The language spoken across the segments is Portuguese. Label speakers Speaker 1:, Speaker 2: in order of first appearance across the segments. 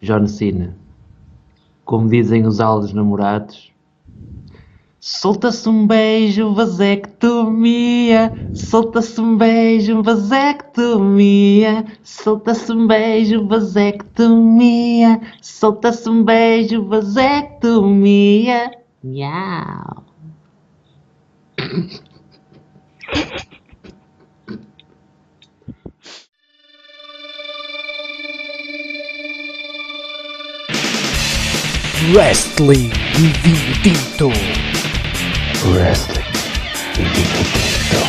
Speaker 1: John Cena. Como dizem os áudios namorados, solta-se um beijo, vasectomia. Solta-se um beijo, vasectomia. Solta-se um beijo, vasectomia. Solta-se um beijo, vasectomia. Miau.
Speaker 2: Wrestling e vinho tinto.
Speaker 1: Wrestling e vinho tinto.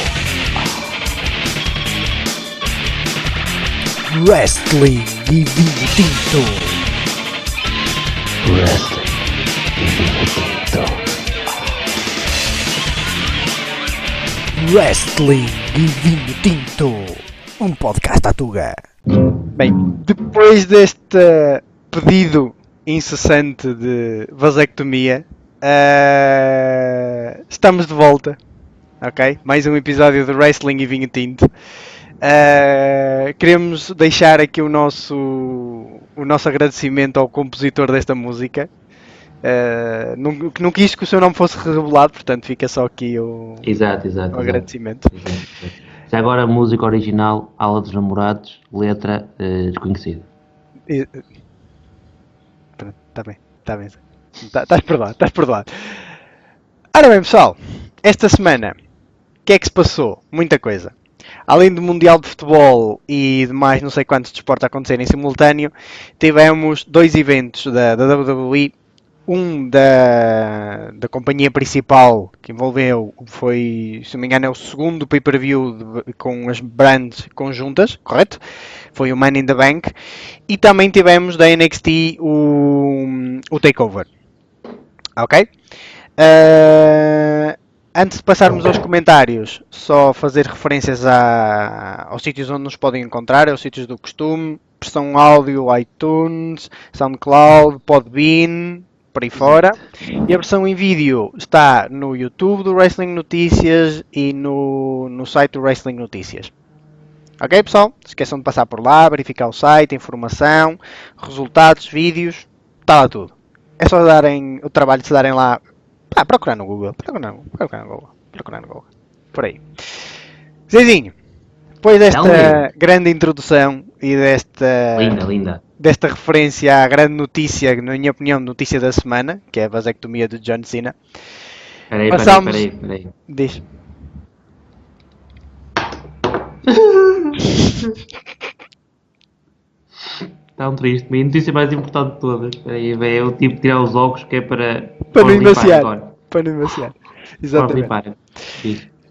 Speaker 2: Wrestling e vinho tinto.
Speaker 1: Wrestling e vinho tinto.
Speaker 2: Wrestling e vinho tinto. Um podcast à Tuga. Bem, depois deste pedido incessante de vasectomia, estamos de volta, ok? Mais um episódio de Wrestling e Vinho Tinto. Queremos deixar aqui o nosso agradecimento ao compositor desta música. Não quis que o seu nome fosse revelado, portanto fica só aqui o agradecimento.
Speaker 1: Exato. Já agora, música original, Ala dos Namorados, letra desconhecida.
Speaker 2: Está bem. Estás perdoado. Ora bem, pessoal, esta semana, o que é que se passou? Muita coisa. Além do Mundial de Futebol e de mais não sei quantos desportos a acontecerem em simultâneo, tivemos dois eventos da WWE. Um da companhia principal, que envolveu, foi, se não me engano, é o segundo pay-per-view com as brands conjuntas, correto? Foi o Money in the Bank. E também tivemos da NXT o Takeover. Ok? Antes de passarmos aos comentários, só fazer referências aos sítios onde nos podem encontrar, aos sítios do costume, versão áudio, iTunes, SoundCloud, Podbean, por aí fora. E a versão em vídeo está no YouTube do Wrestling Notícias e no site do Wrestling Notícias. Ok, pessoal? Não se esqueçam de passar por lá, verificar o site, informação, resultados, vídeos, está lá tudo. É só darem o trabalho de se darem lá. Procurar no Google. Por aí. Zezinho, depois desta grande introdução e desta referência à grande notícia, na minha opinião, notícia da semana, que é a vasectomia de John Cena.
Speaker 1: Peraí.
Speaker 2: Diz.
Speaker 1: Está triste, a notícia mais importante de todas. Peraí, eu tive de tirar os óculos que é para
Speaker 2: não emaciar. Para não emaciar. Exatamente.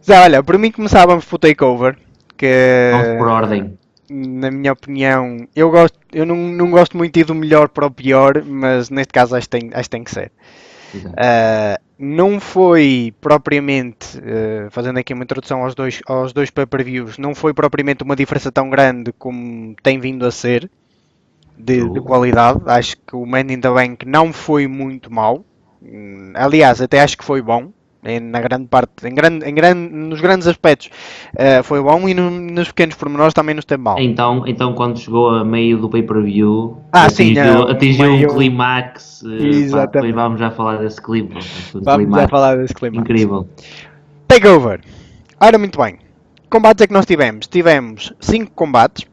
Speaker 2: Já, olha, por mim começávamos por Takeover, que
Speaker 1: vamos por ordem.
Speaker 2: Na minha opinião, eu não gosto muito de ir do melhor para o pior, mas neste caso acho que tem que ser. Não foi propriamente, fazendo aqui uma introdução aos dois pay-per-views, não foi propriamente uma diferença tão grande como tem vindo a ser de qualidade. Acho que o Money in the Bank não foi muito mau, aliás até acho que foi bom. Na grande parte, nos grandes aspectos foi bom, e nos pequenos pormenores também não esteve mal.
Speaker 1: Então quando chegou a meio do pay-per-view, atingiu um clímax. Depois vamos já falar desse clipe. Incrível.
Speaker 2: Takeover. Ora, muito bem. Combates é que nós tivemos? Tivemos 5 combates.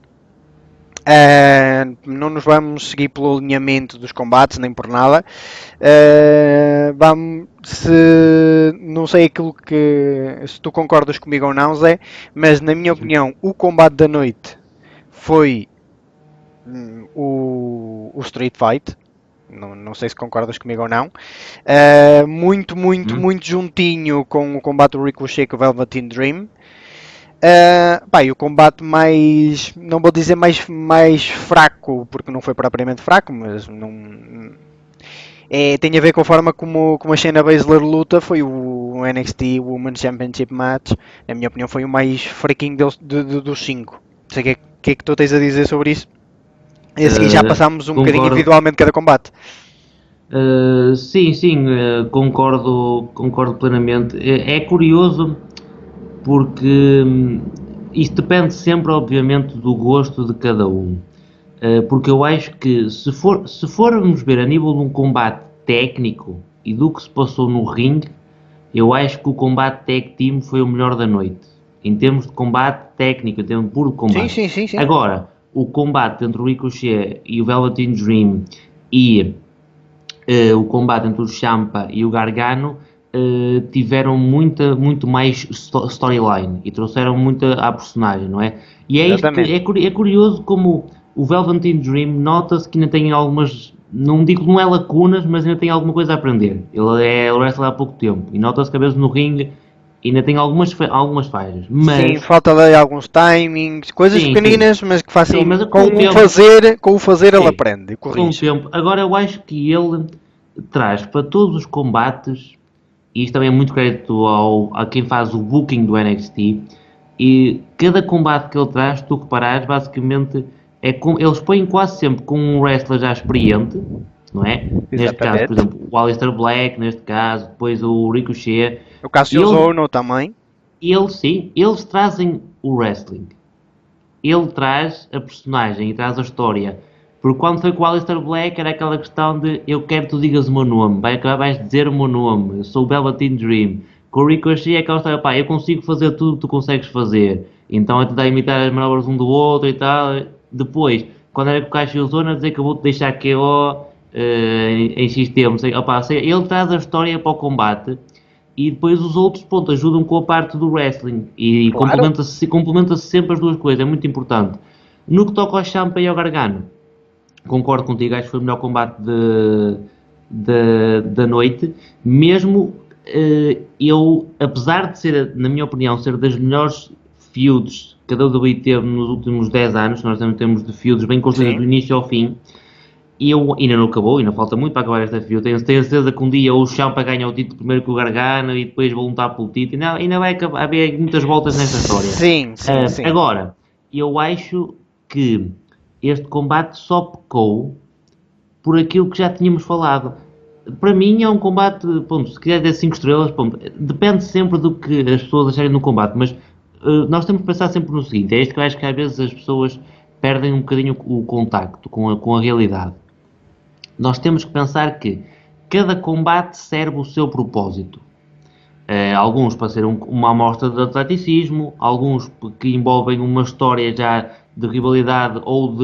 Speaker 2: Não nos vamos seguir pelo alinhamento dos combates, nem por nada. Não sei se tu concordas comigo ou não, Zé, mas na minha opinião o combate da noite foi o Street Fight. Não sei se concordas comigo ou não. Muito juntinho com o combate do Ricochet com o Velveteen Dream. E o combate mais, não vou dizer mais fraco, porque não foi propriamente fraco, mas tem a ver com a forma como a Shayna Baszler luta. Foi o NXT Women's Championship Match, na minha opinião foi o mais fraquinho dos 5. Não sei o que é que tu tens a dizer sobre isso. E a seguir já passámos bocadinho individualmente cada combate.
Speaker 1: Sim, concordo plenamente. É curioso porque isto depende sempre, obviamente, do gosto de cada um. porque eu acho que se formos ver a nível de um combate técnico e do que se passou no ringue, eu acho que o combate tag team foi o melhor da noite. Em termos de combate técnico, em termos puro de combate.
Speaker 2: Sim.
Speaker 1: Agora, o combate entre o Ricochet e o Velveteen Dream e o combate entre o Ciampa e o Gargano tiveram muito mais storyline e trouxeram muito à personagem, não é? E é isto que é curioso como o Velveteen Dream nota-se que ainda tem algumas, não digo que não é lacunas, mas ainda tem alguma coisa a aprender. Ele é wrestler há pouco tempo e nota-se que às vezes no ringue ainda tem algumas falhas. Mas...
Speaker 2: Sim, falta ali alguns timings, coisas pequeninas, mas que fácil.
Speaker 1: Mas
Speaker 2: com o fazer ele aprende e corrige.
Speaker 1: Com o tempo. Agora eu acho que ele traz para todos os combates, e isto também é muito crédito a quem faz o booking do NXT, e cada combate que ele traz, tu reparares, basicamente, eles põem quase sempre com um wrestler já experiente, não é?
Speaker 2: Exatamente.
Speaker 1: Neste caso, por exemplo, o Aleister Black, neste caso, depois o Ricochet.
Speaker 2: O Cassius Ohno também.
Speaker 1: Eles trazem o wrestling. Ele traz a personagem e traz a história. Porque quando foi com o Aleister Black era aquela questão de eu quero que tu digas o meu nome, vais dizer o meu nome, eu sou o Velveteen Dream. Com o Ricochet é aquela história, pá, eu consigo fazer tudo o que tu consegues fazer. Então é tentar imitar as manobras um do outro e tal. Depois, quando era com o Cassius Ohno a dizer que eu vou-te deixar KO em X tempo, ele traz a história para o combate. E depois os outros, ponto, ajudam com a parte do wrestling. E claro. complementa-se sempre as duas coisas, é muito importante. No que toca ao Ciampa e ao Gargano, concordo contigo, acho que foi o melhor combate da noite. Mesmo eu, apesar de ser, na minha opinião, ser das melhores feuds que a WWE teve nos últimos 10 anos, nós também temos de feuds bem construídos do início ao fim, e ainda não acabou, ainda falta muito para acabar esta feud. Tenho certeza que um dia o Ciampa ganha o título primeiro que o Gargano e depois vão lutar pelo título. Ainda vai haver muitas voltas nesta história.
Speaker 2: Sim.
Speaker 1: Agora, eu acho que este combate só pecou por aquilo que já tínhamos falado. Para mim é um combate, ponto, se quiser ter 5 estrelas, ponto, depende sempre do que as pessoas acharem no combate, mas nós temos que pensar sempre no seguinte, é isto que eu acho que às vezes as pessoas perdem um bocadinho o contacto com a realidade. Nós temos que pensar que cada combate serve o seu propósito. Alguns para ser uma amostra de atleticismo, alguns que envolvem uma história já de rivalidade ou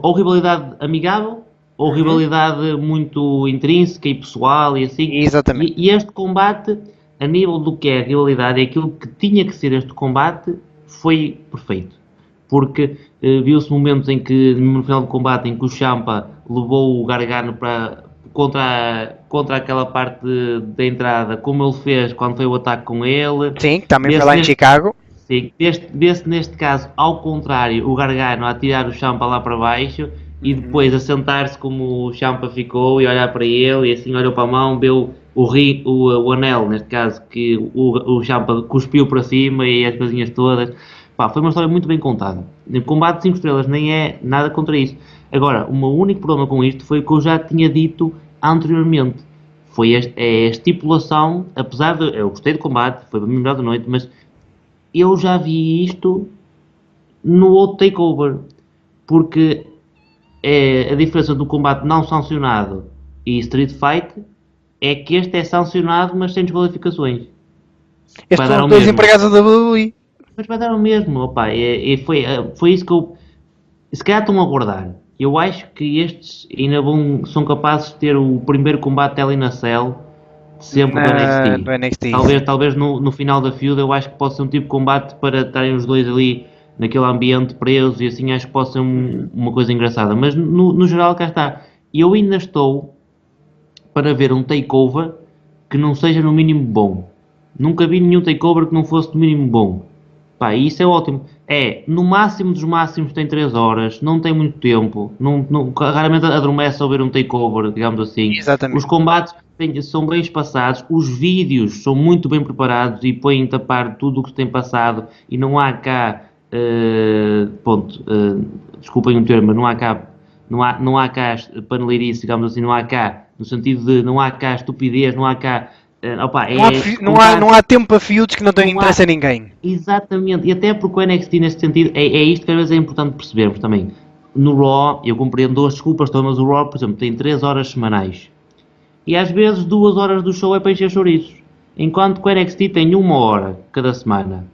Speaker 1: ou rivalidade amigável ou rivalidade muito intrínseca e pessoal e assim.
Speaker 2: Exatamente.
Speaker 1: E este combate, a nível do que é a rivalidade, é aquilo que tinha que ser este combate, foi perfeito. Porque viu-se momentos em que, no final do combate, em que o Ciampa levou o Gargano contra aquela parte da entrada, como ele fez quando foi o ataque com ele.
Speaker 2: Sim, também foi lá em Chicago.
Speaker 1: Sim, vê-se neste caso, ao contrário, o Gargano a tirar o Ciampa lá para baixo e depois a sentar-se como o Ciampa ficou e olhar para ele e assim olhou para a mão, viu o anel, neste caso, que o Ciampa cuspiu para cima e as coisinhas todas. Pá, foi uma história muito bem contada. O combate de 5 estrelas nem é nada contra isso. Agora, o meu único problema com isto foi o que eu já tinha dito anteriormente. Foi a estipulação, apesar de... Eu gostei do combate, foi a melhor da noite, mas eu já vi isto no outro takeover. Porque a diferença do combate não sancionado e Street Fight é que este é sancionado, mas sem desqualificações.
Speaker 2: Estes são os dois empregados da WWE.
Speaker 1: Mas vai dar o mesmo, opa, foi isso que eu... Se calhar estão a guardar. Eu acho que estes ainda são capazes de ter o primeiro combate Hell in a Cell sempre do NXT. Talvez no final da feud eu acho que pode ser um tipo de combate para estarem os dois ali naquele ambiente presos e assim acho que pode ser uma coisa engraçada. Mas no geral cá está. Eu ainda estou para ver um takeover que não seja no mínimo bom. Nunca vi nenhum takeover que não fosse no mínimo bom. Pá, isso é ótimo. No máximo dos máximos tem 3 horas, não tem muito tempo, raramente adormece ao ver um takeover, digamos assim.
Speaker 2: Exatamente.
Speaker 1: Os combates são bem espaçados, os vídeos são muito bem preparados e põem a par tudo o que tem passado e não há cá, desculpem o termo, não há cá paneleirice, digamos assim, não há cá, no sentido de não há cá estupidez, não há cá Opa,
Speaker 2: Não há, não há tempo para feuds que não tenham
Speaker 1: não há,
Speaker 2: interesse a ninguém.
Speaker 1: exatamente, e até porque o NXT neste sentido, é isto que às vezes é importante percebermos também. No Raw, eu compreendo as desculpas, mas o Raw, por exemplo, tem 3 horas semanais. E às vezes 2 horas do show é para encher chouriços. Enquanto que o NXT tem 1 hora cada semana.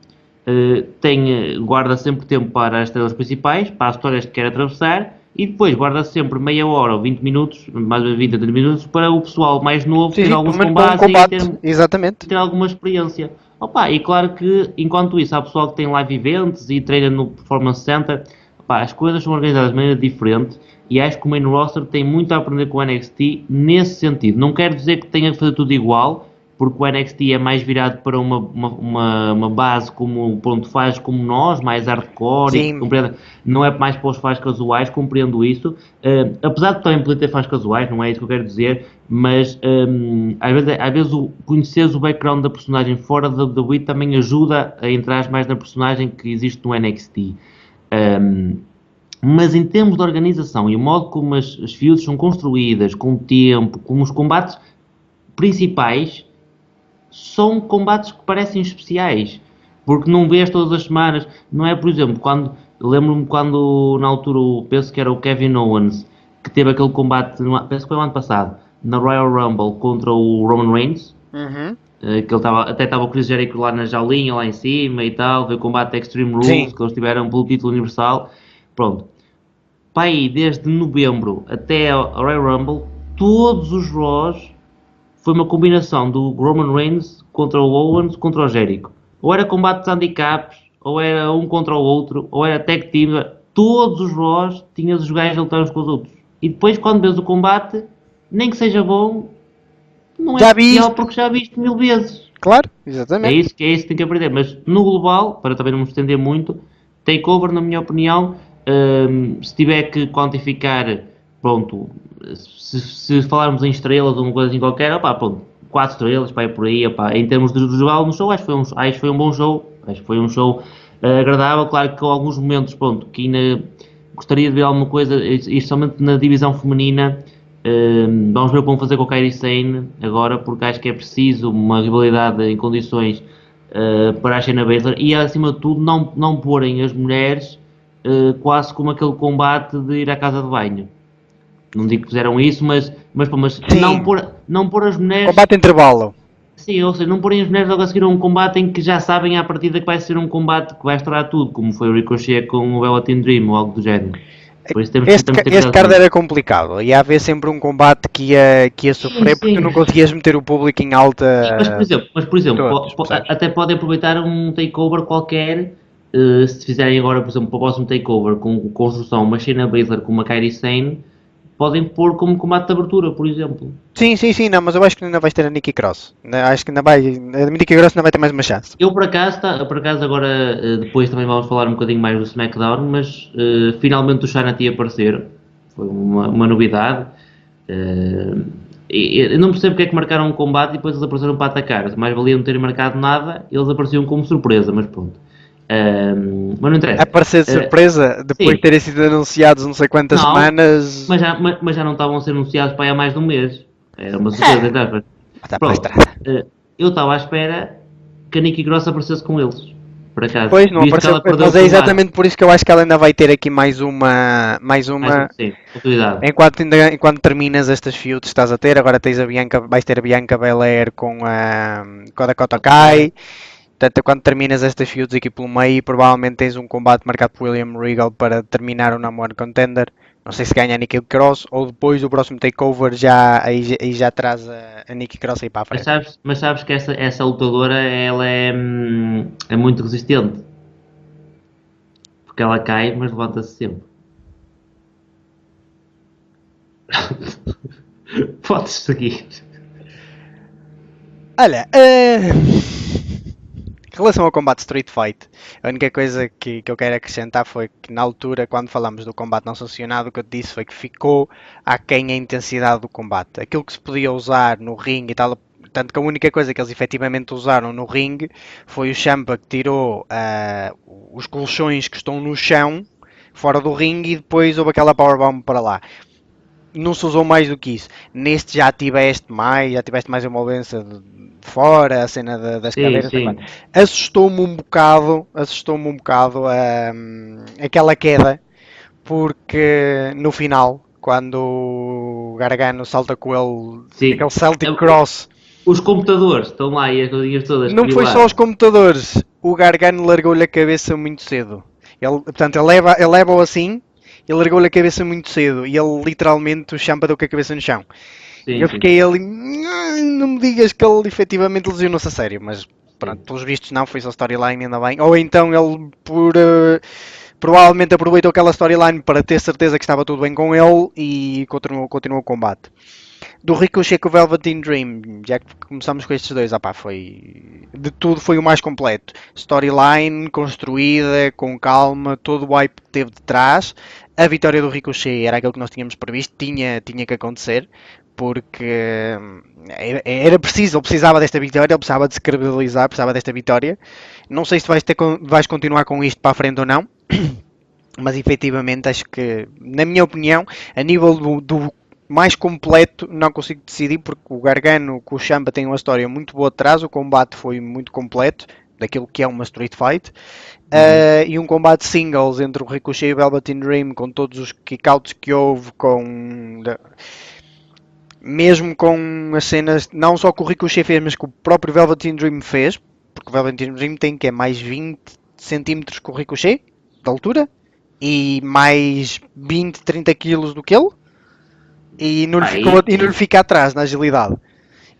Speaker 1: Guarda sempre tempo para as estrelas principais, para as histórias que quer atravessar, e depois guarda sempre meia hora ou 20 minutos, mais ou 20 a 30 minutos, para o pessoal mais novo
Speaker 2: Sim,
Speaker 1: ter
Speaker 2: sim, pelo
Speaker 1: alguns
Speaker 2: menos para um
Speaker 1: combates e
Speaker 2: combate. Exatamente.
Speaker 1: ter alguma experiência. Opa, e claro que, enquanto isso, há pessoal que tem live events e treina no Performance Center. Opa, as coisas são organizadas de maneira diferente e acho que o main roster tem muito a aprender com o NXT nesse sentido. Não quero dizer que tenha que fazer tudo igual, porque o NXT é mais virado para uma base como pronto, faz como nós, mais hardcore, e
Speaker 2: Sim,
Speaker 1: compreende, não é mais para os fãs casuais, compreendo isso. Apesar de também poder ter fãs casuais, não é isso que eu quero dizer, mas às vezes conheceres o background da personagem fora da WWE também ajuda a entrar mais na personagem que existe no NXT. Um, mas em termos de organização e o modo como as feuds são construídas, com o tempo, como os combates principais, são combates que parecem especiais, porque não vês todas as semanas, não é, por exemplo, lembro-me quando na altura penso que era o Kevin Owens que teve aquele combate, penso que foi o ano passado, na Royal Rumble contra o Roman Reigns,
Speaker 2: uhum.
Speaker 1: que ele até estava o Chris Jericho lá na jaulinha, lá em cima e tal, veio o combate de Extreme
Speaker 2: Sim.
Speaker 1: Rules, que eles tiveram pelo título universal, pronto. Pai, desde novembro até a Royal Rumble, todos os Raws foi uma combinação do Roman Reigns contra o Owens contra o Jericho. Ou era combate de handicaps, ou era um contra o outro, ou era tag team. Todos os Raws tinhas os gajos a lutar uns com os outros. E depois, quando vês o combate, nem que seja bom, não é
Speaker 2: Já vi
Speaker 1: especial
Speaker 2: isto.
Speaker 1: porque já viste 1000 vezes.
Speaker 2: Claro,
Speaker 1: É
Speaker 2: exatamente.
Speaker 1: isso, é isso que tem que aprender. Mas no global, para também não me estender muito, takeover, na minha opinião, se tiver que quantificar, pronto, se falarmos em estrelas ou uma coisa assim qualquer, opá, pronto, 4 estrelas, pá, é por aí, opá, em termos de visual no show, acho que foi um bom show, acho que foi um show agradável, claro que com alguns momentos, pronto, que ainda gostaria de ver alguma coisa, especialmente na divisão feminina. Vamos ver o que vão fazer com o Kairi Sane agora, porque acho que é preciso uma rivalidade em condições para a Shayna Baszler e, acima de tudo, não porem as mulheres quase como aquele combate de ir à casa de banho. Não digo que fizeram isso, mas
Speaker 2: Sim.
Speaker 1: não pôr as mulheres.
Speaker 2: Combate intervalo.
Speaker 1: Sim, ou seja, não porem as mulheres logo a seguir a um combate em que já sabem à partida que vai ser um combate que vai estourar tudo, como foi o Ricochet com o Velveteen Dream ou algo do género. Por isso temos de ter
Speaker 2: Este
Speaker 1: cuidado com
Speaker 2: card
Speaker 1: isso.
Speaker 2: era complicado. Ia haver sempre um combate que ia
Speaker 1: Sim,
Speaker 2: sofrer porque tu
Speaker 1: sim.
Speaker 2: não conseguias meter o público em
Speaker 1: Sim,
Speaker 2: alta.
Speaker 1: mas por exemplo
Speaker 2: Todos, percebes?
Speaker 1: até podem aproveitar um takeover qualquer, se fizerem agora, por exemplo, para o próximo takeover com construção uma Shayna Baszler com uma Kairi Sane, podem pôr como combate de abertura, por exemplo.
Speaker 2: Sim, sim, sim, não, mas eu acho que ainda vais ter a Nikki Cross. Acho que ainda vai. A Nikki Cross ainda vai ter mais uma chance.
Speaker 1: Eu por acaso agora, depois também vamos falar um bocadinho mais do SmackDown, mas finalmente o Shana ia aparecer, foi uma novidade. Eh, eu não percebo porque é que marcaram um combate e depois eles apareceram para atacar. Mais valia não terem marcado nada, eles apareciam como surpresa, mas pronto. Mas não interessa.
Speaker 2: Aparecer de
Speaker 1: Eh,
Speaker 2: surpresa, depois de
Speaker 1: sim,
Speaker 2: terem sido anunciados não sei quantas
Speaker 1: não,
Speaker 2: semanas.
Speaker 1: mas já não estavam a ser anunciados para aí há mais de um mês. Era uma surpresa,
Speaker 2: É,
Speaker 1: entre aspas.
Speaker 2: está pela
Speaker 1: Pronto,
Speaker 2: estrada.
Speaker 1: eu estava à espera que a Nikki Cross aparecesse com eles, por acaso.
Speaker 2: Pois, não
Speaker 1: Visto que
Speaker 2: apareceu,
Speaker 1: ela perdeu o
Speaker 2: mas é
Speaker 1: combate.
Speaker 2: exatamente por isso que eu acho que ela ainda vai ter aqui mais uma. Mais
Speaker 1: Mais um,
Speaker 2: uma.
Speaker 1: sim, oportunidade.
Speaker 2: Enquanto terminas estas feuds estás a ter, agora tens a Bianca, vais ter a Bianca Belair com a Dakota
Speaker 1: Ok.
Speaker 2: Kai. Portanto, quando terminas estas feuds aqui pelo meio, provavelmente tens um combate marcado por William Regal para terminar o number one contender. Não sei se ganha a Nikki Cross ou depois do próximo takeover aí já traz a Nikki Cross aí para a frente.
Speaker 1: Mas sabes que essa lutadora ela é muito resistente. Porque ela cai, mas levanta-se sempre. Podes seguir.
Speaker 2: Olha, em relação ao combate Street Fight, a única coisa que eu quero acrescentar foi que na altura, quando falamos do combate não sancionado, o que eu disse foi que ficou aquém a intensidade do combate. Aquilo que se podia usar no ringue e tal, tanto que a única coisa que eles efetivamente usaram no ringue foi o Ciampa que tirou os colchões que estão no chão, fora do ringue, e depois houve aquela powerbomb para lá. não se usou mais do que isso. Neste já tiveste mais envolvência de fora, a cena das
Speaker 1: Sim,
Speaker 2: cadeiras.
Speaker 1: sim.
Speaker 2: Assustou-me um bocado aquela queda, porque no final, quando o Gargano salta com ele, aquele
Speaker 1: Sim.
Speaker 2: Celtic Cross,
Speaker 1: Os computadores estão lá e as coisinhas todas
Speaker 2: não foi só os
Speaker 1: criladas.
Speaker 2: computadores, o Gargano largou-lhe a cabeça muito cedo. Portanto, ele leva-o assim e largou-lhe a cabeça muito cedo. E ele literalmente, o Champa deu com a cabeça no chão. E
Speaker 1: Sim,
Speaker 2: eu
Speaker 1: sim.
Speaker 2: fiquei ali, não me digas que ele efetivamente lesionou-se a sério, mas pronto,
Speaker 1: Sim.
Speaker 2: pelos vistos não, foi só storyline, ainda bem. Ou então ele, provavelmente aproveitou aquela storyline para ter certeza que estava tudo bem com ele e continuou o combate. Do Ricochet com o Velveteen Dream, já que começamos com estes dois, de tudo foi o mais completo. Storyline construída, com calma, todo o hype que teve de trás. A vitória do Ricochet era aquilo que nós tínhamos previsto, tinha que acontecer, porque era preciso, ele precisava desta vitória, ele precisava de se credibilizar, precisava desta vitória. Não sei se vais continuar com isto para a frente ou não, mas efetivamente acho que, na minha opinião, a nível do mais completo, não consigo decidir porque o Gargano com o Ciampa tem uma história muito boa atrás, o combate foi muito completo, daquilo que é uma Street Fight,
Speaker 1: Uhum.
Speaker 2: e um combate singles entre o Ricochet e o Velveteen Dream, com todos os kickouts que houve, mesmo com as cenas, não só que o Ricochet fez, mas que o próprio Velveteen Dream fez, porque o Velveteen Dream tem que é mais 20 centímetros que o Ricochet, de altura, e mais 20, 30 quilos do que ele, e não lhe,
Speaker 1: Pá,
Speaker 2: e não lhe fica atrás na agilidade.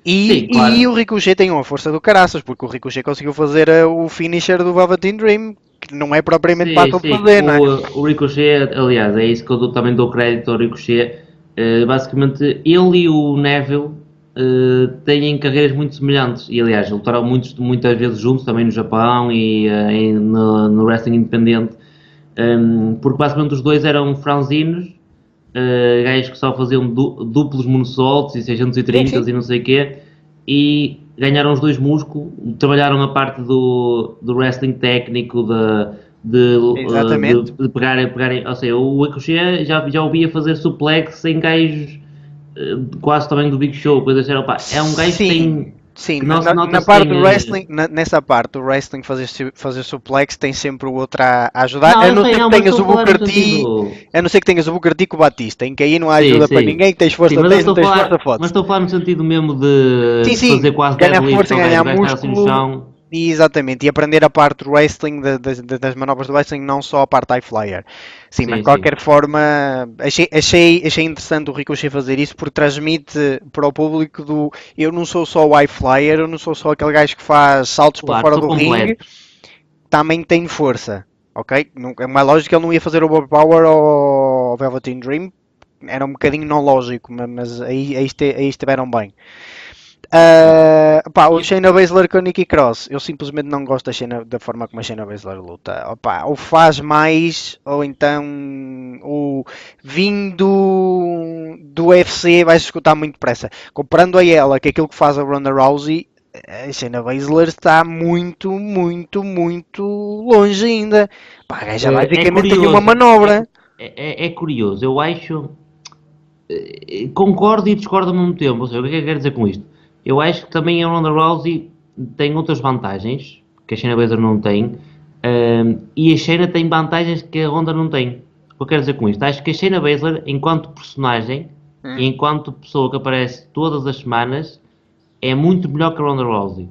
Speaker 1: sim,
Speaker 2: E
Speaker 1: claro.
Speaker 2: o Ricochet tem uma força do caraças, porque o Ricochet conseguiu fazer o finisher do Velveteen Dream, que não é propriamente
Speaker 1: Sim,
Speaker 2: fácil de
Speaker 1: sim.
Speaker 2: fazer, não é?
Speaker 1: O Ricochet, aliás, é isso que eu também dou crédito ao Ricochet. Basicamente, ele e o Neville têm carreiras muito semelhantes. E, aliás, lutaram muitas vezes juntos, também no Japão e no wrestling independente. Porque, basicamente, os dois eram franzinos, gajos que só faziam duplos moonsaults e
Speaker 2: Sim,
Speaker 1: 630
Speaker 2: sim.
Speaker 1: e não sei o quê. E ganharam os dois músculos, trabalharam a parte do wrestling técnico,
Speaker 2: Exatamente.
Speaker 1: de pegarem, ou seja, o Ricochet já o via fazer suplex em gajos quase também do Big Show, depois acharam, pá, é um gajo que tem,
Speaker 2: Sim, sim,
Speaker 1: que
Speaker 2: na
Speaker 1: nota-se que
Speaker 2: parte
Speaker 1: tem,
Speaker 2: do wrestling, nessa parte do wrestling fazer suplex tem sempre o outro a ajudar,
Speaker 1: não,
Speaker 2: a
Speaker 1: eu
Speaker 2: não
Speaker 1: sei
Speaker 2: ser que
Speaker 1: não, mas
Speaker 2: tenhas
Speaker 1: estou
Speaker 2: o
Speaker 1: a falar no
Speaker 2: Booker T,
Speaker 1: sentido,
Speaker 2: a não ser que tenhas o Booker T com o Batista, em que aí não há
Speaker 1: sim,
Speaker 2: ajuda para
Speaker 1: sim,
Speaker 2: ninguém, tens
Speaker 1: sim,
Speaker 2: força,
Speaker 1: mas eu
Speaker 2: não tens força,
Speaker 1: mas
Speaker 2: fode-se.
Speaker 1: estou a falar no sentido mesmo
Speaker 2: Sim,
Speaker 1: de fazer
Speaker 2: sim,
Speaker 1: quase
Speaker 2: ganhar
Speaker 1: deadlift
Speaker 2: força,
Speaker 1: ao
Speaker 2: ganhar
Speaker 1: gajo estar assim no
Speaker 2: músculo,
Speaker 1: chão,
Speaker 2: e exatamente, e aprender a parte do wrestling, das manobras do wrestling, não só a parte high flyer. Sim, mas
Speaker 1: sim,
Speaker 2: de
Speaker 1: sim.
Speaker 2: qualquer forma, achei interessante o Ricochet fazer isso, porque transmite para o público eu não sou só o high flyer, eu não sou só aquele gajo que faz saltos para
Speaker 1: Claro,
Speaker 2: fora
Speaker 1: sou
Speaker 2: do ringue,
Speaker 1: completo.
Speaker 2: também tem força, ok? É mais lógico que ele não ia fazer o overpower ao Velveteen Dream, era um bocadinho não lógico, mas aí estiveram bem. Pá, o
Speaker 1: E,
Speaker 2: Shayna Baszler com o Nikki Cross, eu simplesmente não gosto da forma como a Shayna Baszler luta. Opa, ou faz mais, ou então o vindo do UFC vai-se escutar muito depressa. Comparando a ela, que é aquilo que faz a Ronda Rousey, a Shayna Baszler está muito, muito, muito longe ainda. Pá, a gaja
Speaker 1: é
Speaker 2: basicamente tem uma
Speaker 1: curioso,
Speaker 2: manobra.
Speaker 1: é curioso, eu acho, concordo e discordo ao mesmo tempo, ou seja, o que é que eu quero dizer com isto? Eu acho que também a Ronda Rousey tem outras vantagens, que a Shayna Baszler não tem, e a Shayna tem vantagens que a Ronda não tem. O que eu quero dizer com isto? Acho que a Shayna Baszler, enquanto personagem, e
Speaker 2: Hum.
Speaker 1: enquanto pessoa que aparece todas as semanas, é muito melhor que a Ronda Rousey.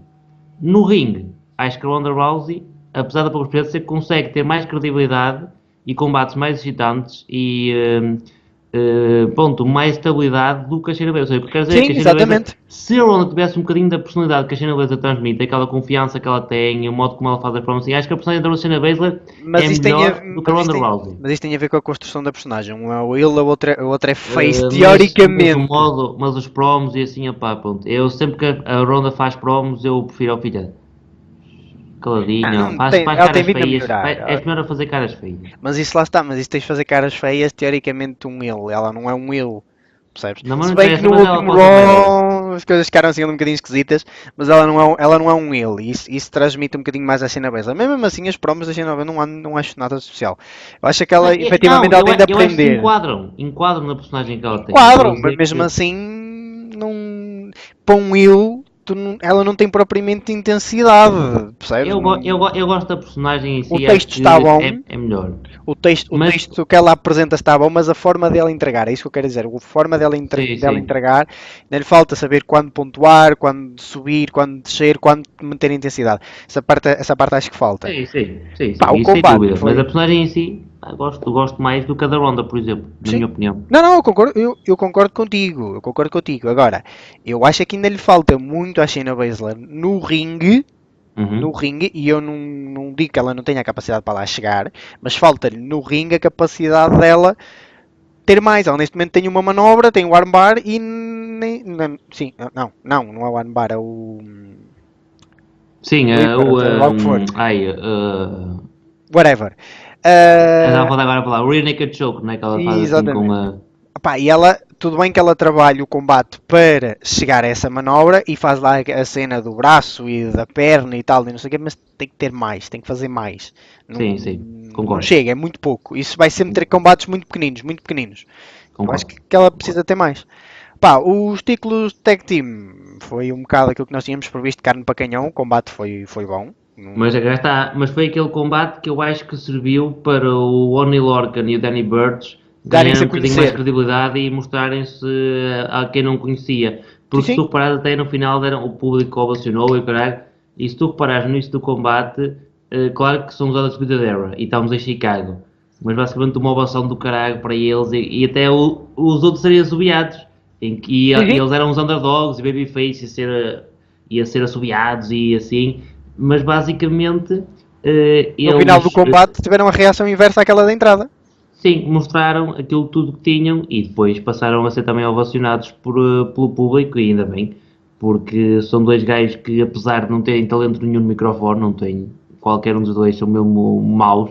Speaker 1: No ringue, acho que a Ronda Rousey, apesar da pouca experiência, consegue ter mais credibilidade e combates mais excitantes e pronto, mais estabilidade do que a Shayna Baszler. O que eu quero dizer é que
Speaker 2: Sim,
Speaker 1: a Shayna Baszler,
Speaker 2: exatamente.
Speaker 1: se a Ronda tivesse um bocadinho da personalidade que a Shayna Baszler transmite, aquela confiança que ela tem, o modo como ela faz as promessas, acho que a personalidade da Shayna Baszler
Speaker 2: Mas
Speaker 1: é
Speaker 2: isso tem a,
Speaker 1: melhor do que a Ronda Rousey.
Speaker 2: mas isso tem a ver com a construção da personagem. Um é o Will, a outra é face,
Speaker 1: Mas o
Speaker 2: teoricamente.
Speaker 1: modo, mas os promos e assim, opá, pronto. Eu sempre que a Ronda faz promos, eu prefiro ao filha
Speaker 2: Ah,
Speaker 1: caladinha,
Speaker 2: não,
Speaker 1: faz
Speaker 2: ela tem
Speaker 1: caras
Speaker 2: vindo a
Speaker 1: feias,
Speaker 2: melhorar.
Speaker 1: és melhor a fazer caras feias.
Speaker 2: Mas isso lá está, mas isso tens de fazer caras feias, teoricamente um Will. Ela não é um Will, percebes?
Speaker 1: Não, mas
Speaker 2: Se
Speaker 1: não
Speaker 2: bem que
Speaker 1: interessa,
Speaker 2: no
Speaker 1: mas ela
Speaker 2: último
Speaker 1: pode ser badass.
Speaker 2: Raw as coisas ficaram assim um bocadinho esquisitas, mas ela não é um ele, e isso transmite um bocadinho mais a Shayna Baszler. Mesmo assim, as promos da Shayna Baszler não acho nada especial. Eu acho que ela, efetivamente, ela tem de
Speaker 1: eu acho que
Speaker 2: aprender.
Speaker 1: enquadram na personagem que ela tem.
Speaker 2: Quadro, mas mesmo assim, não, para um ele, ela não tem propriamente intensidade, percebes?
Speaker 1: Eu gosto da personagem em
Speaker 2: O
Speaker 1: si, acho
Speaker 2: texto
Speaker 1: que
Speaker 2: está bom,
Speaker 1: é melhor.
Speaker 2: o texto que ela apresenta está bom, mas a forma dela entregar, é isso que eu quero dizer. A forma dela
Speaker 1: Sim.
Speaker 2: entregar, ainda lhe falta saber quando pontuar, quando subir, quando descer, quando manter a intensidade. Essa parte acho que falta.
Speaker 1: Sim,
Speaker 2: Pá, o
Speaker 1: isso sem
Speaker 2: combate
Speaker 1: dúvida.
Speaker 2: foi.
Speaker 1: Mas a personagem em si, gosto mais do que a da Ronda, por exemplo, na
Speaker 2: Sim.
Speaker 1: minha opinião.
Speaker 2: Não, eu concordo contigo. Eu concordo contigo. Agora, eu acho que ainda lhe falta muito à Shayna Baszler no ringue. No
Speaker 1: Uhum.
Speaker 2: ringue, e eu não digo que ela não tenha a capacidade para lá chegar, mas falta-lhe no ringue a capacidade dela ter mais. Ela neste momento tem uma manobra, tem o armbar e sim, não é o armbar, é o
Speaker 1: Sim,
Speaker 2: Reaper, lá o que for, whatever.
Speaker 1: estava a
Speaker 2: Uh,
Speaker 1: falar agora a falar, o Rear Naked Choke, né, que ela faz assim com
Speaker 2: exatamente.
Speaker 1: a...
Speaker 2: Epá, e ela, tudo bem que ela trabalha o combate para chegar a essa manobra e faz lá a cena do braço e da perna e tal, e não sei o quê, mas tem que ter mais, tem que fazer mais.
Speaker 1: Sim,
Speaker 2: Não
Speaker 1: concordo,
Speaker 2: chega, é muito pouco. Isso vai sempre ter combates muito pequeninos, muito pequeninos. Eu acho
Speaker 1: concordo.
Speaker 2: que ela precisa ter mais. Pá, os títulos de Tag Team foi um bocado aquilo que nós tínhamos previsto, carne para canhão, o combate foi bom.
Speaker 1: Mas agora está, mas foi aquele combate que eu acho que serviu para o Oney Lorcan e o Danny Burch
Speaker 2: Darem-se
Speaker 1: ganharem
Speaker 2: a
Speaker 1: um bocadinho mais
Speaker 2: conhecer.
Speaker 1: credibilidade e mostrarem-se a quem não conhecia.
Speaker 2: Sim,
Speaker 1: Porque se
Speaker 2: sim.
Speaker 1: tu reparares até no final deram, o público ovacionou e o caralho, e se tu reparares no início do combate, claro que são os Undisputed Era e estamos em Chicago, mas basicamente uma ovação do caralho para eles e até os outros seriam assobiados,
Speaker 2: Sim, sim.
Speaker 1: eles eram os underdogs e babyface ia ser assobiados e assim, mas basicamente
Speaker 2: No final do
Speaker 1: eles
Speaker 2: combate tiveram a reação inversa àquela da entrada.
Speaker 1: sim, mostraram aquilo tudo que tinham e depois passaram a ser também ovacionados pelo público e ainda bem, porque são dois gajos que apesar de não terem talento nenhum no microfone, não têm, qualquer um dos dois são mesmo maus,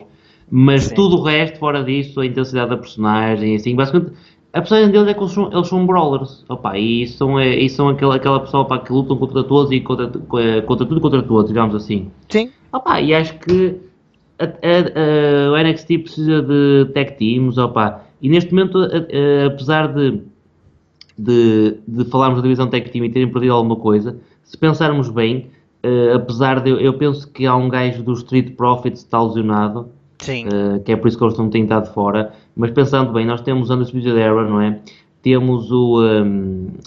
Speaker 1: mas
Speaker 2: Sim.
Speaker 1: tudo o resto, fora disso, a intensidade da personagem, assim, basicamente a personagem deles é que eles são brawlers, opa, e são aquela pessoa opa, que lutam contra todos e contra tudo e contra todos, digamos assim.
Speaker 2: Sim.
Speaker 1: Opa, e acho que o NXT precisa de tag teams, opa, e neste momento, apesar de falarmos da divisão tag team e terem perdido alguma coisa, se pensarmos bem, apesar de eu penso que há um gajo do Street Profits que está lesionado,
Speaker 2: Sim.
Speaker 1: que é por isso que eles não têm estado fora, mas pensando bem, nós temos o Undisputed Era, não é? Temos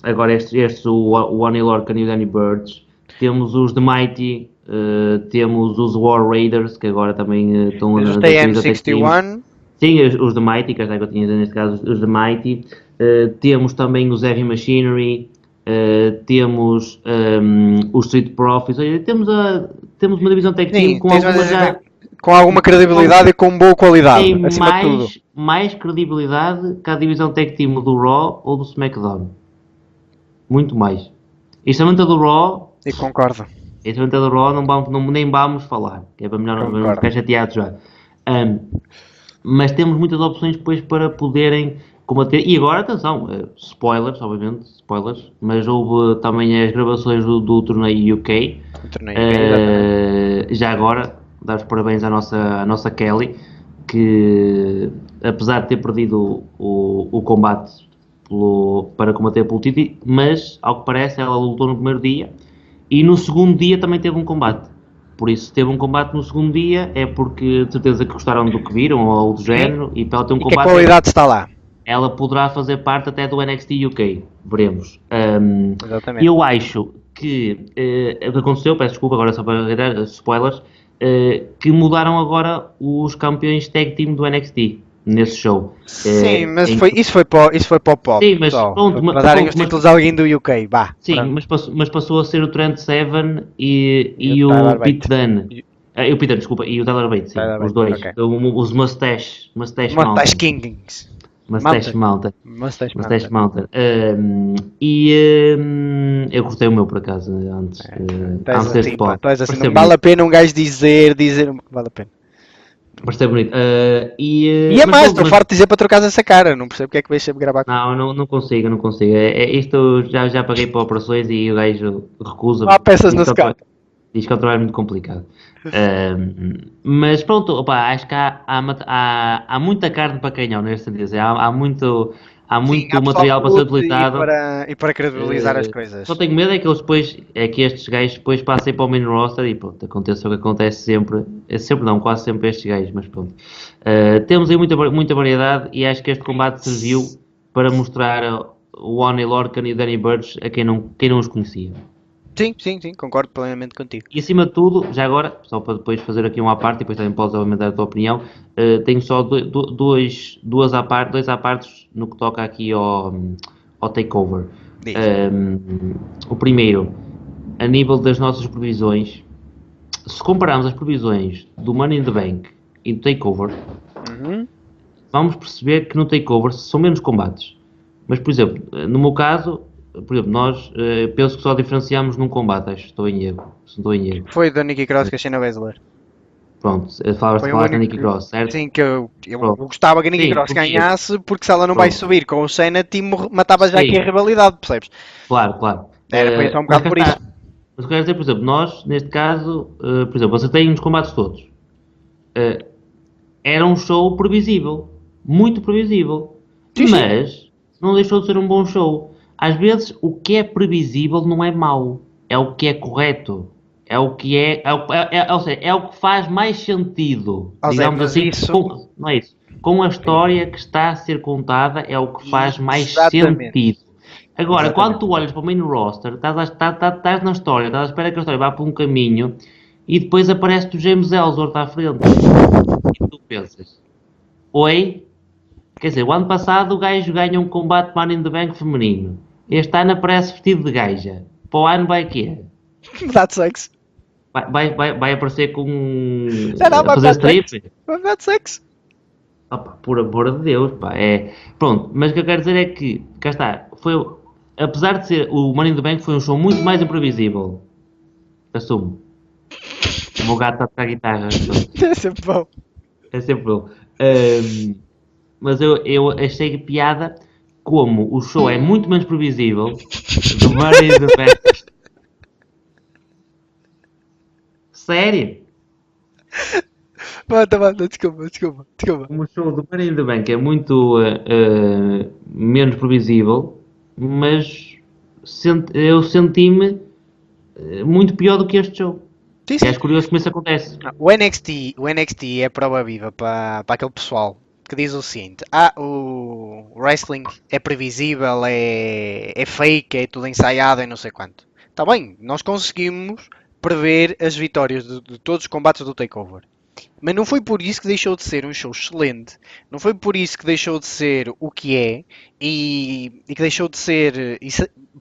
Speaker 1: agora o Oney Lorcan e o Danny Burch, temos os The Mighty, temos os War Raiders, que agora também estão
Speaker 2: Os
Speaker 1: na divisão tag team.
Speaker 2: TM61.
Speaker 1: Sim, os The Mighty, que eu tinha neste caso, os The Mighty. Temos também os Heavy Machinery, temos os Street Profits. Olha, temos uma divisão tag team
Speaker 2: Sim, com
Speaker 1: com,
Speaker 2: alguma credibilidade e com boa qualidade,
Speaker 1: tem
Speaker 2: acima de tudo.
Speaker 1: mais credibilidade que a divisão tag team do Raw ou do SmackDown. Muito mais. Especialmente a do Raw,
Speaker 2: E concordo.
Speaker 1: especialmente a do Raw nem vamos falar, que é para melhor não
Speaker 2: Concordo.
Speaker 1: ficar chateados já. Mas temos muitas opções depois para poderem combater. E agora, atenção, spoilers, obviamente, spoilers, mas houve também as gravações do torneio UK.
Speaker 2: O torneio, exatamente.
Speaker 1: Já agora, dar os parabéns à nossa Kelly, que apesar de ter perdido o combate para combater pelo título, mas ao que parece ela lutou no primeiro dia e no segundo dia também teve um combate. Por isso, se teve um combate no segundo dia, é porque de certeza que gostaram do que viram ou do género, e para ela ter um
Speaker 2: E que a
Speaker 1: combate,
Speaker 2: qualidade está lá.
Speaker 1: ela poderá fazer parte até do NXT UK. Veremos.
Speaker 2: Exatamente.
Speaker 1: Eu acho que o que aconteceu, peço desculpa agora só para reiterar, spoilers, que mudaram agora os campeões tag team do NXT nesse show.
Speaker 2: Sim, mas isso foi para o pop.
Speaker 1: Sim, mas
Speaker 2: pessoal.
Speaker 1: pronto,
Speaker 2: Para darem os títulos a alguém do UK. Vá.
Speaker 1: Sim,
Speaker 2: Pronto.
Speaker 1: mas passou a ser o Trent Seven e
Speaker 2: o
Speaker 1: o
Speaker 2: Tyler
Speaker 1: Pete
Speaker 2: Bate.
Speaker 1: Dunne. O Peter, desculpa, e o Tyler Bates, sim,
Speaker 2: Tyler
Speaker 1: os
Speaker 2: Bate,
Speaker 1: dois.
Speaker 2: ok.
Speaker 1: Os Mustache
Speaker 2: Mustache
Speaker 1: Mountain.
Speaker 2: Kings.
Speaker 1: Mustache Mountain.
Speaker 2: Mustache
Speaker 1: Mustache
Speaker 2: Mountain.
Speaker 1: Mountain. Eu cortei o meu por acaso antes.
Speaker 2: Tu és
Speaker 1: Antes deste
Speaker 2: assim,
Speaker 1: pod.
Speaker 2: tu és assim. Não
Speaker 1: Pareceu-me
Speaker 2: vale a pena um gajo dizer. Não vale a pena.
Speaker 1: Parece ser bonito.
Speaker 2: E é
Speaker 1: Mas
Speaker 2: mais,
Speaker 1: pronto,
Speaker 2: estou farto de dizer para trocar essa cara. Não percebo porque é que vais sempre gravar com.
Speaker 1: não, não consigo, não consigo. Isto já paguei para operações e o gajo
Speaker 2: Não há
Speaker 1: recusa-me.
Speaker 2: peças na secata.
Speaker 1: Diz que é um trabalho muito complicado. Mas pronto, opa, acho que há muita carne para canhão neste sentido. Há
Speaker 2: Sim, há
Speaker 1: muito
Speaker 2: pessoal
Speaker 1: material
Speaker 2: que
Speaker 1: para ser
Speaker 2: lute
Speaker 1: utilizado.
Speaker 2: e para credibilizar as
Speaker 1: Só
Speaker 2: coisas.
Speaker 1: tenho medo é que eles depois, é que estes gajos depois passem para o main roster e pronto, aconteça o que acontece sempre. É sempre não, quase sempre estes gajos, mas pronto. Temos aí muita variedade e acho que este combate serviu para mostrar o Oney Lorcan e o Danny Burch a quem não os conhecia.
Speaker 2: Sim, sim, sim, concordo plenamente contigo.
Speaker 1: E acima de tudo, já agora, só para depois fazer aqui um à parte, e depois também podes aumentar a tua opinião, tenho só dois à partes no que toca aqui ao takeover.
Speaker 2: Diz.
Speaker 1: O primeiro, a nível das nossas previsões, se compararmos as previsões do Money in the Bank e do takeover,
Speaker 2: Uhum.
Speaker 1: vamos perceber que no takeover são menos combates. Mas, por exemplo, no meu caso, por exemplo, nós penso que só diferenciamos num combate, acho que estou em erro. Se não estou em erro.
Speaker 2: Foi da Nikki Cross com a Shayna Baszler.
Speaker 1: Pronto,
Speaker 2: Foi o
Speaker 1: falaste da
Speaker 2: único
Speaker 1: Nikki Cross, certo?
Speaker 2: sim, que eu
Speaker 1: Pronto.
Speaker 2: gostava que a Nikki
Speaker 1: Sim,
Speaker 2: Cross
Speaker 1: confio.
Speaker 2: ganhasse, porque se ela não vai
Speaker 1: Pronto.
Speaker 2: subir com o Shayna, matava já aqui a
Speaker 1: Sim,
Speaker 2: rivalidade, percebes?
Speaker 1: claro.
Speaker 2: Foi só um
Speaker 1: Mas
Speaker 2: bocado
Speaker 1: cá
Speaker 2: por isso.
Speaker 1: está. Mas eu quero dizer, por exemplo, nós, neste caso, por exemplo, você tem nos combates todos. Uh, Era um show previsível. Muito previsível.
Speaker 2: Sim, sim.
Speaker 1: Mas não deixou de ser um bom show. Às vezes, o que é previsível não é mau. É o que é correto. É o que ou seja, é o que faz mais sentido.
Speaker 2: Ó Zé,
Speaker 1: Digamos
Speaker 2: mas
Speaker 1: assim,
Speaker 2: isso.
Speaker 1: não é isso. Com a história que está a ser contada, é o que faz mais
Speaker 2: Exatamente.
Speaker 1: sentido. Agora, quando
Speaker 2: Exatamente.
Speaker 1: tu olhas para o main roster, estás na história, estás à espera que a história vá por um caminho e depois aparece o James Ellsworth à frente. E tu pensas, oi? Quer dizer, o ano passado o gajo ganha um combate Money in the Bank feminino. Este ano aparece vestido de gaja. Para o ano vai o quê?
Speaker 2: Mudar de sexo.
Speaker 1: Vai aparecer com
Speaker 2: Já não,
Speaker 1: a
Speaker 2: vai
Speaker 1: fazer
Speaker 2: mudar de sexo.
Speaker 1: strip?
Speaker 2: Vai mudar de sexo.
Speaker 1: Opa, por amor de Deus, pá, Pronto, mas o que eu quero dizer é que, cá está, apesar de ser, o Money in the Bank foi um show muito mais imprevisível. Assumo. O meu gato está a tocar guitarra. Pronto.
Speaker 2: É sempre bom.
Speaker 1: É sempre bom. Mas eu achei piada como o show é muito menos previsível do Money in the Bank. Sério?
Speaker 2: Manda, desculpa.
Speaker 1: Como o show do Money in the Bank é muito menos previsível, mas eu senti-me muito pior do que este show.
Speaker 2: Sim,
Speaker 1: E
Speaker 2: sim.
Speaker 1: acho curioso como isso acontece.
Speaker 2: O NXT é prova viva para aquele pessoal que diz o seguinte: o wrestling é previsível, é fake, é tudo ensaiado e não sei quanto. Está bem, nós conseguimos prever as vitórias de todos os combates do Takeover. Mas não foi por isso que deixou de ser um show excelente. Não foi por isso que deixou de ser o que é e que deixou de ser.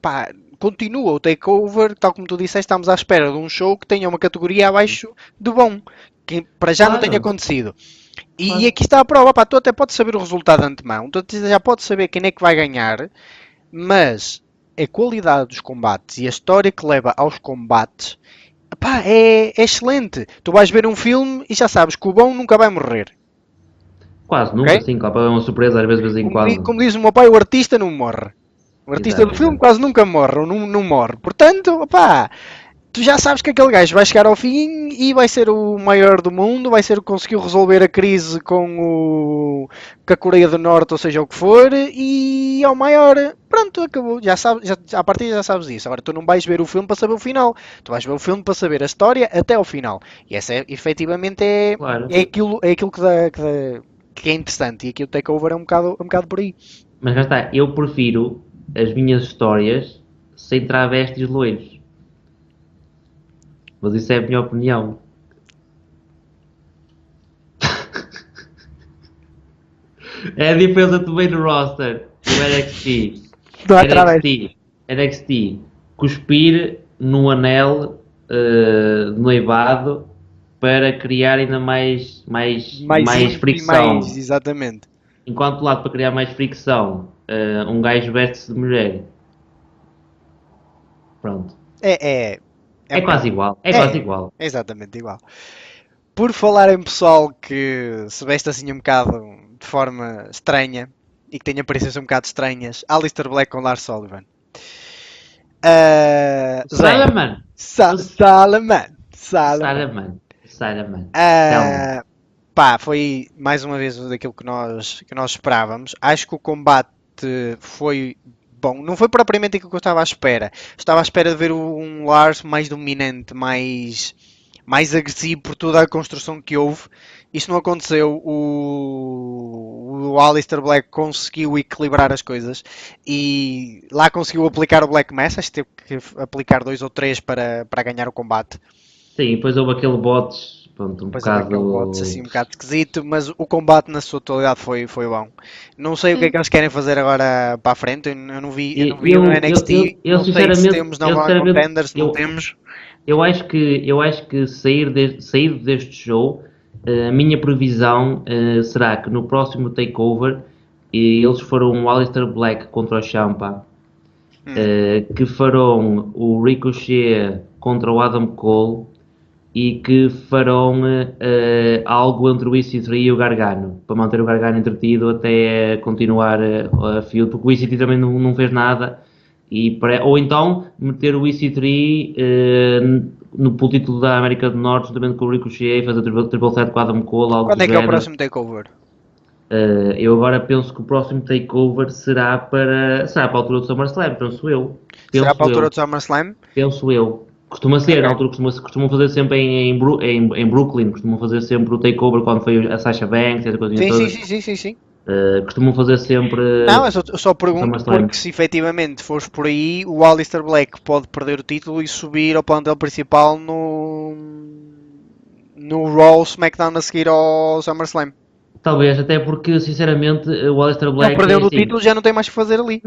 Speaker 2: Pá, continua o takeover, tal como tu disseste, estamos à espera de um show que tenha uma categoria abaixo de bom. Que para já não tenha
Speaker 1: Claro,
Speaker 2: acontecido. E
Speaker 1: claro.
Speaker 2: aqui está a prova, pá, tu até podes saber o resultado de antemão, tu já podes saber quem é que vai ganhar, mas a qualidade dos combates e a história que leva aos combates, pá, é excelente. Tu vais ver um filme e já sabes que o bom nunca vai morrer.
Speaker 1: Quase nunca,
Speaker 2: Ok?
Speaker 1: sim, claro, para ver uma surpresa às vezes de vez em quando.
Speaker 2: Como diz o meu pai, o artista não morre. O artista do filme
Speaker 1: Exato.
Speaker 2: quase nunca morre, ou não morre. Portanto, opá, tu já sabes que aquele gajo vai chegar ao fim e vai ser o maior do mundo, vai ser o que conseguiu resolver a crise com a Coreia do Norte, ou seja o que for, e é o maior. Pronto, acabou. Já sabes, à partida já sabes isso. Agora tu não vais ver o filme para saber o final. Tu vais ver o filme para saber a história até ao final. E essa efetivamente
Speaker 1: Claro.
Speaker 2: é aquilo que é interessante. E aqui o takeover é um bocado por aí.
Speaker 1: Mas já está, eu prefiro as minhas histórias sem travestis loiros. Mas isso é a minha opinião. É a diferença do main roster do NXT.
Speaker 2: Não há través.
Speaker 1: NXT cuspir no anel de noivado para criar ainda mais fricção.
Speaker 2: Exatamente.
Speaker 1: Enquanto lado para criar mais fricção, um gajo veste-se de mulher. Pronto.
Speaker 2: É
Speaker 1: É
Speaker 2: um
Speaker 1: quase
Speaker 2: bocado.
Speaker 1: igual. É quase igual.
Speaker 2: É exatamente igual. Por falar em pessoal que se veste assim um bocado de forma estranha e que tem aparências um bocado estranhas, Alistair Black com Lars Sullivan. Zé,
Speaker 1: Salaman.
Speaker 2: Salaman.
Speaker 1: Salaman. Tell me.
Speaker 2: Pá, foi mais uma vez daquilo que nós esperávamos. Acho que o combate foi bom. Não foi propriamente aquilo que eu estava à espera. Estava à espera de ver um Lars mais dominante, mais agressivo por toda a construção que houve. Isto não aconteceu. O Aleister Black conseguiu equilibrar as coisas e lá conseguiu aplicar o Black Mass. Acho que teve que aplicar 2 ou 3 para ganhar o combate.
Speaker 1: Sim, depois houve aquele bots, pronto, um
Speaker 2: Depois houve aquele
Speaker 1: bocado.
Speaker 2: bots assim um bocado esquisito, mas o combate na sua totalidade foi bom. Não sei o que é que eles querem fazer agora para a frente. Eu não vi o NXT.
Speaker 1: Eu
Speaker 2: Não sei se
Speaker 1: sinceramente,
Speaker 2: temos Number One Contenders, se não temos.
Speaker 1: eu acho que sair deste show, a minha previsão será que no próximo takeover eles farão o Aleister Black contra o Ciampa, que farão o Ricochet contra o Adam Cole e que farão algo entre o EC3 e o Gargano, para manter o Gargano entretido até continuar a feud, porque o EC3 também não fez nada. Ou então meter o EC3 pelo título da América do Norte, juntamente com o Ricochet, fazer o triple threat com o Adam Cole, algo
Speaker 2: Quando
Speaker 1: do
Speaker 2: é que é o
Speaker 1: género.
Speaker 2: próximo takeover?
Speaker 1: Eu agora penso que o próximo takeover será para a altura do SummerSlam, penso eu.
Speaker 2: Será para a altura do SummerSlam?
Speaker 1: Penso eu. Costuma ser, na altura costumam fazer sempre em Brooklyn, costumam fazer sempre o takeover quando foi a Sasha Banks, essa coisa toda.
Speaker 2: Sim.
Speaker 1: Costumam fazer sempre.
Speaker 2: Não, eu só pergunto porque se efetivamente fores por aí, o Aleister Black pode perder o título e subir ao plantel principal no Raw SmackDown a seguir ao SummerSlam.
Speaker 1: Talvez, até porque sinceramente o Aleister Black.
Speaker 2: Ele perdeu o título, já não tem mais o que fazer ali.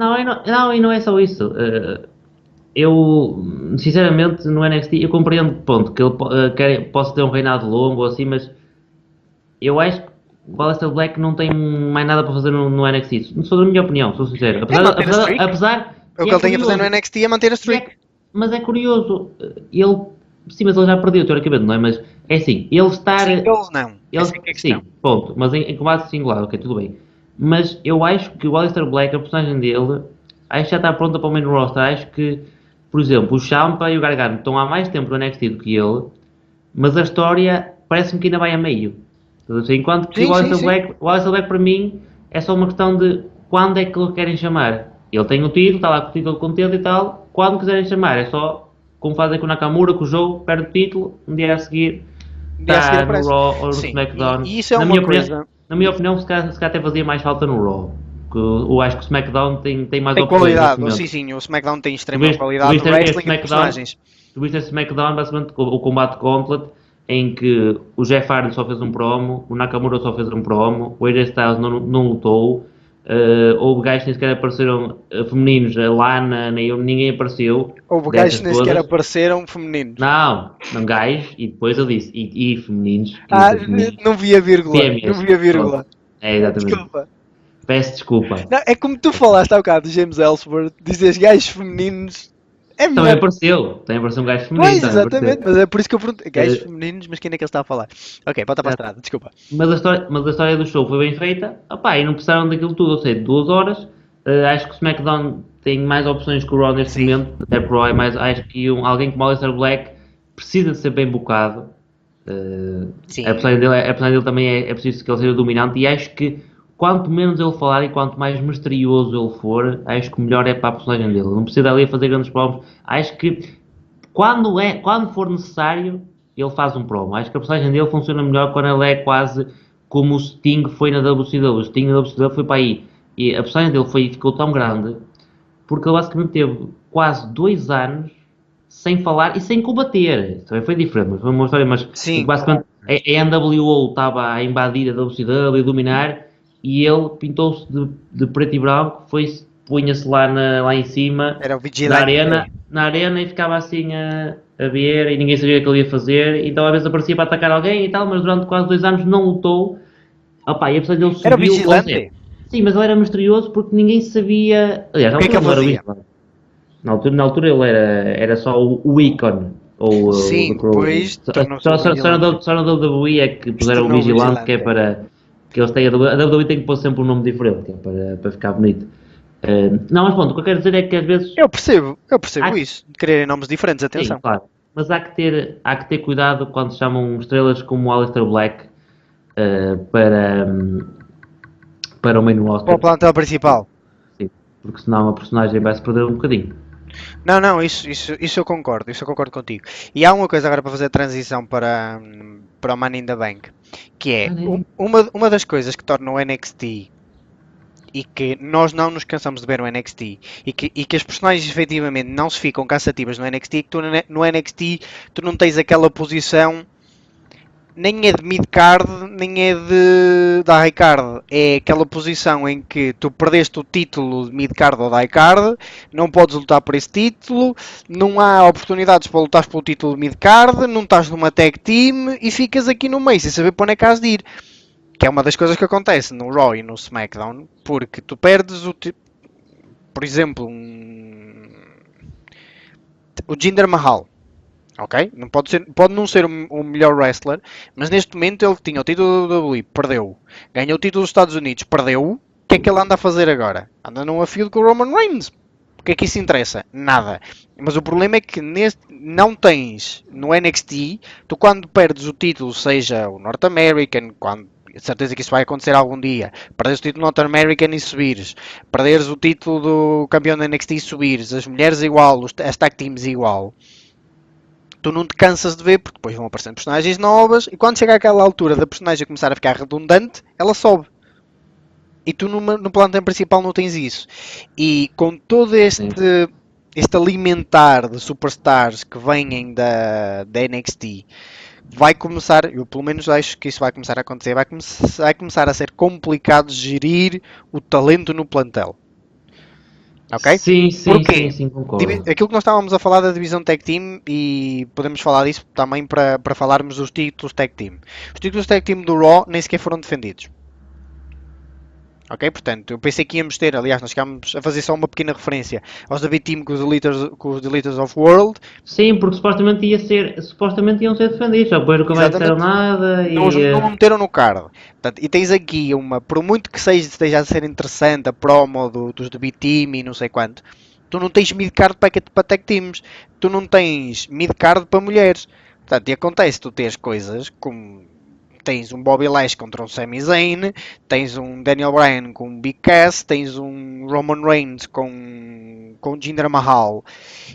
Speaker 1: E não é só isso. Eu, sinceramente, no NXT, eu compreendo ponto, que ele possa ter um reinado longo ou assim, mas eu acho que o Aleister Black não tem mais nada para fazer no NXT. Não sou da minha opinião, sou sincero. Apesar
Speaker 2: o que ele tem a fazer no NXT é manter a streak.
Speaker 1: Mas é curioso, mas ele já perdeu teoricamente, não é? Mas é assim, ele estar.
Speaker 2: Singles não.
Speaker 1: Sim, ponto. Mas em combate singular, ok, tudo bem. Mas eu acho que o Aleister Black, a personagem dele, acho que já está pronta para o main roster. Acho que, por exemplo, o Ciampa e o Gargano estão há mais tempo no NXT do que ele, mas a história parece-me que ainda vai a meio. Enquanto que o Aleister Black para mim é só uma questão de quando é que eles querem chamar. Ele tem o título, está lá com o título contente e tal, quando quiserem chamar, é só como fazem com o Nakamura, com o jogo, perde o título, um dia a seguir está no Raw ou no SmackDown.
Speaker 2: E isso é uma coisa...
Speaker 1: Na minha opinião, se calhar até fazia mais falta no Raw. Eu acho que o SmackDown tem mais
Speaker 2: qualidade. Sim, o SmackDown tem extrema qualidade no wrestling e personagens.
Speaker 1: Tu viste esse SmackDown, basicamente, o combate completo, em que o Jeff Hardy só fez um promo, o Nakamura só fez um promo, o AJ Styles não lutou, houve gajos que nem sequer apareceram femininos, a Lana, ninguém apareceu.
Speaker 2: Houve gajos que nem sequer apareceram femininos.
Speaker 1: Não gajos, e depois eu disse, e femininos.
Speaker 2: Não vi a vírgula.
Speaker 1: É, exatamente.
Speaker 2: Desculpa.
Speaker 1: Peço desculpa.
Speaker 2: Não, é como tu falaste há bocado do James Ellsworth, dizes gajos femininos.
Speaker 1: Também apareceu um gajo feminino.
Speaker 2: Pois, exatamente, mas é por isso que eu pergunto. Gajos femininos, mas quem é que ele está a falar? Ok, volta para a estrada, desculpa.
Speaker 1: Mas a história do show foi bem feita, e não precisaram daquilo tudo, ou seja, 2 horas. Acho que o SmackDown tem mais opções que o Raw neste momento, até pro Raw é mais. Acho que alguém como o Aleister Black precisa de ser bem bocado. A personagem dele também é preciso que ele seja dominante, e acho que quanto menos ele falar e quanto mais misterioso ele for, acho que melhor é para a personagem dele. Não precisa ali fazer grandes promos. Acho que quando for necessário, ele faz um promo. Acho que a personagem dele funciona melhor quando ele é quase como o Sting foi na WCW. O Sting na WCW foi para aí. E a personagem dele ficou tão grande porque ele basicamente teve quase 2 anos sem falar e sem combater. Também foi diferente, mas foi uma história. Mas basicamente a NWO estava a invadir a WCW e a dominar. E ele pintou-se de preto e branco, punha-se lá em cima,
Speaker 2: era o vigilante
Speaker 1: na arena, e ficava assim a ver, e ninguém sabia o que ele ia fazer. Então às vezes aparecia para atacar alguém e tal, mas durante quase 2 anos não lutou. E apesar dele subiu...
Speaker 2: Era vigilante?
Speaker 1: Sim, mas ele era misterioso porque ninguém sabia... Aliás,
Speaker 2: o que é que ele fazia?
Speaker 1: Na altura ele era só o ícone. Ou
Speaker 2: Sim,
Speaker 1: The Crow.
Speaker 2: depois tornou-se vigilante.
Speaker 1: Só na WWE é que puseram o
Speaker 2: Tornou
Speaker 1: vigilante, que é
Speaker 2: vigilante.
Speaker 1: para que eles têm a WWE tem que pôr sempre um nome diferente, que é para ficar bonito. Não, mas pronto, o que eu quero dizer é que às vezes
Speaker 2: Eu percebo
Speaker 1: há,
Speaker 2: isso, de quererem nomes diferentes,
Speaker 1: sim,
Speaker 2: atenção.
Speaker 1: claro, mas há que ter cuidado quando se chamam estrelas como o Aleister Black para, para o main
Speaker 2: Para o
Speaker 1: roster,
Speaker 2: plantel principal.
Speaker 1: sim, porque senão a personagem vai se perder um bocadinho.
Speaker 2: Não, não, isso eu concordo contigo. E há uma coisa agora para fazer a transição para o Money in the Bank, que é uma das coisas que torna o NXT e que nós não nos cansamos de ver no NXT e que as personagens efetivamente não se ficam cansativas no NXT, que tu no NXT tu não tens aquela posição nem é de mid-card, nem é de high-card. É aquela posição em que tu perdeste o título de mid-card ou de high-card, não podes lutar por esse título, não há oportunidades para lutar pelo título de mid-card, não estás numa tag team e ficas aqui no meio sem saber para onde é que has de ir. Que é uma das coisas que acontece no Raw e no SmackDown, porque tu perdes por exemplo, o Jinder Mahal. Ok? Não pode não ser o melhor wrestler, mas neste momento ele tinha o título do WWE, perdeu. Ganhou o título dos Estados Unidos, perdeu. O que é que ele anda a fazer agora? Anda num afio com o Roman Reigns. O que é que isso interessa? Nada. Mas o problema é que não tens no NXT, tu quando perdes o título, seja o North American, quando de certeza que isso vai acontecer algum dia. Perderes o título North American e subires. Perderes o título do campeão da NXT e subires. As mulheres igual, as tag teams igual. Tu não te cansas de ver, porque depois vão aparecendo personagens novas, e quando chega àquela altura da personagem começar a ficar redundante, ela sobe. E tu no plantel principal não tens isso. E com todo este alimentar de superstars que vêm da NXT, vai começar, eu pelo menos acho que isso vai começar a acontecer, vai começar a ser complicado gerir o talento no plantel. Ok? Porquê?
Speaker 1: Sim, concordo.
Speaker 2: Aquilo que nós estávamos a falar da divisão Tag Team e podemos falar disso também para falarmos dos títulos Tag Team. Os títulos Tag Team do Raw nem sequer foram defendidos. Ok? Portanto, eu pensei que íamos ter, aliás, nós chegámos a fazer só uma pequena referência aos da B-Team com os Deleters of World.
Speaker 1: Sim, porque supostamente iam ser defendidos, só depois nunca mais disseram
Speaker 2: Exatamente.
Speaker 1: nada
Speaker 2: Não o meteram no card. Portanto, e tens aqui uma, por muito que esteja a ser interessante a promo dos de B-Team e não sei quanto, tu não tens mid-card para tag teams, tu não tens mid-card para mulheres. Portanto, e acontece tu tens coisas como tens um Bobby Lashley contra um Sami Zayn, tens um Daniel Bryan com um Big Cass, tens um Roman Reigns com Jinder Mahal,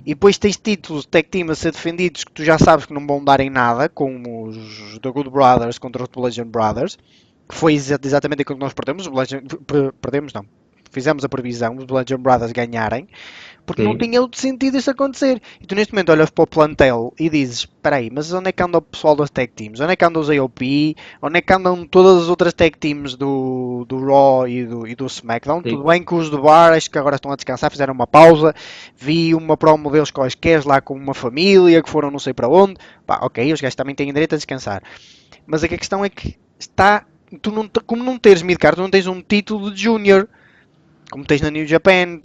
Speaker 2: e depois tens títulos de tag team a ser defendidos que tu já sabes que não vão dar em nada, como os The Good Brothers contra os Bludgeon Brothers, que foi exatamente aquilo que nós perdemos, perdemos não, fizemos a previsão, os Bludgeon Brothers ganharem, porque não
Speaker 1: sim.
Speaker 2: tinha outro sentido isso acontecer. E tu neste momento olhas para o plantel e dizes, espera aí, mas onde é que anda o pessoal das tag teams? Onde é que andam os AOP? Onde é que andam todas as outras tag teams do Raw e do SmackDown?
Speaker 1: Sim.
Speaker 2: Tudo bem que os do Bar, acho que agora estão a descansar, fizeram uma pausa. Vi uma promo deles quaisquer lá com uma família, que foram não sei para onde. Pá, ok, os gajos também têm direito a descansar. Mas a questão é que tu não, como não teres midcard, tu não tens um título de Junior como tens na New Japan,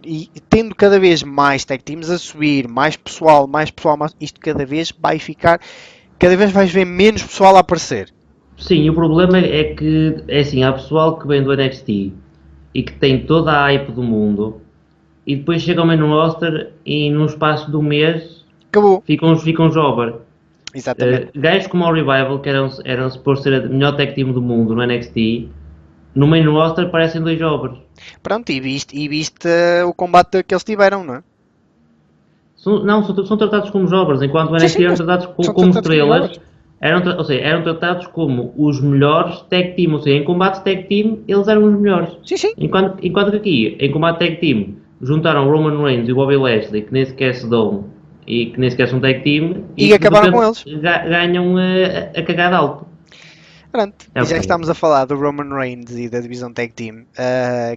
Speaker 2: e tendo cada vez mais tag teams a subir, mais pessoal, isto cada vez vai ficar, cada vez vais ver menos pessoal a aparecer.
Speaker 1: Sim, o problema é que, é assim, há pessoal que vem do NXT e que tem toda a hype do mundo e depois chegam ao main roster e num espaço de um mês
Speaker 2: Acabou.
Speaker 1: ficam jobber.
Speaker 2: Exatamente.
Speaker 1: Gajos como o Revival, que eram suposto ser a melhor tag team do mundo no NXT, no main roster parecem dois jobbers.
Speaker 2: Pronto, e viste o combate que eles tiveram, não é?
Speaker 1: São tratados como jobbers, enquanto o
Speaker 2: Sim,
Speaker 1: NXT
Speaker 2: sim,
Speaker 1: eram
Speaker 2: mas
Speaker 1: tratados
Speaker 2: são
Speaker 1: como
Speaker 2: tratados como
Speaker 1: estrelas,
Speaker 2: jovens.
Speaker 1: ou seja, eram tratados como os melhores tag team, ou seja, em combate tag team eles eram os melhores.
Speaker 2: Sim, sim.
Speaker 1: Enquanto que aqui, em combate tag team, juntaram o Roman Reigns e o Bobby Lashley, que nem sequer se dão e que nem sequer são tag team,
Speaker 2: E
Speaker 1: e que de
Speaker 2: acabaram com eles.
Speaker 1: repente ganham a cagada alto.
Speaker 2: Pronto,
Speaker 1: É
Speaker 2: e
Speaker 1: o
Speaker 2: já
Speaker 1: que
Speaker 2: que
Speaker 1: é.
Speaker 2: estamos a falar do Roman Reigns e da divisão Tag Team,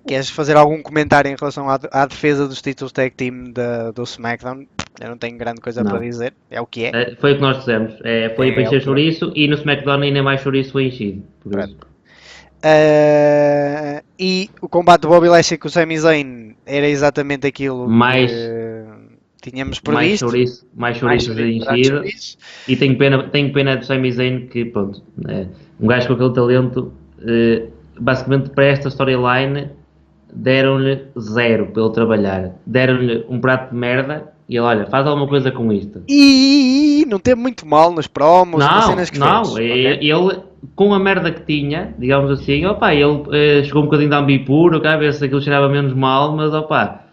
Speaker 2: queres fazer algum comentário em relação à defesa dos títulos Tag Team do SmackDown? Eu não tenho grande coisa para
Speaker 1: Não.
Speaker 2: dizer, é o que é.
Speaker 1: Foi o que nós dissemos. Foi para
Speaker 2: É o
Speaker 1: encher
Speaker 2: que é.
Speaker 1: chouriço e no SmackDown ainda mais chouriço foi enchido. Por isso.
Speaker 2: Pronto. E o combate do Bobby Lashley com o Sami Zayn era exatamente aquilo
Speaker 1: Mais,
Speaker 2: que... tínhamos
Speaker 1: mais
Speaker 2: previsto.
Speaker 1: chouriços a encher. E tenho pena do Sami Zayn, que pronto, um gajo com aquele talento, basicamente para esta storyline deram-lhe 0 para ele trabalhar. Deram-lhe um prato de merda e ele, olha, faz alguma coisa com isto.
Speaker 2: E não teve muito mal nos promos e nas cenas que fez.
Speaker 1: Ele, com a merda que tinha, digamos assim, opa, ele chegou um bocadinho de ambipuro, a ver se aquilo cheirava menos mal, mas opa,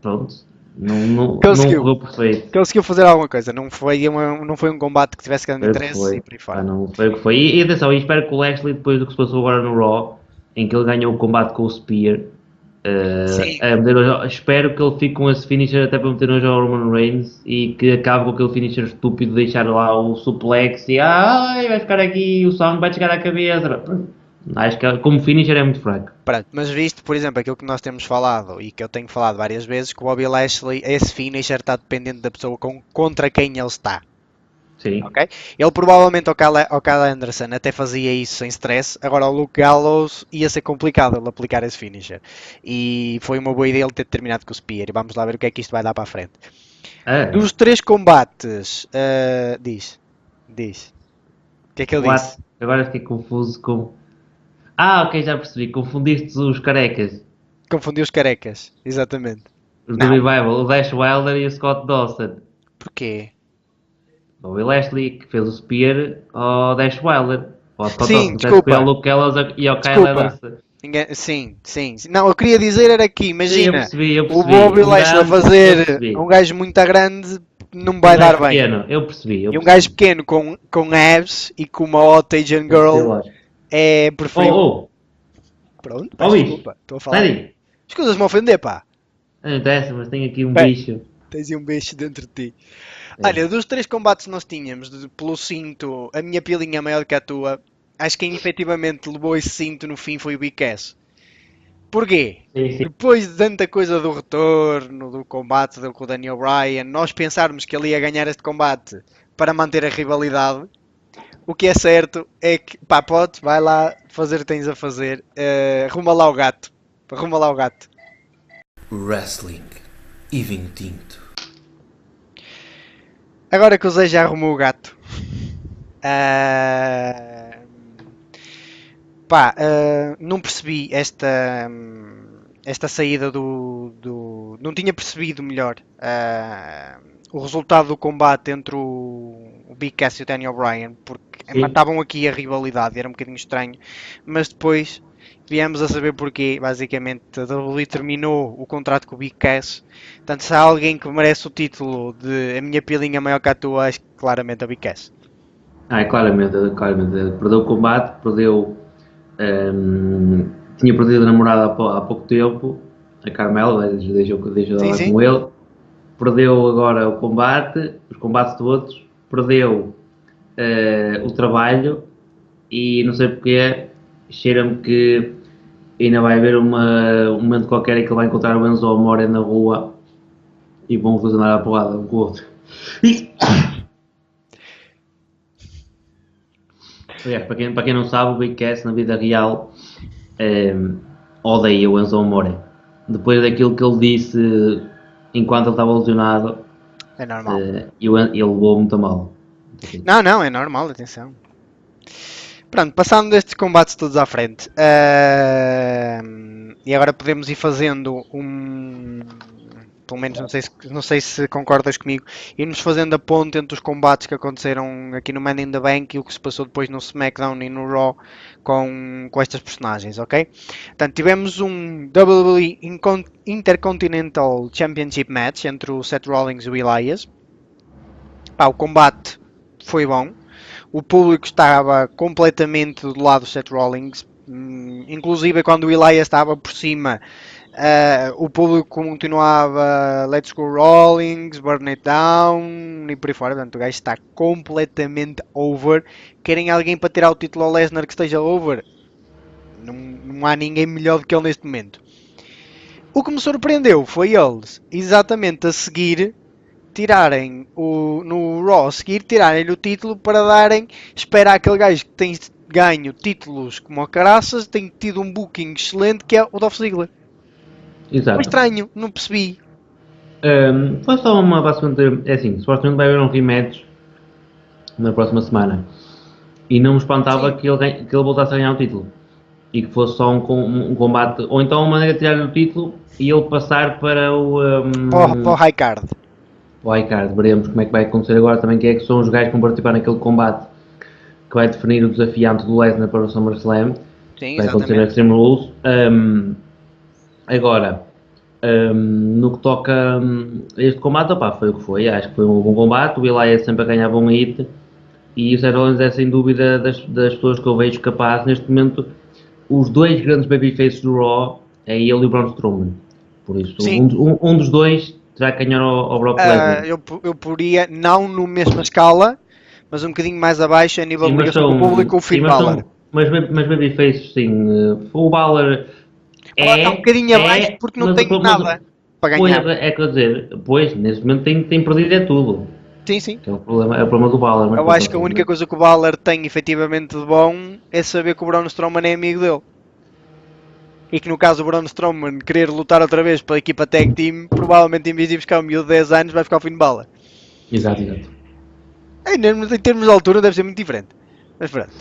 Speaker 1: pronto, não correu perfeito.
Speaker 2: Conseguiu fazer alguma coisa, não foi um combate que tivesse grande interesse e por aí fora.
Speaker 1: Não foi o que foi. E atenção, e espero que o Lashley, depois do que se passou agora no Raw, em que ele ganhou o combate com o Spear, espero que ele fique com esse finisher até para meter nojo ao Roman Reigns e que acabe com aquele finisher estúpido de deixar lá o suplex e vai ficar aqui, o sangue vai chegar à cabeça. Acho que como finisher é muito fraco.
Speaker 2: Pronto, mas visto, por exemplo, aquilo que nós temos falado e que eu tenho falado várias vezes, que o Bobby Lashley, esse finisher está dependente da pessoa contra quem ele está.
Speaker 1: Sim.
Speaker 2: Okay? Ele provavelmente ao Kyle Anderson até fazia isso sem stress, agora ao Luke Gallows ia ser complicado ele aplicar esse finisher. E foi uma boa ideia ele ter terminado com o Spear. E vamos lá ver o que é que isto vai dar para a frente. Dos 3 combates, diz. O que é que ele disse?
Speaker 1: Agora fiquei confuso com... ok, já percebi. Confundiste os carecas.
Speaker 2: Confundi os carecas, exatamente.
Speaker 1: Os do Revival, o Dash Wilder e o Scott Dawson.
Speaker 2: Porquê?
Speaker 1: O Will Lashley, que fez o Spear ao Dash Wilder. Ou Scott
Speaker 2: Sim,
Speaker 1: Dawson,
Speaker 2: desculpa.
Speaker 1: Ao Luke Gallows e ao Kyle Anderson.
Speaker 2: Sim. Não, eu queria dizer era que, imagina,
Speaker 1: eu percebi.
Speaker 2: o Bobby Lashley a fazer um gajo muito grande não vai dar bem.
Speaker 1: Eu percebi.
Speaker 2: E um gajo pequeno com abs e com uma hot Asian girl é preferível. Pronto, desculpa, estou a falar. Escusas-me a ofender, pá.
Speaker 1: Não interessa, mas tenho aqui um bicho.
Speaker 2: Tens aí um bicho dentro de ti. Olha, dos 3 combates que nós tínhamos, pelo cinto, a minha pilinha é maior que a tua, acho que quem efetivamente levou esse cinto no fim foi o Big Cass. Porquê?
Speaker 1: Sim.
Speaker 2: Depois de tanta coisa do retorno, do combate dele com o Daniel Bryan, nós pensarmos que ele ia ganhar este combate para manter a rivalidade, o que é certo é que, pá, pode, vai lá fazer o que tens a fazer, arruma lá o gato.
Speaker 3: Wrestling e vinho tinto.
Speaker 2: Agora que o Zé já arrumou o gato, não percebi esta saída do... Não tinha percebido melhor o resultado do combate entre o Big Cass e o Daniel Bryan, porque matavam aqui a rivalidade, era um bocadinho estranho, mas depois viemos a saber porquê. Basicamente a WWE terminou o contrato com o Big Cass. Portanto, se há alguém que merece o título de a minha pilinha maior que a tua, acho que claramente é o Big Cass.
Speaker 1: Claramente. Perdeu o combate, tinha perdido a namorada há pouco tempo, a Carmela, deixou ela com ele. Perdeu agora o combate, os combates todos, perdeu o trabalho e não sei porque, cheira-me que ainda vai haver um momento qualquer em que ele vai encontrar o Enzo Amore na rua e vão funcionar a porrada um com o outro. Para quem não sabe, o Big Cass na vida real odeia o Enzo Amore. Depois daquilo que ele disse enquanto ele estava lesionado,
Speaker 2: é normal.
Speaker 1: E ele levou muito a mal.
Speaker 2: Não, é normal, atenção. Pronto, passando destes combates todos à frente, e agora podemos ir fazendo pelo menos não sei se concordas comigo, irmos fazendo a ponte entre os combates que aconteceram aqui no Money in the Bank e o que se passou depois no SmackDown e no Raw com estas personagens, ok? Portanto, tivemos um WWE Intercontinental Championship Match entre o Seth Rollins e o Elias. O combate foi bom. O público estava completamente do lado do Seth Rollins, inclusive quando o Elias estava por cima, o público continuava Let's Go Rollins, Burn It Down e por aí fora. Portanto, o gajo está completamente over. Querem alguém para tirar o título ao Lesnar que esteja over? Não há ninguém melhor do que ele neste momento. O que me surpreendeu foi eles, exatamente a seguir, tirarem no Raw, tirarem-lhe o título para darem, espera aquele gajo que tem ganho títulos como a caraças, tem tido um booking excelente que é o Dolph Ziggler.
Speaker 1: Exato.
Speaker 2: Foi estranho, não percebi.
Speaker 1: Foi só uma, basicamente, é assim, supostamente vai haver um rematch na próxima semana. E não me espantava
Speaker 2: Sim.
Speaker 1: que ele voltasse a ganhar o título. E que fosse só um combate, ou então uma maneira de tirar o título e ele passar para
Speaker 2: Para o High Card.
Speaker 1: o iCard. Veremos como é que vai acontecer agora também, que é que são os gajos que vão participar naquele combate que vai definir o desafiante do Lesnar para o SummerSlam.
Speaker 2: Sim,
Speaker 1: Vai acontecer no
Speaker 2: exatamente.
Speaker 1: Extreme Rules. Agora, no que toca a este combate, opá, foi o que foi. Acho que foi um bom combate. O Elias sempre a ganhar bom hit. E o Seth Rollins é sem dúvida das pessoas que eu vejo capaz neste momento. Os dois grandes babyfaces do Raw é ele e o Braun Strowman. Por isso,
Speaker 2: Sim.
Speaker 1: um dos dois terá que ganhar ao Brock Lesnar.
Speaker 2: Eu poria, não na mesma escala, mas um bocadinho mais abaixo a nível
Speaker 1: Sim,
Speaker 2: de
Speaker 1: mas
Speaker 2: ligação com o
Speaker 1: são,
Speaker 2: público, o
Speaker 1: sim,
Speaker 2: Finn Balor.
Speaker 1: mas babyfaces, sim. O Balor
Speaker 2: Está um bocadinho abaixo porque não tem nada para
Speaker 1: pois,
Speaker 2: ganhar.
Speaker 1: é que eu dizer, pois, neste momento tem perdido é tudo.
Speaker 2: Sim, sim.
Speaker 1: Que é é o problema do Balor. Mas
Speaker 2: Eu
Speaker 1: pronto,
Speaker 2: acho que a única coisa que o Balor tem efetivamente de bom é saber que o Braun Strowman é amigo dele. E que no caso o Braun Strowman querer lutar outra vez pela equipa Tag Team, provavelmente em vez de buscar um miúdo de 10 anos, vai ficar o Finn Balor.
Speaker 1: Exato, exato.
Speaker 2: Em termos de altura deve ser muito diferente. Mas pronto.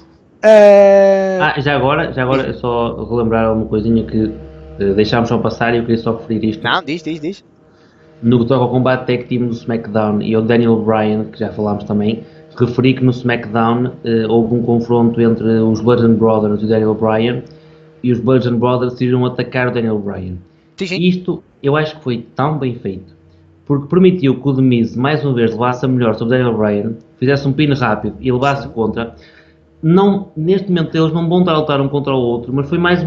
Speaker 1: Já agora é só relembrar uma coisinha que deixámos só passar e eu queria só referir isto.
Speaker 2: Não, diz.
Speaker 1: No que toca ao combate tag team do SmackDown e ao Daniel Bryan, que já falámos também, referi que no SmackDown houve um confronto entre os Bludgeon Brothers e o Daniel Bryan e os Bludgeon Brothers decidiram atacar o Daniel Bryan.
Speaker 2: Sim.
Speaker 1: Isto eu acho que foi tão bem feito, porque permitiu que o The Miz mais uma vez levasse a melhor sobre o Daniel Bryan, fizesse um pin rápido e levasse contra. Não, neste momento eles não vão estar a lutar um contra o outro, mas foi mais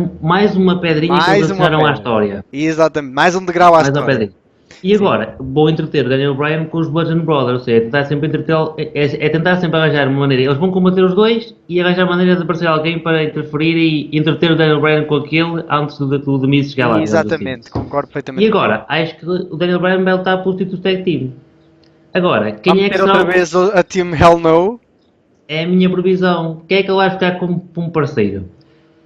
Speaker 1: uma pedrinha que eles adicionaram à história.
Speaker 2: Exatamente, mais um degrau à história.
Speaker 1: Uma pedrinha. E agora, vou entreter o Daniel Bryan com os Bludgeon Brothers, ou seja, tentar sempre tentar sempre arranjar uma maneira. Eles vão combater os dois e arranjar maneira de aparecer alguém para interferir e entreter o Daniel Bryan com aquele antes do The Miz chegar lá.
Speaker 2: Exatamente,
Speaker 1: assim.
Speaker 2: concordo perfeitamente.
Speaker 1: E agora, acho que o Daniel Bryan vai lutar pelo título tag team. Agora, quem é que
Speaker 2: outra vez a Team Hell No?
Speaker 1: É a minha previsão. Quem é que ele vai ficar como um parceiro?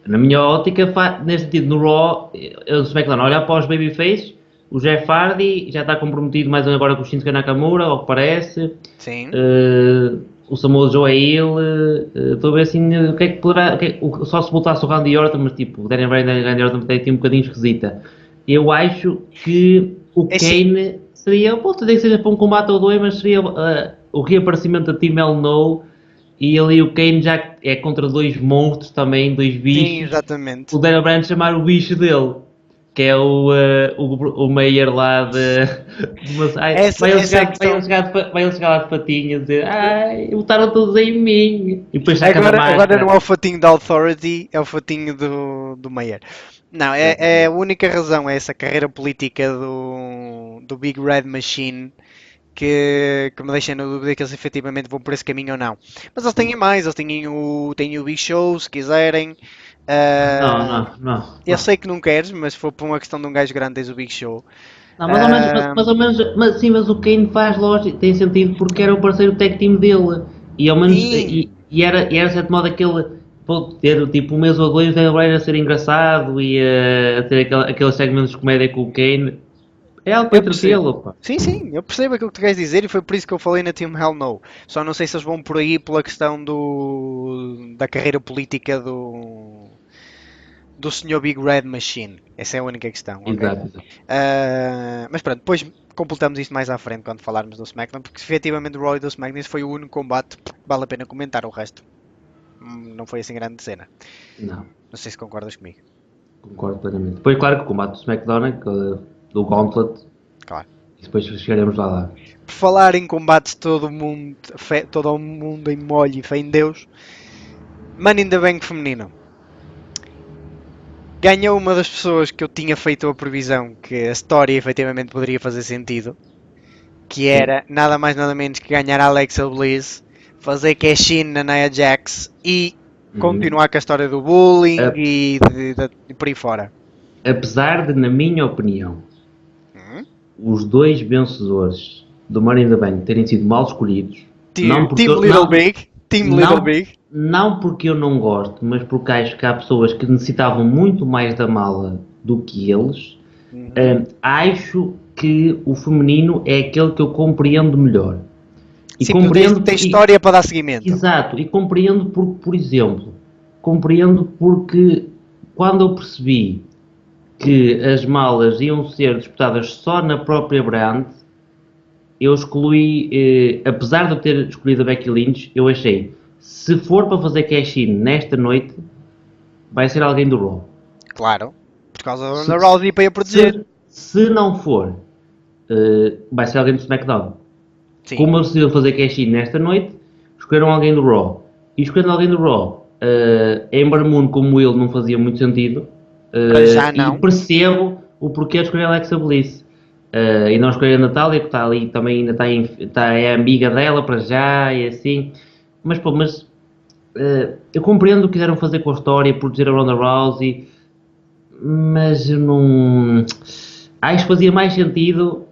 Speaker 1: Na minha ótica, neste sentido, no Raw, o SmackDown olha para os babyface. O Jeff Hardy já está comprometido mais agora com o Shinsuke Nakamura, ao que parece.
Speaker 2: Sim.
Speaker 1: O Samoa Joe é ele. Estou a ver assim, o que é que poderá... só se voltasse o Randy Orton, mas tipo, o Daniel Bryan e o Randy Orton tem um bocadinho esquisita. Eu acho que o Kane seria... Posso dizer que seja para um combate ou dois, mas seria o reaparecimento da Team Hell No. E ali o Kane já é contra dois monstros também, dois bichos.
Speaker 2: Sim, exatamente.
Speaker 1: O Daniel Bryan chamar o bicho dele, que é o Meyer lá de vai ele chegar lá de patinhas e dizer botaram todos em mim. E depois
Speaker 2: agora não é o fatinho da Authority, é o fatinho do Meyer. Não, é a única razão, é essa carreira política do Big Red Machine que me deixa na dúvida que eles efetivamente vão por esse caminho ou não. Mas eles têm mais, eles têm o Big Show, se quiserem.
Speaker 1: Não.
Speaker 2: Eu sei que não queres, mas se for por uma questão de um gajo grande, tens o Big Show.
Speaker 1: Não, mais ou menos, mas o Kane faz lógica, tem sentido porque era o parceiro tag team dele. E ao menos e era de certo modo aquele ter tipo um mês ou dois o Daniel Bryan a ser engraçado e a ter aqueles segmentos de comédia com o Kane. É algo para entretê-lo, pá.
Speaker 2: Sim, eu percebo aquilo que tu queres dizer e foi por isso que eu falei na Team Hell No. Só não sei se eles vão por aí pela questão da carreira política do Sr. Big Red Machine. Essa é a única questão.
Speaker 1: Exato.
Speaker 2: Okay? Mas pronto, depois completamos isto mais à frente quando falarmos do SmackDown, porque efetivamente o Raw e do SmackDown foi o único combate que vale a pena comentar. O resto não foi assim grande cena.
Speaker 1: Não
Speaker 2: sei se concordas comigo.
Speaker 1: Concordo plenamente. Depois, claro que o combate do SmackDown é do Gauntlet.
Speaker 2: Claro.
Speaker 1: E depois chegaremos lá.
Speaker 2: Por falar em combates todo o mundo em molho e fé em Deus, Money in the Bank feminino. Ganhou uma das pessoas que eu tinha feito a previsão que a história efetivamente poderia fazer sentido, que era nada mais nada menos que ganhar a Alexa Bliss, fazer cash-in na Nia Jax e continuar com a história do bullying e por aí fora.
Speaker 1: Apesar de, na minha opinião, os dois vencedores do Money in the Bank terem sido mal escolhidos,
Speaker 2: Team Little Big.
Speaker 1: Não porque eu não gosto, mas porque acho que há pessoas que necessitavam muito mais da mala do que eles. Acho que o feminino é aquele que eu compreendo melhor. E
Speaker 2: Sim, tem história para dar seguimento.
Speaker 1: Exato, e compreendo porque, por exemplo, compreendo porque quando eu percebi que as malas iam ser disputadas só na própria brand, eu excluí, apesar de eu ter escolhido a Becky Lynch, eu achei, se for para fazer cash-in nesta noite, vai ser alguém do Raw.
Speaker 2: Claro, por causa da Ronda Rousey para ir a proteger.
Speaker 1: Se não for, vai ser alguém do SmackDown.
Speaker 2: Sim.
Speaker 1: Como eles decidiram fazer cash-in nesta noite, escolheram alguém do Raw. E escolhendo alguém do Raw, Ember Moon como ele não fazia muito sentido.
Speaker 2: Já não.
Speaker 1: E percebo o porquê de escolher a Alexa Bliss. E não escolher a Natália, que está ali também ainda é amiga dela para já e assim. Mas pô, eu compreendo o que quiseram fazer com a história, proteger a Ronda Rousey, mas eu não. Acho que fazia mais sentido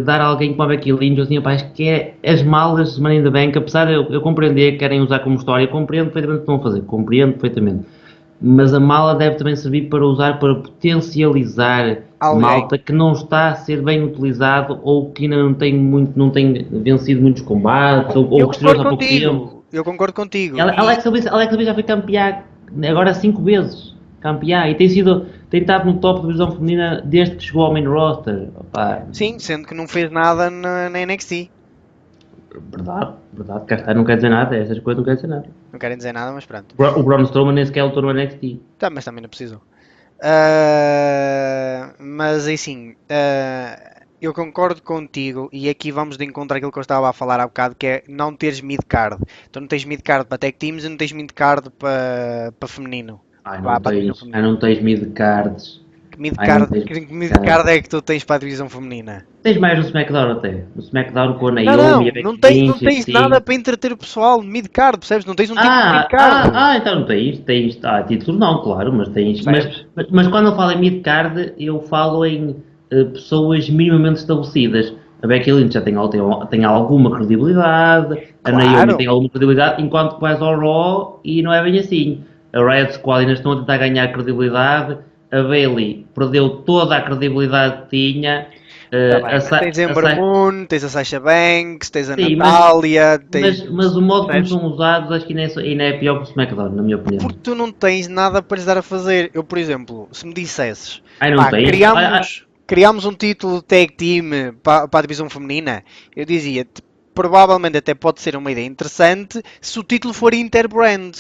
Speaker 1: dar a alguém como a Becky Lynch, assim, pá, acho que é as malas de Money in the Bank, apesar de eu compreender que querem usar como história, compreendo perfeitamente o que estão a fazer, compreendo perfeitamente. Mas a mala deve também servir para usar para potencializar malta que não está a ser bem utilizado ou que ainda não tem vencido muitos combates ou que estreou há pouco tempo.
Speaker 2: Eu concordo contigo.
Speaker 1: Alexa Bliss já foi campeã agora 5 vezes. Campeã e tem estado no top da divisão feminina desde que chegou ao main roster. Opa.
Speaker 2: Sim, sendo que não fez nada na NXT.
Speaker 1: Verdade, cá está, não quer dizer nada, essas coisas não querem dizer nada.
Speaker 2: Não querem dizer nada, mas pronto.
Speaker 1: O Braun Strowman nem sequer lutou no NXT.
Speaker 2: Tá, mas também não precisou. Mas assim, eu concordo contigo e aqui vamos de encontro àquilo que eu estava a falar há bocado, que é não teres mid-card. Então não tens mid-card para tag teams e não tens mid-card para feminino.
Speaker 1: Não tens mid-cards.
Speaker 2: Que mid-card é que tu tens para a divisão feminina?
Speaker 1: Tens mais no SmackDown até. No SmackDown com a Naomi
Speaker 2: não tens nada para entreter o pessoal. Mid-card, percebes? Não tens um título de mid-card.
Speaker 1: Então não tens. Títulos não, claro, mas tens. Mas quando eu falo em mid-card, eu falo em pessoas minimamente estabelecidas. A Becky Lynch já tem alguma credibilidade, a Naomi tem alguma credibilidade, enquanto que vais ao Raw e não é bem assim. A Riot Squad ainda estão a tentar ganhar credibilidade, a Bayley perdeu toda a credibilidade que tinha.
Speaker 2: Tens a Ember Moon, tens a Sasha Banks, tens a Natália.
Speaker 1: Mas o modo como são usados acho que ainda é pior que o SmackDown, na minha opinião.
Speaker 2: Porque tu não tens nada para lhes dar a fazer. Eu, por exemplo, se me dissesses, criámos um título de tag team para a divisão feminina, eu dizia, provavelmente até pode ser uma ideia interessante se o título for interbrand.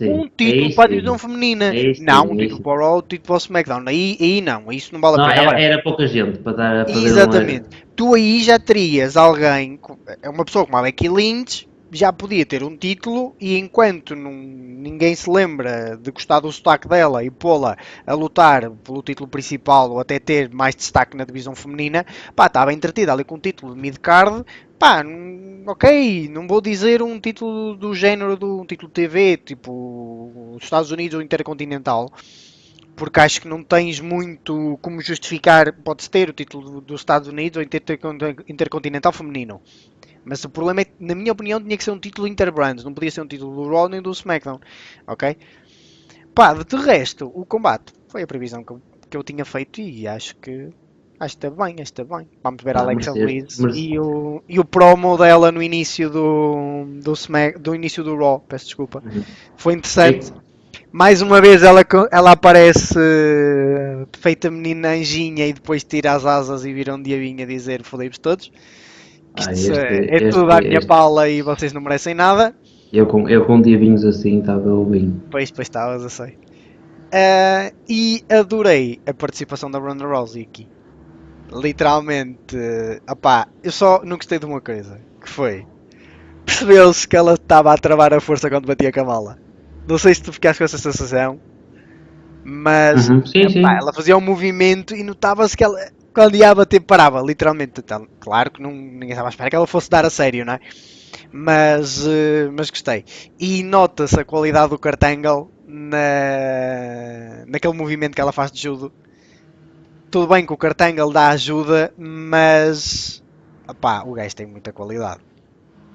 Speaker 2: Um título para a divisão feminina. Um título para o Raw, um título para o SmackDown. Aí não, isso não vale a pena.
Speaker 1: Era pouca gente para dar a fazer.
Speaker 2: Exatamente. Tu aí já terias alguém, uma pessoa como a Becky Lynch, já podia ter um título e enquanto ninguém se lembra de gostar do sotaque dela e pô-la a lutar pelo título principal ou até ter mais destaque na divisão feminina, estava entretida ali com um título de mid-card. Ok, não vou dizer um título do género de um título de TV, tipo os Estados Unidos ou Intercontinental, porque acho que não tens muito como justificar, pode-se ter o título dos Estados Unidos ou Intercontinental feminino. Mas o problema é que, na minha opinião, tinha que ser um título interbrands, não podia ser um título do Raw nem do SmackDown, ok? De resto, o combate foi a previsão que eu tinha feito e acho que está bem. Vamos ver a Alexa Bliss e o promo dela no início do início do Raw, peço desculpa. Foi interessante. Mais uma vez ela aparece feita menina anjinha e depois tira as asas e vira um diabinho a dizer fodei-vos todos. É tudo à minha pala e vocês não merecem nada.
Speaker 1: Eu com diabinhos assim estava ouvindo.
Speaker 2: Pois estavas, eu sei. E adorei a participação da Ronda Rousey aqui. Literalmente, eu só não gostei de uma coisa, que foi, percebeu-se que ela estava a travar a força quando batia com a mala. Não sei se tu ficaste com essa sensação, mas
Speaker 1: sim.
Speaker 2: Ela fazia um movimento e notava-se que ela, quando ia bater, parava, literalmente. Claro que ninguém estava a esperar que ela fosse dar a sério, não é? Mas gostei. E nota-se a qualidade do Kurt Angle naquele movimento que ela faz de judo. Tudo bem que o Kurt Angle dá ajuda, mas o gajo tem muita qualidade.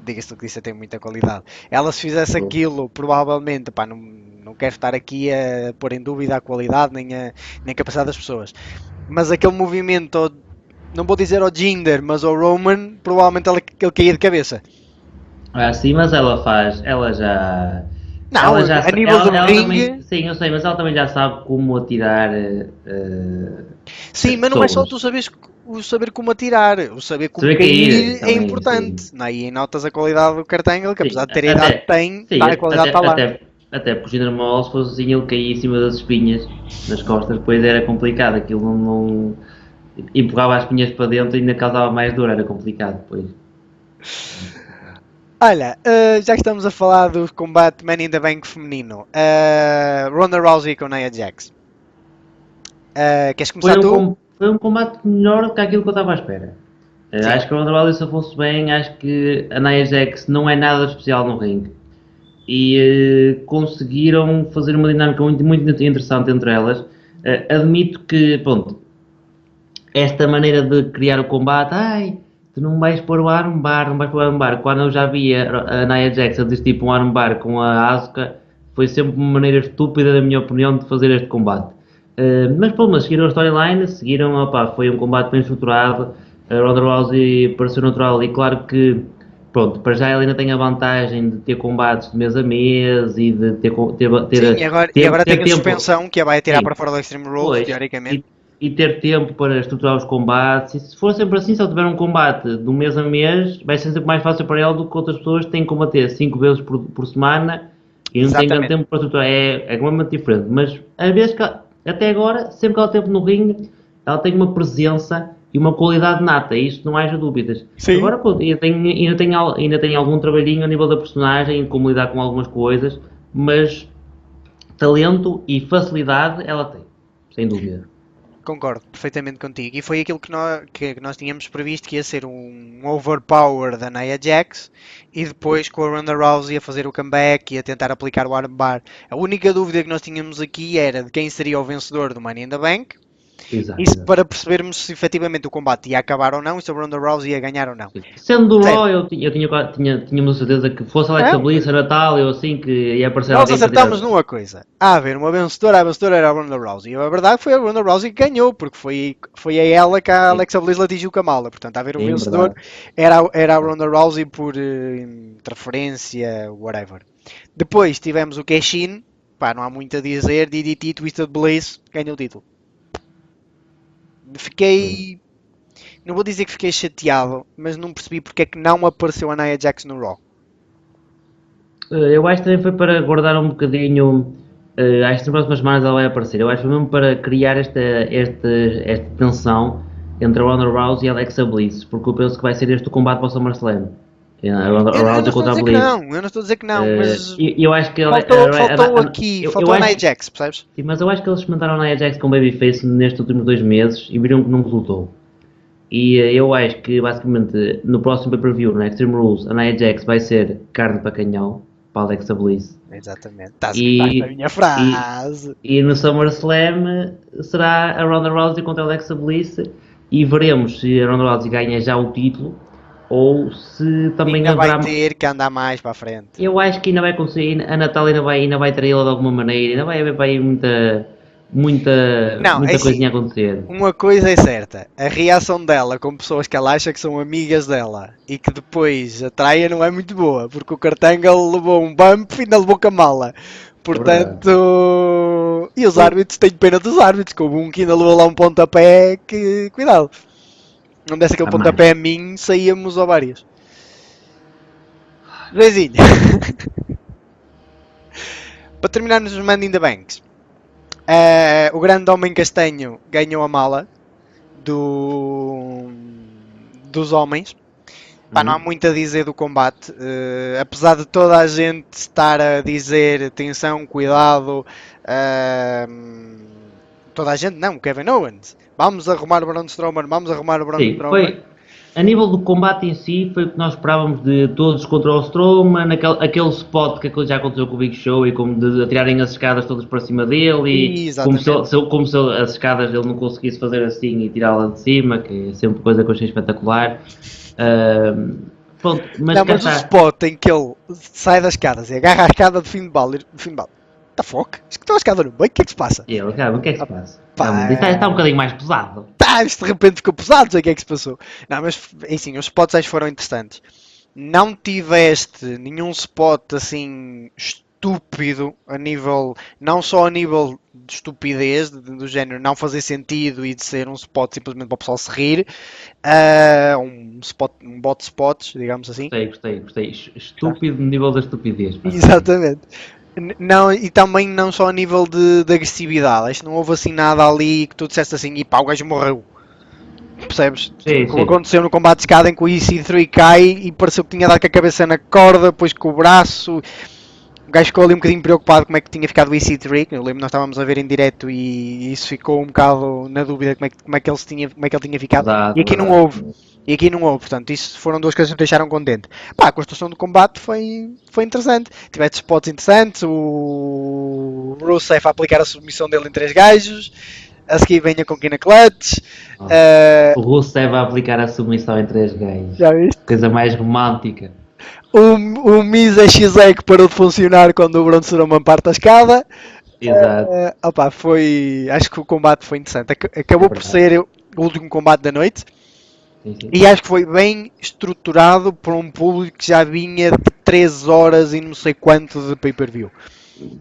Speaker 2: Diga-se o que disse, tem muita qualidade. Ela se fizesse aquilo, provavelmente, não quero estar aqui a pôr em dúvida a qualidade nem a capacidade das pessoas. Mas aquele movimento não vou dizer ao Jinder, mas ao Roman, provavelmente ele caía de cabeça.
Speaker 1: Sim, mas ela já.
Speaker 2: Não,
Speaker 1: Ela já
Speaker 2: a nível do
Speaker 1: ela
Speaker 2: ringue...
Speaker 1: também, sim, eu sei, mas ela também já sabe como atirar.
Speaker 2: Sim,
Speaker 1: as
Speaker 2: mas não é só
Speaker 1: pessoas.
Speaker 2: tu saberes o saber como atirar, o saber como
Speaker 1: Saber
Speaker 2: cair
Speaker 1: cair
Speaker 2: é
Speaker 1: também,
Speaker 2: importante.
Speaker 1: sim.
Speaker 2: Aí notas a qualidade do Kurt Angle, que
Speaker 1: Sim,
Speaker 2: apesar de ter a idade que tem,
Speaker 1: sim,
Speaker 2: a qualidade está lá.
Speaker 1: até porque o Jinder Mahal, se fosse assim, ele caía em cima das espinhas, nas costas, depois era complicado, aquilo não empurrava as espinhas para dentro e ainda causava mais dor, era complicado depois.
Speaker 2: Olha, já que estamos a falar do combate Man in the Bank feminino, Ronda Rousey com Nia Jax. Queres começar tu?
Speaker 1: Foi um combate melhor do que aquilo que eu estava à espera.
Speaker 2: Sim.
Speaker 1: Acho que a Ronda Rousey se fosse bem, acho que a Nia Jax não é nada especial no ringue. E conseguiram fazer uma dinâmica muito interessante entre elas. Admito que, pronto, esta maneira de criar o combate, ai, tu não vais pôr o armbar, não vais pôr o armbar. Quando eu já via a Nia Jax a dizer tipo um armbar com a Asuka, foi sempre uma maneira estúpida, na minha opinião, de fazer este combate. Mas pronto, mas seguiram a storyline, seguiram, opa, foi um combate bem estruturado, a Ronda Rousey pareceu natural e claro que, pronto, para já ela ainda tem a vantagem de ter combates de mês a mês e de
Speaker 2: Sim, e agora tem a
Speaker 1: tempo.
Speaker 2: suspensão que a vai tirar
Speaker 1: Sim,
Speaker 2: para fora do Extreme Rules,
Speaker 1: pois,
Speaker 2: teoricamente.
Speaker 1: e ter tempo para estruturar os combates. E se for sempre assim, se ela tiver um combate de um mês a mês, vai ser sempre mais fácil para ela do que outras pessoas que têm que combater 5 vezes por semana e não têm grande
Speaker 2: Exatamente.
Speaker 1: tempo para estruturar. É completamente diferente. Mas a vez que até agora, sempre que ela esteve no ringue, ela tem uma presença e uma qualidade nata, isso não haja dúvidas.
Speaker 2: Sim.
Speaker 1: Agora, pô, ainda tem algum trabalhinho a nível da personagem, como lidar com algumas coisas, mas talento e facilidade ela tem, sem dúvida.
Speaker 2: Concordo perfeitamente contigo. E foi aquilo que nós tínhamos previsto que ia ser um overpower da Nia Jax e depois com a Ronda Rousey a fazer o comeback e a tentar aplicar o armbar. A única dúvida que nós tínhamos aqui era de quem seria o vencedor do Money in the Bank.
Speaker 1: Exato,
Speaker 2: Isso
Speaker 1: exato.
Speaker 2: para percebermos se efetivamente o combate ia acabar ou não e se a Ronda Rousey ia ganhar ou não.
Speaker 1: Sim. Sendo do
Speaker 2: Certo.
Speaker 1: Raw, tínhamos certeza que fosse Alexa Bliss, a Natália ou assim, que ia aparecer
Speaker 2: Nós
Speaker 1: alguém para
Speaker 2: acertámos
Speaker 1: tirar.
Speaker 2: numa coisa. A haver uma vencedora, a vencedora era a Ronda Rousey. E a verdade foi a Ronda Rousey que ganhou, porque foi a ela que a Alexa Bliss atingiu com a mala. Portanto, a haver um
Speaker 1: Sim,
Speaker 2: vencedor
Speaker 1: verdade.
Speaker 2: era a Ronda Rousey por interferência, whatever. Depois tivemos o Cash-In, pá, não há muito a dizer. DDT, Twisted Bliss, ganhou o título. Fiquei... Não vou dizer que fiquei chateado, mas não percebi porque é que não apareceu a Nia Jax no Raw.
Speaker 1: Eu acho que também foi para guardar um bocadinho. Acho que nas próximas semanas ela vai aparecer. Eu acho que foi mesmo para criar esta tensão entre a Ronda Rousey e a Alexa Bliss, porque eu penso que vai ser este o combate para o SummerSlam. A Ronda
Speaker 2: Eu não
Speaker 1: Rousey
Speaker 2: estou a
Speaker 1: contra a
Speaker 2: dizer que
Speaker 1: Bliss.
Speaker 2: não, eu não estou a dizer que não, mas
Speaker 1: Eu acho que
Speaker 2: faltou aqui, faltou a
Speaker 1: acho
Speaker 2: Nia Jax, percebes?
Speaker 1: Sim, mas eu acho que eles experimentaram a Nia Jax com Babyface nestes últimos 2 meses e viram que não resultou. E eu acho que basicamente no próximo pay-per-view, no Extreme Rules, a Nia Jax vai ser carne para canhão, para a Alexa Bliss.
Speaker 2: Exatamente, estás a imitar a minha frase.
Speaker 1: E no SummerSlam será a Ronda Rousey contra a Alexa Bliss e veremos se a Ronda Rousey ganha já o título ou se também
Speaker 2: Ainda
Speaker 1: haverá...
Speaker 2: vai ter que andar mais para a frente.
Speaker 1: Eu acho que ainda vai conseguir, a Natália ainda vai traí-la de alguma maneira, ainda vai haver para aí muita
Speaker 2: É
Speaker 1: coisinha a
Speaker 2: assim,
Speaker 1: acontecer.
Speaker 2: uma coisa é certa, a reação dela com pessoas que ela acha que são amigas dela e que depois atraia não é muito boa, porque o Kurt Angle levou um bump e ainda levou com a mala. Portanto, e os árbitros, tenho pena dos árbitros, como um que ainda levou lá um pontapé que, cuidado, não desse aquele pontapé a mim, saíamos a várias. Reizinho. Para terminarmos os Money in the Banks, o grande homem castanho ganhou a mala dos homens. Pá, não há muito a dizer do combate, apesar de toda a gente estar a dizer atenção, cuidado, toda a gente não, Kevin Owens, vamos arrumar o Braun Strowman, vamos arrumar o Braun Strowman.
Speaker 1: Foi, a nível do combate em si, foi o que nós esperávamos de todos contra o Strowman, aquele spot que já aconteceu com o Big Show e como de atirarem as escadas todas para cima dele e como se as escadas ele não conseguisse fazer assim e tirá-la de cima, que é sempre coisa que eu achei espetacular. Pronto, mas
Speaker 2: o spot em que ele sai das escadas e agarra a escada de fim de balde, what the fuck? Isto que está a escada no meio, o que é que se passa?
Speaker 1: Ele, cara, o que é que se passa?
Speaker 2: Pá,
Speaker 1: Está um bocadinho mais pesado.
Speaker 2: isto de repente ficou pesado, não sei o que é que se passou. Não, mas assim, os spots acho que foram interessantes. Não tiveste nenhum spot assim estúpido a nível, não só a nível de estupidez, do género não fazer sentido e de ser um spot simplesmente para o pessoal se rir, um bot de spots, digamos assim.
Speaker 1: Gostei. Estúpido no nível da estupidez. Pá.
Speaker 2: Exatamente. Não, e também não só a nível de agressividade, acho que não houve assim nada ali que tu disseste assim, e pá, o gajo morreu. Percebes?
Speaker 1: Sim,
Speaker 2: Como
Speaker 1: sim.
Speaker 2: aconteceu no combate de escada em que o EC3 cai e pareceu que tinha dado com a cabeça na corda, depois com o braço. O gajo ficou ali um bocadinho preocupado como é que tinha ficado o EC3, que eu lembro que nós estávamos a ver em direto e isso ficou um bocado na dúvida como é que ele tinha ficado. E aqui não houve. E aqui não houve, portanto, isso foram duas coisas que me deixaram contente. Pá, a construção do combate foi interessante. Tiveste spots interessantes, o Rusev a aplicar a submissão dele em 3 gajos, a seguir venha com Kina Clutch.
Speaker 1: O Rusev a aplicar a submissão em 3 gajos.
Speaker 2: Já viste?
Speaker 1: Coisa mais romântica.
Speaker 2: O Miz XE que parou de funcionar quando o Braun Strowman parte a escada.
Speaker 1: Exato.
Speaker 2: Acho que o combate foi interessante. Acabou por ser o último combate da noite.
Speaker 1: Sim.
Speaker 2: E acho que foi bem estruturado por um público que já vinha de 3 horas e não sei quanto de pay-per-view.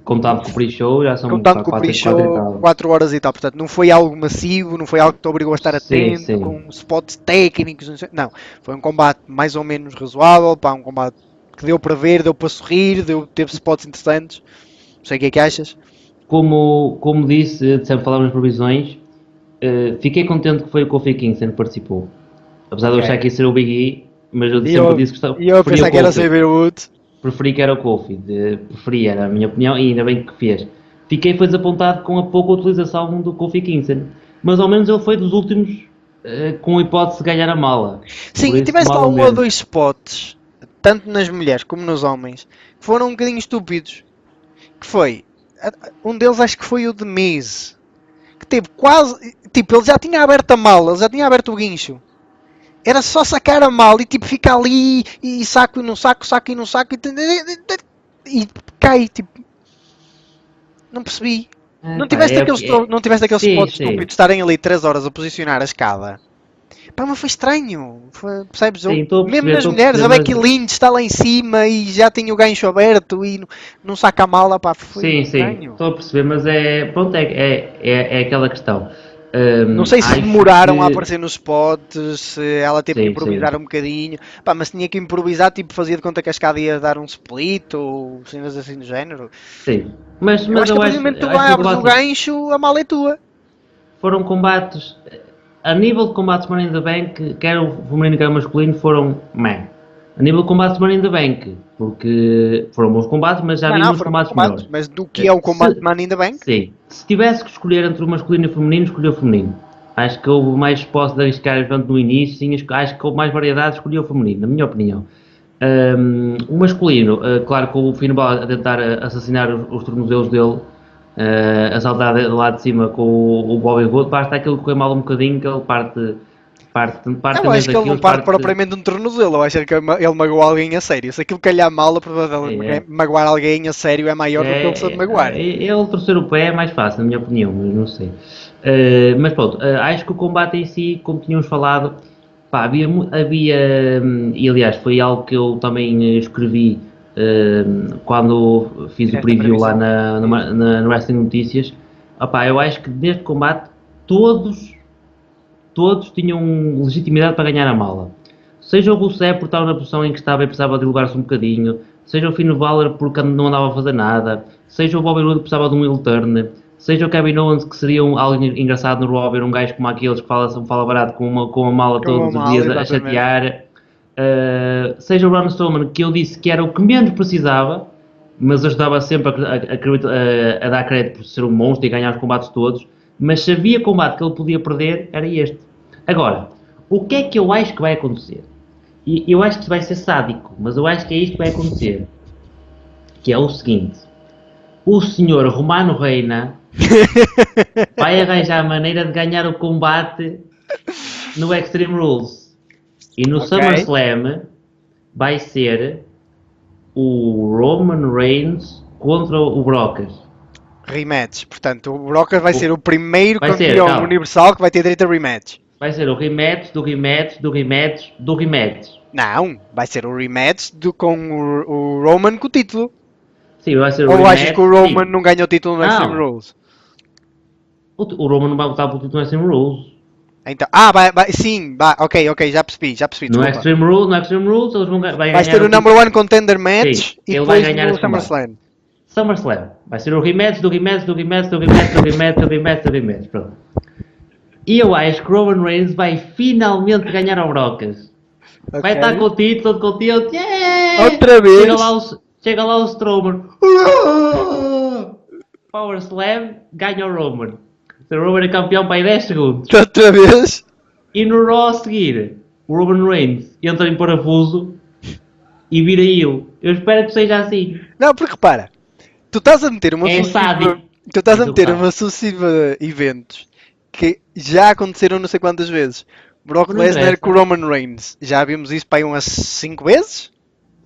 Speaker 1: Contando com o pre-show, já são
Speaker 2: Contando com o pre-show, 4 horas e tal. Portanto, não foi algo massivo, não foi algo que te obrigou a estar atento,
Speaker 1: sim.
Speaker 2: com spots técnicos. Não, foi um combate mais ou menos razoável, pá, um combate que deu para ver, deu para sorrir, teve spots interessantes. Não sei o que é que achas.
Speaker 1: Como disse, sempre falámos nas previsões, fiquei contente que foi o Kofi Kingston que participou. Apesar de eu achar que ia ser o Big E, mas eu sempre disse que estava.
Speaker 2: E eu pensava que era Xavier Woods.
Speaker 1: Preferi que era o Kofi, era a minha opinião e ainda bem que fez. Fiquei desapontado com a pouca utilização do Kofi Kingston, mas ao menos ele foi dos últimos com a hipótese de ganhar a mala.
Speaker 2: Sim, e tiveste lá 1 ou 2 spots, tanto nas mulheres como nos homens, que foram um bocadinho estúpidos. Que foi, um deles acho que foi o de Miz, que teve quase, tipo, ele já tinha aberto a mala, ele já tinha aberto o guincho. Era só sacar a mala e tipo fica ali e saco e não saco e cai, tipo. Não percebi. Não tiveste aqueles spots estúpidos de estarem ali 3 horas a posicionar a escada. Pá, mas foi estranho. Percebes?
Speaker 1: Sim,
Speaker 2: mesmo nas mulheres, a Becky Lynch está lá em cima e já tinha o gancho aberto e não saca a mala, pá, foi estranho.
Speaker 1: Sim, estou a perceber, mas é aquela questão.
Speaker 2: Não sei se demoraram a aparecer nos spots, se ela teve que improvisar um bocadinho. Pá, mas tinha que improvisar, tipo, fazia de conta que a escada ia dar um split ou cenas assim do género.
Speaker 1: Sim, mas
Speaker 2: eu acho que a partir do momento que tu abres o gancho, a mala é tua.
Speaker 1: Foram combates, a nível de combates Money in the Bank, quer o feminino quer o masculino, foram a nível de combates Money in the Bank, porque foram bons combates, mas já vimos combates melhores.
Speaker 2: Mas do que é o combate Money in the Bank?
Speaker 1: Sim, se tivesse que escolher entre o masculino e o feminino, escolhi o feminino. Acho que houve mais posse de arriscar no início, sim, acho que houve mais variedade, escolhi o feminino, na minha opinião. O masculino, claro que o Finn Balor a tentar assassinar os tornozelos dele, a saltar lá de cima com o Bobby Roode, basta aquilo correr mal um bocadinho que ele parte
Speaker 2: eu acho que ele não parte propriamente um tornozelo, eu acho que ele magoou alguém a sério. Se aquilo calhar mal, a probabilidade de magoar alguém a sério é maior do que ele precisa de magoar.
Speaker 1: Ele torcer o pé é mais fácil, na minha opinião, mas não sei. Mas pronto, acho que o combate em si, como tínhamos falado, pá, havia e aliás foi algo que eu também escrevi quando fiz o preview lá no Wrestling Notícias. Opá, eu acho que neste combate todos tinham legitimidade para ganhar a mala. Seja o Rusev por estar na posição em que estava e precisava dilugar-se um bocadinho, seja o Finn Balor porque não andava a fazer nada, seja o Bobby Roode que precisava de um heel turn, seja o Kevin Owens que seria algo engraçado no Raw, ver um gajo como aqueles que fala barato com a mala todos os dias a chatear, seja o Braun Strowman que eu disse que era o que menos precisava, mas ajudava sempre a dar crédito por ser um monstro e ganhar os combates todos. Mas se havia combate que ele podia perder, era este. Agora, o que é que eu acho que vai acontecer? E eu acho que vai ser sádico, mas eu acho que é isto que vai acontecer. Que é o seguinte. O senhor Romano Reina vai arranjar a maneira de ganhar o combate no Extreme Rules. E no SummerSlam vai ser o Roman Reigns contra o Brocas.
Speaker 2: Rematch. Portanto, o Brock vai ser o primeiro
Speaker 1: Vai ser,
Speaker 2: campeão
Speaker 1: calma.
Speaker 2: universal que vai ter direito a rematch.
Speaker 1: Vai ser o rematch do rematch do rematch do rematch.
Speaker 2: Não, vai ser o rematch com o Roman com o título.
Speaker 1: Sim, vai ser o
Speaker 2: Ou
Speaker 1: rematch.
Speaker 2: achas que o Roman
Speaker 1: Sim.
Speaker 2: não ganha o título no Extreme
Speaker 1: Não.
Speaker 2: Rules?
Speaker 1: O Roman não vai lutar pelo título no Extreme Rules.
Speaker 2: Então, sim, ok, já percebi,
Speaker 1: No
Speaker 2: desculpa.
Speaker 1: Extreme Rules, eles vão vai
Speaker 2: Vais
Speaker 1: ganhar
Speaker 2: ter o number one contender match
Speaker 1: Sim,
Speaker 2: e
Speaker 1: ele vai
Speaker 2: depois
Speaker 1: ganhar
Speaker 2: no
Speaker 1: esse combate.
Speaker 2: SummerSlam.
Speaker 1: SummerSlam. Vai ser o rematch do rematch do rematch do rematch do rematch do rematch do rematch. Pronto. E eu acho que Roman Reigns vai finalmente ganhar ao Brocas. Vai estar com o título, yeah!
Speaker 2: Outra
Speaker 1: Chega
Speaker 2: vez.
Speaker 1: lá chega lá o Strowman. Power Slam, ganha o Roman. O Roman é campeão para aí 10 segundos.
Speaker 2: Outra vez.
Speaker 1: E no Raw a seguir, o Roman Reigns entra em parafuso e vira ele. Eu espero que seja assim.
Speaker 2: Não, porque repara, tu estás a meter uma
Speaker 1: É
Speaker 2: sucessiva.
Speaker 1: sádico.
Speaker 2: Tu estás a
Speaker 1: Diz o que
Speaker 2: meter
Speaker 1: faz.
Speaker 2: uma sucessiva eventos que já aconteceram não sei quantas vezes. Brock
Speaker 1: Mas não
Speaker 2: Lesnar com o
Speaker 1: interessa.
Speaker 2: Roman Reigns. Já vimos isso para aí umas 5 vezes?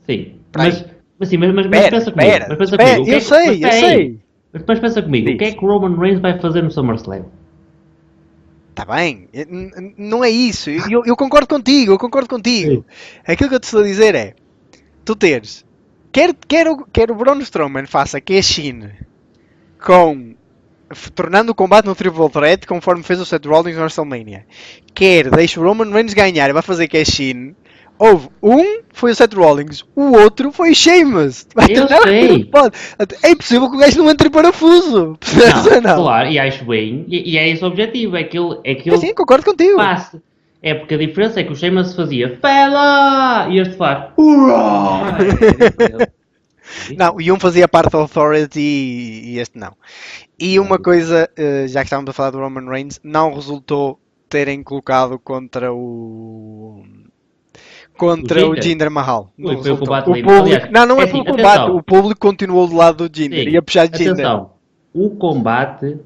Speaker 1: Sim.
Speaker 2: Para aí.
Speaker 1: Mas
Speaker 2: Espera,
Speaker 1: pensa comigo. Mas pensa comigo. O que
Speaker 2: eu
Speaker 1: é que, mas
Speaker 2: sei, eu
Speaker 1: espera aí.
Speaker 2: sei.
Speaker 1: Mas pensa comigo. O que é
Speaker 2: Diz.
Speaker 1: que o Roman Reigns vai fazer no SummerSlam?
Speaker 2: Está bem, não é isso. Eu concordo contigo, eu concordo
Speaker 1: Sim.
Speaker 2: contigo. Aquilo que eu te estou a dizer é, tu teres, quer o Braun Strowman faça cash-in com, tornando o combate no Triple Threat, conforme fez o Seth Rollins no WrestleMania, quer deixe o Roman Reigns ganhar e vai fazer cash-in, houve foi o Seth Rollins, o outro foi o Sheamus. Vai
Speaker 1: Eu
Speaker 2: treinar a
Speaker 1: sei.
Speaker 2: pode. É impossível que o gajo não entre em parafuso. Percebes ou
Speaker 1: Não,
Speaker 2: não?
Speaker 1: claro, e acho bem. E é esse o objetivo. É que
Speaker 2: É
Speaker 1: ele
Speaker 2: sim, concordo contigo.
Speaker 1: passe. É porque a diferença é que o Sheamus fazia Fela! E este faz Hurrah! É diferente. É
Speaker 2: Não,
Speaker 1: diferente.
Speaker 2: e um fazia parte da Authority e este não. E
Speaker 1: Não,
Speaker 2: uma coisa, já que estávamos a falar do Roman Reigns, não resultou terem colocado
Speaker 1: o
Speaker 2: contra o
Speaker 1: Jinder
Speaker 2: Jinder Mahal. Não
Speaker 1: foi o
Speaker 2: resultou.
Speaker 1: combate
Speaker 2: O
Speaker 1: livre.
Speaker 2: público,
Speaker 1: Aliás,
Speaker 2: não
Speaker 1: é
Speaker 2: é pelo
Speaker 1: assim,
Speaker 2: combate, o
Speaker 1: atenção.
Speaker 2: público continuou do lado do Jinder e a
Speaker 1: Sim,
Speaker 2: puxar de Jinder.
Speaker 1: atenção. O combate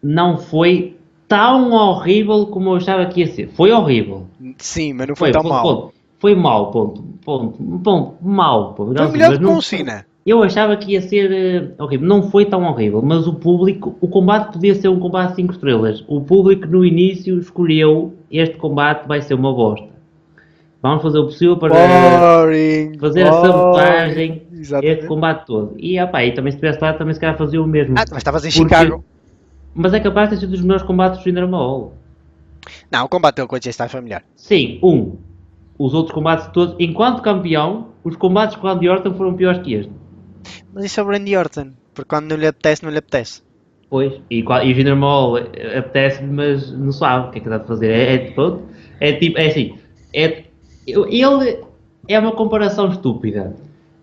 Speaker 1: não foi tão horrível como eu achava que ia ser. Foi horrível.
Speaker 2: Sim, mas não foi
Speaker 1: Foi,
Speaker 2: tão mal.
Speaker 1: ponto. Foi mau, ponto. Ponto. Mau, ponto.
Speaker 2: Foi
Speaker 1: Digamos assim,
Speaker 2: melhor do
Speaker 1: mas
Speaker 2: que com
Speaker 1: não
Speaker 2: o
Speaker 1: foi.
Speaker 2: Cena.
Speaker 1: Eu achava que ia ser horrível. Não foi tão horrível, mas o público, o combate podia ser um combate 5 estrelas. O público no início escolheu este combate vai ser uma bosta. Vamos fazer o possível para fazer a
Speaker 2: Boring.
Speaker 1: sabotagem a este
Speaker 2: Exatamente.
Speaker 1: combate todo. E, opa, e também se tivesse lá, também se calhar fazia o mesmo.
Speaker 2: Mas estavas em
Speaker 1: Porque,
Speaker 2: Chicago.
Speaker 1: mas é capaz de ter sido dos melhores combates do Jinder Mahal.
Speaker 2: Não, o combate dele com o Jay Styles foi melhor.
Speaker 1: Sim, os outros combates todos, enquanto campeão, os combates com o Randy Orton foram piores que este.
Speaker 2: Mas isso é o Randy Orton. Porque quando não lhe apetece, não lhe apetece.
Speaker 1: Pois, e o Jinder Mahal apetece-me, mas não sabe o que é que dá de fazer. Pronto, é assim, é, ele é uma comparação estúpida,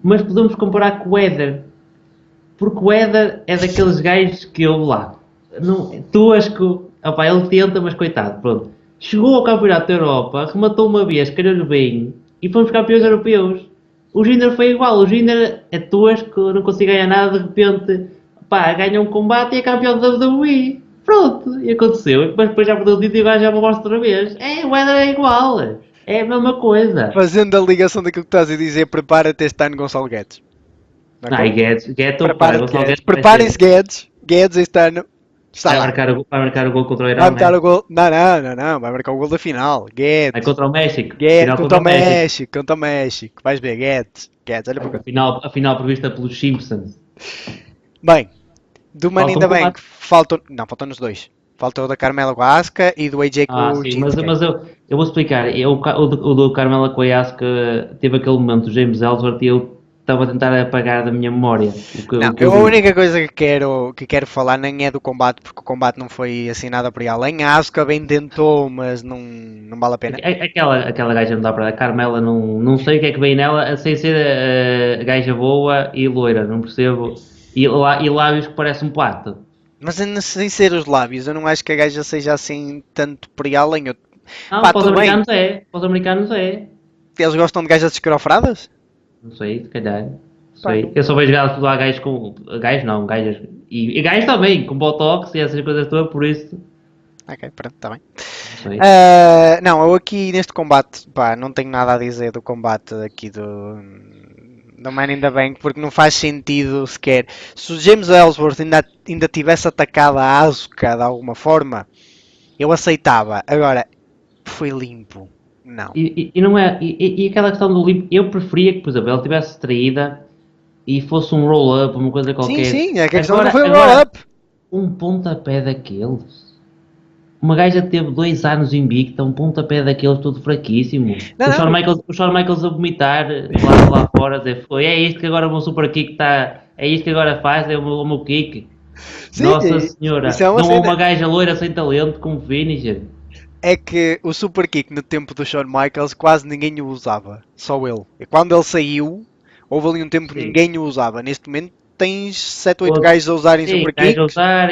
Speaker 1: mas podemos comparar com o Éder, porque o Éder é daqueles gajos que eu lá, não, tosco, opá, ele tenta, mas coitado, pronto. Chegou ao Campeonato da Europa, rematou uma vez, calhou-lhe bem, e fomos campeões europeus. O Jinder foi igual, o Jinder é tosco, não consigo ganhar nada, de repente, pá, ganha um combate e é campeão da WWE. Pronto, e aconteceu. Mas depois já perdeu o título e agora já me mostra outra vez. O Éder é igual, é a mesma coisa.
Speaker 2: Fazendo a ligação daquilo que estás a dizer, prepara-te este ano Gonçalo Guedes. De
Speaker 1: Não, e
Speaker 2: acordo?
Speaker 1: Guedes, para,
Speaker 2: Prepara-te
Speaker 1: Gonçalo
Speaker 2: Guedes.
Speaker 1: Guedes vai
Speaker 2: Preparem-se
Speaker 1: ser,
Speaker 2: Guedes. Guedes este ano está lá.
Speaker 1: vai marcar o gol contra o
Speaker 2: Vai
Speaker 1: Irão,
Speaker 2: meter
Speaker 1: né?
Speaker 2: o gol. Não. Vai marcar o gol da final.
Speaker 1: É
Speaker 2: Guedes.
Speaker 1: contra o México.
Speaker 2: Guedes.
Speaker 1: Final
Speaker 2: Contra
Speaker 1: contra
Speaker 2: o
Speaker 1: o México.
Speaker 2: México. Contra o México. Vais ver, Guedes. Guedes, olha para cá.
Speaker 1: A final prevista pelos Simpsons.
Speaker 2: Bem, do Money in
Speaker 1: Falta um
Speaker 2: the Bank
Speaker 1: combate.
Speaker 2: faltam. Não, faltam-nos dois. Falta o da Carmela com a Asuka e do AJ com
Speaker 1: Ah,
Speaker 2: o
Speaker 1: sim,
Speaker 2: Shinsuke.
Speaker 1: mas eu vou explicar. O do Carmela Coiasca teve aquele momento do James Ellsworth e eu estava a tentar apagar da minha memória
Speaker 2: Não,
Speaker 1: o que eu
Speaker 2: eu a
Speaker 1: vi.
Speaker 2: única coisa que quero falar nem é do combate, porque o combate não foi assim nada por aí além. A Asuka bem tentou, mas não vale a pena.
Speaker 1: Aquela gaja não dá para. A Carmela não sei o que é que vem nela, sem ser a gaja boa e loira, não percebo. E lábios que parece um pato.
Speaker 2: Mas sem ser os lábios, eu não acho que a gaja seja assim tanto por aí além.
Speaker 1: Não,
Speaker 2: Pá,
Speaker 1: para os
Speaker 2: tudo bem.
Speaker 1: americanos é. Para os americanos é.
Speaker 2: Eles gostam de gajas escrofradas?
Speaker 1: Não sei, se calhar. Não
Speaker 2: Pá,
Speaker 1: sei.
Speaker 2: não.
Speaker 1: Eu só vejo gatos lá, gajos com. Gajos não, gajas. E gajos também, com botox e essas coisas todas, por isso.
Speaker 2: Ok, pronto, está bem.
Speaker 1: Não sei.
Speaker 2: Não, eu aqui neste combate, pá, não tenho nada a dizer do combate aqui Também ainda bem, porque não faz sentido sequer. Se o James Ellsworth ainda tivesse atacado a Asuka de alguma forma, eu aceitava. Agora, foi limpo. Não.
Speaker 1: E não é. E aquela questão do limpo, eu preferia que, por exemplo, ela tivesse traída e fosse um roll-up, uma coisa qualquer.
Speaker 2: Sim, é que a questão
Speaker 1: Agora,
Speaker 2: não foi o
Speaker 1: agora,
Speaker 2: roll-up.
Speaker 1: um pontapé daqueles. Uma gaja teve 2 anos invicta, um pontapé daqueles tudo fraquíssimo.
Speaker 2: Não,
Speaker 1: O Shawn Michaels a vomitar lá fora, dizer, é isto que agora o meu super kick está. É isto que agora faz, é o meu kick.
Speaker 2: Sim,
Speaker 1: Nossa senhora,
Speaker 2: isso é uma
Speaker 1: não há
Speaker 2: cena.
Speaker 1: uma gaja loira sem talento como finisher.
Speaker 2: É que o super kick no tempo do Shawn Michaels quase ninguém o usava. Só ele. E quando ele saiu, houve ali um tempo que
Speaker 1: Sim.
Speaker 2: ninguém o usava. Neste momento tens 7 ou 8
Speaker 1: Outro-
Speaker 2: gajos a usarem
Speaker 1: Sim,
Speaker 2: super
Speaker 1: gajo a
Speaker 2: kick.
Speaker 1: usar,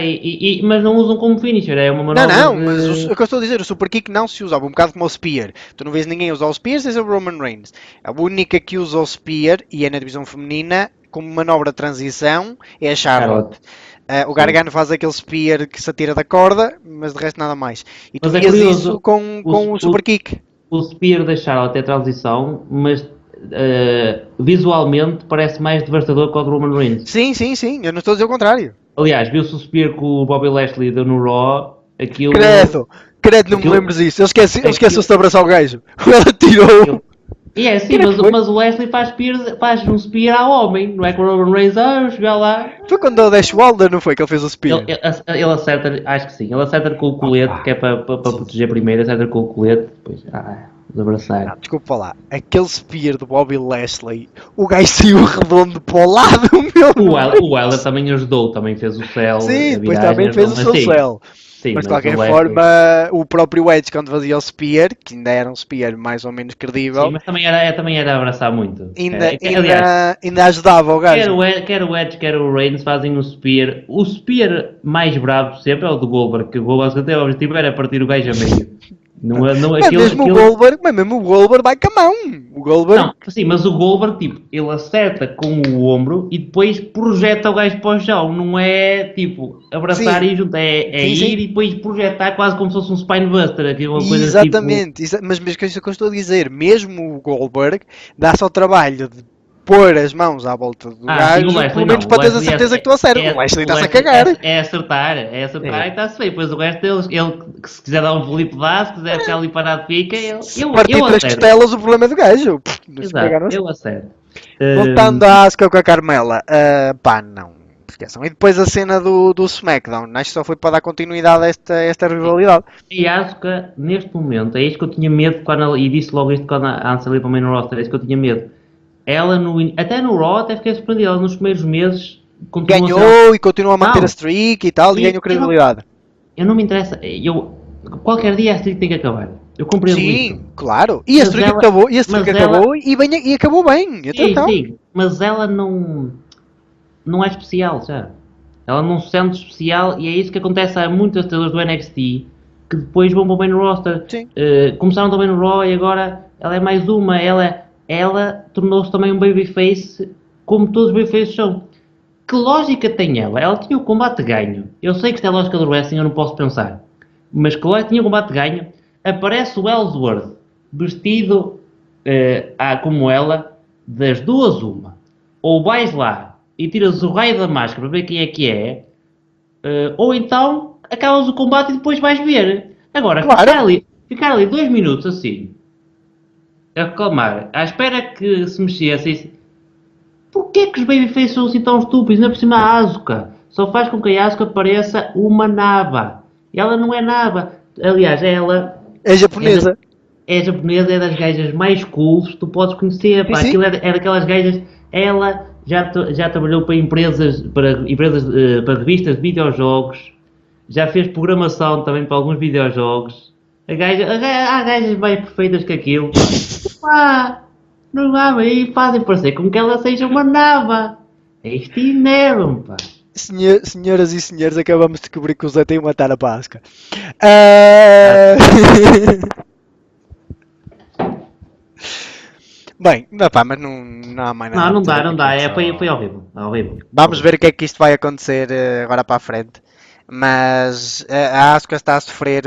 Speaker 1: mas não usam como finisher, é uma
Speaker 2: Não,
Speaker 1: manobra
Speaker 2: não,
Speaker 1: de...
Speaker 2: mas o que eu estou a dizer, o super kick não se usava, um bocado como o spear. Tu não vês ninguém usar o spear, sem ser o Roman Reigns. A única que usa o spear, e é na divisão feminina, como manobra de transição, é a Charlotte. O Gargano faz aquele spear que se atira da corda, mas de resto nada mais. E tu
Speaker 1: Mas é
Speaker 2: vias
Speaker 1: curioso,
Speaker 2: isso com o super kick.
Speaker 1: O spear da Charlotte é transição, mas visualmente parece mais devastador que o do Roman Reigns.
Speaker 2: Sim, eu não estou a dizer o contrário.
Speaker 1: Aliás, viu-se o spear que o Bobby Lashley deu no Raw, aquilo...
Speaker 2: Credo, não me
Speaker 1: aquilo-
Speaker 2: lembres disso. Ele esqueceu-se
Speaker 1: aquilo-
Speaker 2: de abraçar o gajo. Ele tirou.
Speaker 1: aquilo- E é assim,
Speaker 2: Era que foi.
Speaker 1: mas o Lashley faz um spear ao homem, não é que o Roman Reigns, chegar lá...
Speaker 2: Foi quando o Dash Wilder, não foi? Que ele fez o spear.
Speaker 1: Ele acerta, acho que sim, ele acerta com o colete, que é para proteger primeiro, acerta com o colete, depois de abraçar.
Speaker 2: Não, desculpa lá. Aquele spear do Bobby Lashley, o gajo saiu redondo para o lado, meu.
Speaker 1: O Wilder também ajudou, também fez o céu.
Speaker 2: Sim,
Speaker 1: a
Speaker 2: depois
Speaker 1: viragem,
Speaker 2: também fez o seu
Speaker 1: sim,
Speaker 2: céu.
Speaker 1: sim,
Speaker 2: Mas de
Speaker 1: mas
Speaker 2: qualquer
Speaker 1: o Lashley-
Speaker 2: forma, o próprio Edge, quando fazia o spear, que ainda era um spear mais ou menos credível,
Speaker 1: Sim, mas também era abraçar muito.
Speaker 2: ainda ajudava o gajo.
Speaker 1: Quer o Edge, quer o Reigns fazem o spear. O spear mais bravo sempre é o do Goldberg, que o Goldberg até o objetivo era partir o gajo a meio.
Speaker 2: Mas mesmo o Goldberg vai com a mão. O Goldberg...
Speaker 1: Não, sim, mas o Goldberg, tipo, ele acerta com o ombro e depois projeta o gajo para o chão. Não é, tipo, abraçar
Speaker 2: Sim.
Speaker 1: e junto. É
Speaker 2: Sim.
Speaker 1: ir e depois projetar quase como se fosse um Spinebuster. Aqui, uma coisa
Speaker 2: Exatamente, mas mesmo que é isso que eu estou a dizer, mesmo o Goldberg dá-se ao trabalho de pôr as mãos à volta do gajo,
Speaker 1: sim, o Lashley
Speaker 2: pelo menos
Speaker 1: não.
Speaker 2: para
Speaker 1: O
Speaker 2: teres a
Speaker 1: Lashley
Speaker 2: certeza que tu acertas. O Lashley está-se a cagar.
Speaker 1: É acertar e está-se bem. Depois o resto, ele que se quiser dar um Felipe dá, se quiser ficar ali parado, fica.
Speaker 2: Se partir três
Speaker 1: acerto.
Speaker 2: costelas, o problema é do gajo.
Speaker 1: Exato, eu acerto.
Speaker 2: Voltando à Asuka com a Carmela, pá, não. Esqueçam. E depois a cena do SmackDown, acho que só foi para dar continuidade a esta rivalidade.
Speaker 1: E a Asuka, neste momento, é isso que eu tinha medo, e disse logo isto quando a Asuka ali para o main roster, é isso que eu tinha medo. Ela, até no Raw, até fiquei surpreendido, ela nos primeiros meses
Speaker 2: ganhou e continua a manter a streak e tal, e ganhou credibilidade.
Speaker 1: Eu não me interessa, qualquer dia a streak tem que acabar. Eu compreendo isso.
Speaker 2: Sim, claro. E a streak acabou, e acabou bem.
Speaker 1: Sim, mas ela não é especial, já. Ela não se sente especial e é isso que acontece a muitas estrelas do NXT que depois vão para o main roster. Começaram também no Raw e agora ela é mais uma. Ela tornou-se também um babyface, como todos os babyfaces são. Que lógica tem ela? Ela tinha o combate ganho. Eu sei que isto é lógica do wrestling, eu não posso pensar. Mas que lógica tinha o combate ganho. Aparece o Ellsworth vestido como ela, das duas uma. Ou vais lá e tiras o raio da máscara para ver quem é que é, ou então acabas o combate e depois vais ver. Agora, ficar ali 2 minutos assim, a reclamar, à espera que se mexesse. Porquê que os babyfaces são assim tão estúpidos? Ainda por cima a Asuka só faz com que a Asuka pareça uma naba. E ela não é naba. Aliás, ela
Speaker 2: é japonesa.
Speaker 1: É das gajas mais cools que tu podes conhecer. Pá. Aquilo é daquelas gajas. Ela já trabalhou para empresas, para revistas de videojogos. Já fez programação também para alguns videojogos. Há gajas mais perfeitas que aquilo. Pá, não há aí, fazem parecer como que ela seja uma nava. É isto inédito, pá.
Speaker 2: Senhoras e senhores, acabamos de descobrir que o Zé tem uma tara para a Asuka. Bem, mas não há mais nada.
Speaker 1: Não dá. Foi horrível.
Speaker 2: Vamos ver o que é que isto vai acontecer agora para a frente. Mas a Asuka está a sofrer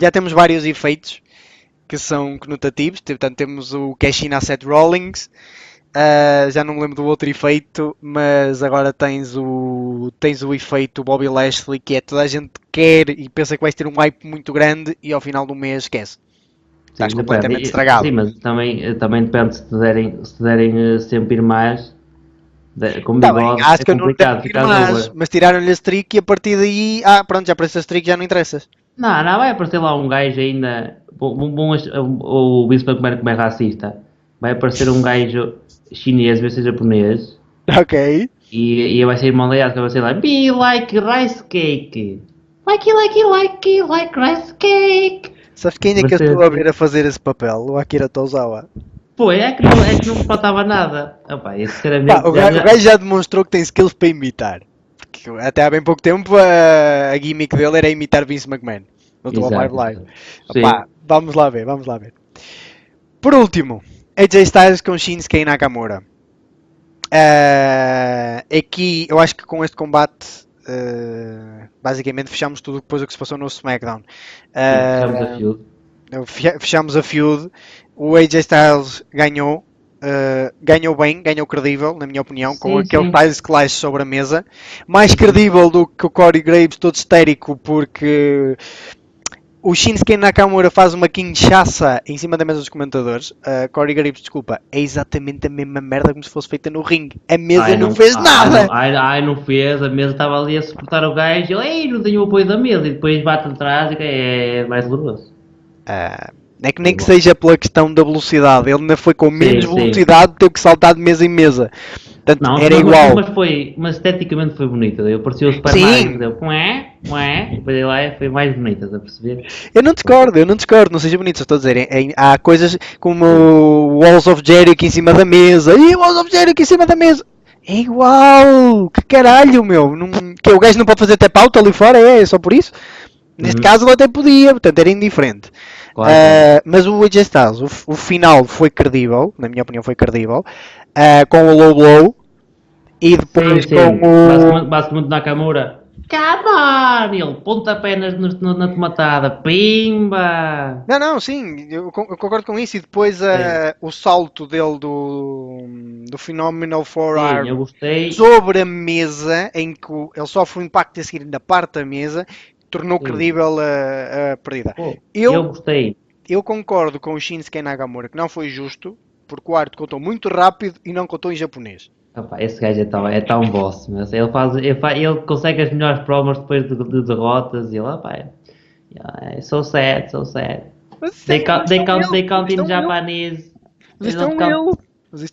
Speaker 2: já temos vários efeitos que são conotativos. Portanto, temos o cash-in a Seth Rollins, Já não me lembro do outro efeito, mas agora tens o efeito Bobby Lashley, que é toda a gente quer e pensa que vais ter um hype muito grande e ao final do mês esquece. Estás
Speaker 1: Sim, depende.
Speaker 2: completamente estragado.
Speaker 1: Sim, mas também depende se te derem sempre ir mais. Com
Speaker 2: Está bem,
Speaker 1: bigode
Speaker 2: acho
Speaker 1: é
Speaker 2: que eu não devo
Speaker 1: complicado,
Speaker 2: ir
Speaker 1: ficas
Speaker 2: mais,
Speaker 1: over.
Speaker 2: mas tiraram-lhe a streak e a partir daí, pronto, já para essa streak já não interessas.
Speaker 1: Não, não, vai aparecer lá um gajo ainda. O Vince McMahon como é racista. Vai aparecer um gajo chinês, vai ser japonês.
Speaker 2: Ok.
Speaker 1: E vai ser maleado que vai ser lá. Be like rice cake. Like rice cake.
Speaker 2: Sabes quem é
Speaker 1: Vai
Speaker 2: que eu
Speaker 1: ser
Speaker 2: estou a
Speaker 1: assim.
Speaker 2: ver a fazer esse papel? O Akira Tozawa.
Speaker 1: Pô, é que não me faltava nada. Opa, eu
Speaker 2: Pá,
Speaker 1: sinceramente
Speaker 2: o gajo já demonstrou que tem skills para imitar. Porque até há bem pouco tempo a gimmick dele era imitar Vince McMahon. No 12
Speaker 1: Exato,
Speaker 2: Live.
Speaker 1: exato. Sim.
Speaker 2: Opá, vamos lá ver, vamos lá ver. Por último, AJ Styles com Shinsuke Nakamura. Aqui eu acho que com este combate basicamente fechamos tudo depois do que se passou no SmackDown.
Speaker 1: Sim, fechamos a feud.
Speaker 2: Fechamos a feud. O AJ Styles ganhou. Ganhou bem, ganhou credível, na minha opinião, com
Speaker 1: Sim,
Speaker 2: aquele
Speaker 1: sim.
Speaker 2: Styles Clash sobre a mesa. Mais credível do que o Corey Graves, todo histérico, porque o Shinsuke Nakamura faz uma quinchaça em cima da mesa dos comentadores. Corey Graves, desculpa, é exatamente a mesma merda como se fosse feita no ringue. A mesa não fez nada!
Speaker 1: Não fez, a mesa estava ali a suportar o gajo, ele, ei, não tenho o apoio da mesa, e depois bate atrás e é mais doloroso.
Speaker 2: É que nem que seja pela questão da velocidade, ele ainda foi com menos
Speaker 1: Sim, sim.
Speaker 2: velocidade, teve que saltar de mesa em mesa. Portanto,
Speaker 1: Não,
Speaker 2: era igual.
Speaker 1: mas esteticamente foi bonita, eu parecia o Super
Speaker 2: Sim.
Speaker 1: Mario, deu, e depois ele lá foi mais bonita, estás a perceber?
Speaker 2: Eu não discordo, não seja bonito, só estou a dizer, há coisas como o Walls of Jericho em cima da mesa, e o Walls of Jericho em cima da mesa. É igual, que caralho, meu. Que o gajo não pode fazer tap out ali fora, é só por isso? Neste caso ele até podia, portanto era indiferente.
Speaker 1: Claro.
Speaker 2: Mas o AJ Styles, o final foi credível, na minha opinião foi credível, com o low blow e depois
Speaker 1: Sim,
Speaker 2: com o...
Speaker 1: basicamente Nakamura, come on, ele, pontapé na tomatada, pimba!
Speaker 2: Não, sim, eu concordo com isso. E depois o salto dele do Phenomenal
Speaker 1: Sim,
Speaker 2: Forearm
Speaker 1: eu gostei.
Speaker 2: sobre a mesa, em que ele sofre um impacto a seguir na parte da mesa, tornou
Speaker 1: Sim.
Speaker 2: credível a perdida.
Speaker 1: Pô,
Speaker 2: Eu-
Speaker 1: eu gostei.
Speaker 2: Eu concordo com o Shinsuke Nakamura que não foi justo, porque o Art contou muito rápido e não contou em japonês.
Speaker 1: Opa, esse gajo é tão boss, mas ele consegue as melhores promos depois de derrotas e ele, so sad, so sad. They count in Japanese.
Speaker 2: Mas isto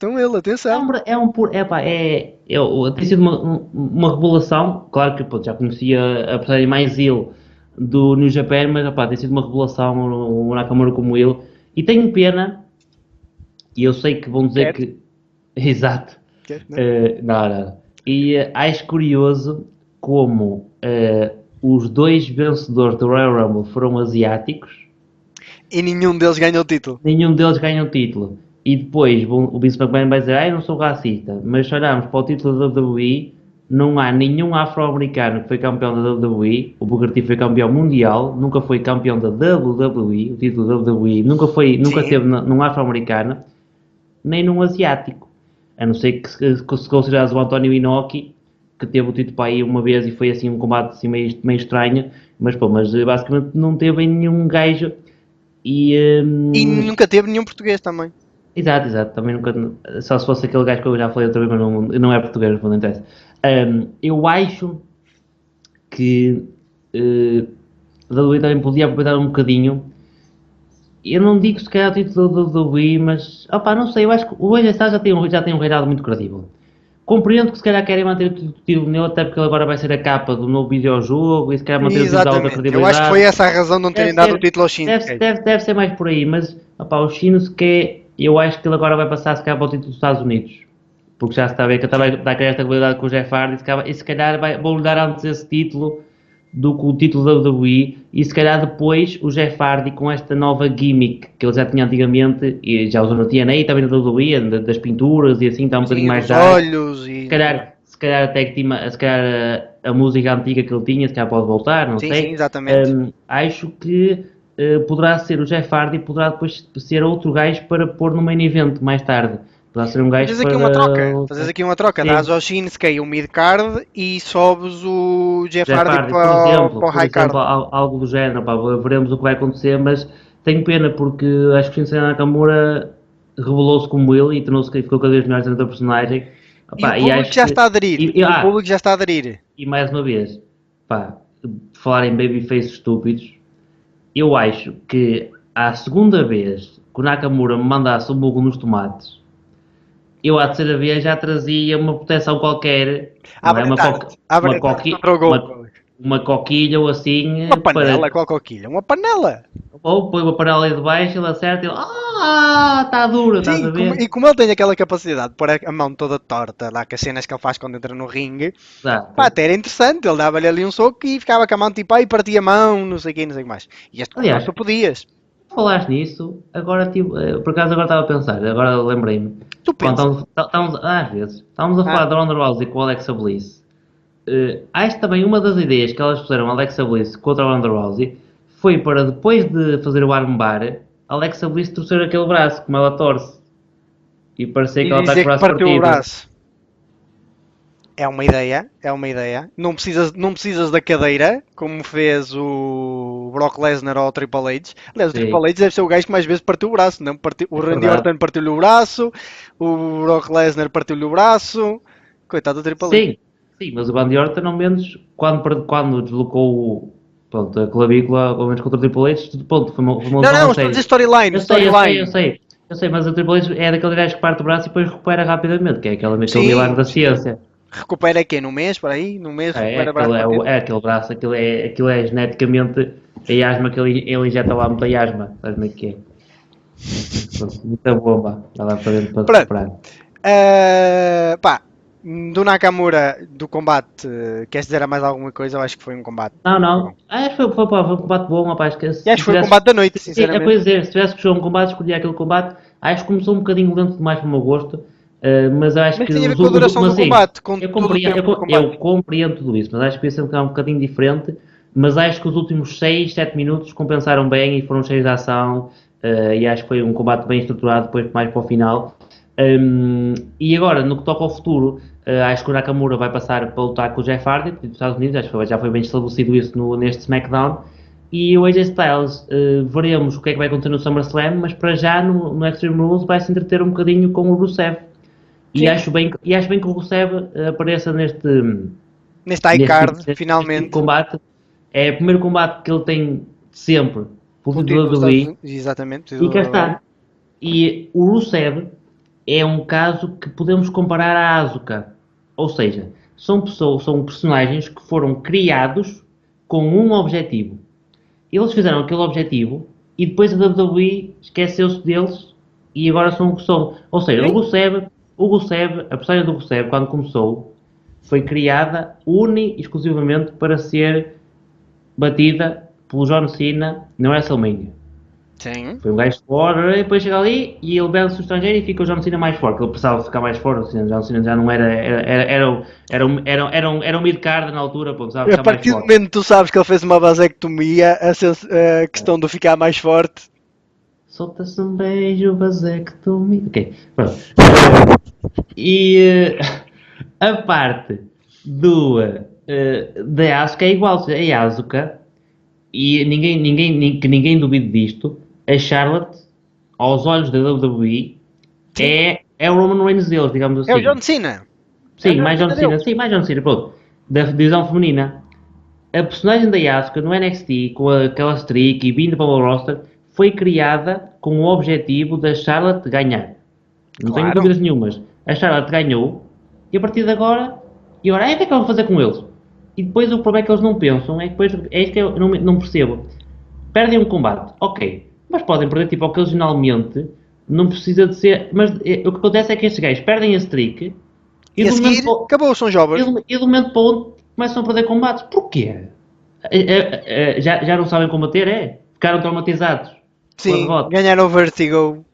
Speaker 2: é um ele, atenção.
Speaker 1: Tem sido uma revelação, claro que pô, já conhecia a personagem mais ele do New Japan, mas tem sido uma revelação o Nakamura como ele, e tenho pena, e eu sei que vão dizer
Speaker 2: Quer?
Speaker 1: que... Exato.
Speaker 2: Não?
Speaker 1: Não. E acho curioso como os dois vencedores do Royal Rumble foram asiáticos,
Speaker 2: E nenhum deles ganhou o título.
Speaker 1: nenhum deles ganha o título. E depois o Vince McMahon vai dizer, eu não sou racista, mas se olharmos para o título da WWE, não há nenhum afro-americano que foi campeão da WWE, o Booker T foi campeão mundial, nunca foi campeão da WWE, o título da WWE, nunca
Speaker 2: Sim.
Speaker 1: teve num afro-americano, nem num asiático. A não ser que se considerares o António Inoki, que teve o título para aí uma vez e foi assim um combate assim meio estranho, mas basicamente não teve nenhum gajo
Speaker 2: E nunca teve nenhum português também.
Speaker 1: Exato, também nunca, só se fosse aquele gajo que eu já falei outra vez, mas não é português, não interessa. Eu acho que a WWE também podia aproveitar um bocadinho. Eu não digo se calhar o título da WWE, mas não sei, eu acho que o AJ Styles já tem um reinado muito credível. Compreendo que se calhar querem manter o título nele, até porque ele agora vai ser a capa do novo videojogo e se calhar manter o título da outra
Speaker 2: Exatamente.
Speaker 1: credibilidade.
Speaker 2: Eu acho que foi essa a razão de não terem dado o título ao Shinsuke.
Speaker 1: Deve ser mais por aí, mas o Shinsuke, eu acho que ele agora vai passar se calhar para o título dos Estados Unidos. Porque já se está a ver que ele vai dar esta habilidade com o Jeff Hardy e se calhar vou-lhe dar antes esse título do que o título da WWE e se calhar depois o Jeff Hardy com esta nova gimmick que ele já tinha antigamente e já usou no TNA e também na WWE, das pinturas e assim, está um bocadinho mais
Speaker 2: os
Speaker 1: dark.
Speaker 2: olhos e...
Speaker 1: Se calhar até que a música antiga que ele tinha, se calhar pode voltar, não sei.
Speaker 2: Sim, exatamente.
Speaker 1: Acho que poderá ser o Jeff Hardy, poderá depois ser outro gajo para pôr no main event mais tarde. Poderá ser um gajo
Speaker 2: Fazes aqui uma troca. Fazes aqui uma troca.
Speaker 1: Sim.
Speaker 2: Dás ao Shinsuke o mid-card e sobes o Jeff
Speaker 1: Jeff
Speaker 2: Hardy
Speaker 1: Hardy,
Speaker 2: para o
Speaker 1: por
Speaker 2: high card.
Speaker 1: exemplo, algo do género, pá, veremos o que vai acontecer, mas tenho pena porque acho que o Shinsuke Nakamura revelou-se como ele e ficou cada vez melhor dentro da personagem.
Speaker 2: E
Speaker 1: Pá,
Speaker 2: o público
Speaker 1: acho
Speaker 2: já
Speaker 1: que-
Speaker 2: está a aderir.
Speaker 1: e-
Speaker 2: O público já está a aderir.
Speaker 1: E mais uma vez, pá, falar em babyface estúpidos, eu acho que à segunda vez que o Nakamura me mandasse um murro nos tomates, eu à terceira vez já trazia uma proteção qualquer, não é? Uma coquilha ou assim,
Speaker 2: Uma panela, qual coquilha? Uma panela!
Speaker 1: ou põe uma panela aí de baixo, ele acerta e ele, está duro, estás a
Speaker 2: Sim,
Speaker 1: ver?
Speaker 2: e como ele tem aquela capacidade de pôr a mão toda torta lá com as cenas que ele faz quando entra no ringue,
Speaker 1: Exato.
Speaker 2: pá, até era interessante. Ele dava-lhe ali um soco e ficava com a mão tipo, aí partia a mão, não sei o que, não sei o que mais. E este
Speaker 1: Aliás,
Speaker 2: tu podias.
Speaker 1: Falaste nisso, agora por acaso agora estava a pensar, agora lembrei-me.
Speaker 2: Tu pensas.
Speaker 1: Às vezes, estávamos a falar da Ronda Rousey com o Alexa Bliss. Acho que também uma das ideias que elas fizeram Alexa Bliss contra a Ronda Rousey foi para depois de fazer o armbar, Alexa Bliss torcer aquele braço, como ela torce. E parecia que
Speaker 2: E
Speaker 1: ela está com
Speaker 2: dizer
Speaker 1: o
Speaker 2: que
Speaker 1: braço
Speaker 2: partiu o
Speaker 1: partido.
Speaker 2: braço. É uma ideia, é uma ideia. Não precisas da cadeira, como fez o Brock Lesnar ao Triple H. Aliás, o
Speaker 1: Sim.
Speaker 2: Triple H deve ser o gajo que mais vezes partiu o braço. Não? O Randy
Speaker 1: Verdade.
Speaker 2: Orton partiu-lhe o braço, o Brock Lesnar partiu-lhe o braço. Coitado do Triple H.
Speaker 1: Sim, mas o Randy Orton, ao menos, quando deslocou a clavícula, ao menos contra o Triple H, pronto, foi uma
Speaker 2: Não,
Speaker 1: lesão
Speaker 2: estou a
Speaker 1: séria.
Speaker 2: dizer storyline.
Speaker 1: Eu sei, mas o Triple H é daquele gajo que parte o braço e depois recupera rapidamente, que é aquele
Speaker 2: Sim,
Speaker 1: milagre da ciência.
Speaker 2: Recupera aqui no mês, por aí? No mês recupera braço.
Speaker 1: Aquele braço, aquilo é geneticamente a asma que ele injeta lá muita asma, sabes como é que é? Pronto, muita bomba, está lá para dentro para
Speaker 2: Pronto.
Speaker 1: recuperar.
Speaker 2: Pá, do Nakamura, do combate, queres dizer mais alguma coisa? Eu acho que foi um combate.
Speaker 1: Não. Acho que foi um combate bom, rapaz.
Speaker 2: E acho que foi o combate da noite, sinceramente.
Speaker 1: É coisa dizer, se tivesse que escolher um combate, escolhi aquele combate. Acho que começou um bocadinho lento demais para o meu gosto. Mas acho
Speaker 2: Mas
Speaker 1: que.
Speaker 2: tem a ver com a duração do combate, com
Speaker 1: eu
Speaker 2: todo o tempo do combate.
Speaker 1: Eu compreendo tudo isso, mas acho que podia ser um bocadinho diferente. Mas acho que os últimos 6, 7 minutos compensaram bem e foram cheios de ação. E acho que foi um combate bem estruturado, depois mais para o final. E agora, no que toca ao futuro, acho que o Nakamura vai passar para lutar com o Jeff Hardy dos Estados Unidos. Acho que já foi bem estabelecido isso neste SmackDown. E o AJ Styles, veremos o que é que vai acontecer no SummerSlam, mas para já no Extreme Rules vai se entreter um bocadinho com o Rusev. E acho bem que o Rusev apareça
Speaker 2: neste high card, finalmente.
Speaker 1: Neste combate. É o primeiro combate que ele tem sempre pelo título da WWE.
Speaker 2: Exatamente.
Speaker 1: E cá está. E o Rusev é um caso que podemos comparar à Asuka. Ou seja, são personagens que foram criados com um objetivo. Eles fizeram aquele objetivo e depois a WWE esqueceu-se deles e agora são o que são. Ou seja, o Rusev, a personagem do Rusev, quando começou, foi criada exclusivamente para ser batida pelo John Cena no WrestleMania.
Speaker 2: Sim.
Speaker 1: Foi um gajo forte, e depois chega ali e ele vence o estrangeiro e fica o John Cena mais forte. Ele precisava ficar mais forte, o John Cena já não era um mid-card na altura, pô, precisava
Speaker 2: A
Speaker 1: ficar mais
Speaker 2: partir do
Speaker 1: forte.
Speaker 2: momento que tu sabes que ele fez uma vasectomia, a questão de ficar mais forte.
Speaker 1: Solta-se um beijo, vasectomia. Ok, pronto. E a parte da Asuka é igual. A Asuka, e que ninguém duvide disto, a Charlotte, aos olhos da WWE, é o Roman Reigns deles, digamos assim.
Speaker 2: É o John Cena.
Speaker 1: Sim, mais John Cena. Sim, mais John Cena, pronto. Da divisão feminina. A personagem da Asuka no NXT, com aquela streak e vindo para o roster, foi criada com o objetivo da Charlotte ganhar. Não tenho dúvidas nenhumas. A Charlotte ganhou e a partir de agora, o que é que eu vou fazer com eles? E depois o problema é que eles não pensam, é isso que eu não percebo. Perdem um combate, ok, mas podem perder tipo ocasionalmente, não precisa de ser. Mas o que acontece é que estes gajos perdem a streak
Speaker 2: e a seguir, acabou, são jovens.
Speaker 1: E do momento para o outro começam a perder combates. Porquê? Já não sabem combater, Ficaram traumatizados.
Speaker 2: Sim, ganharam vertigo.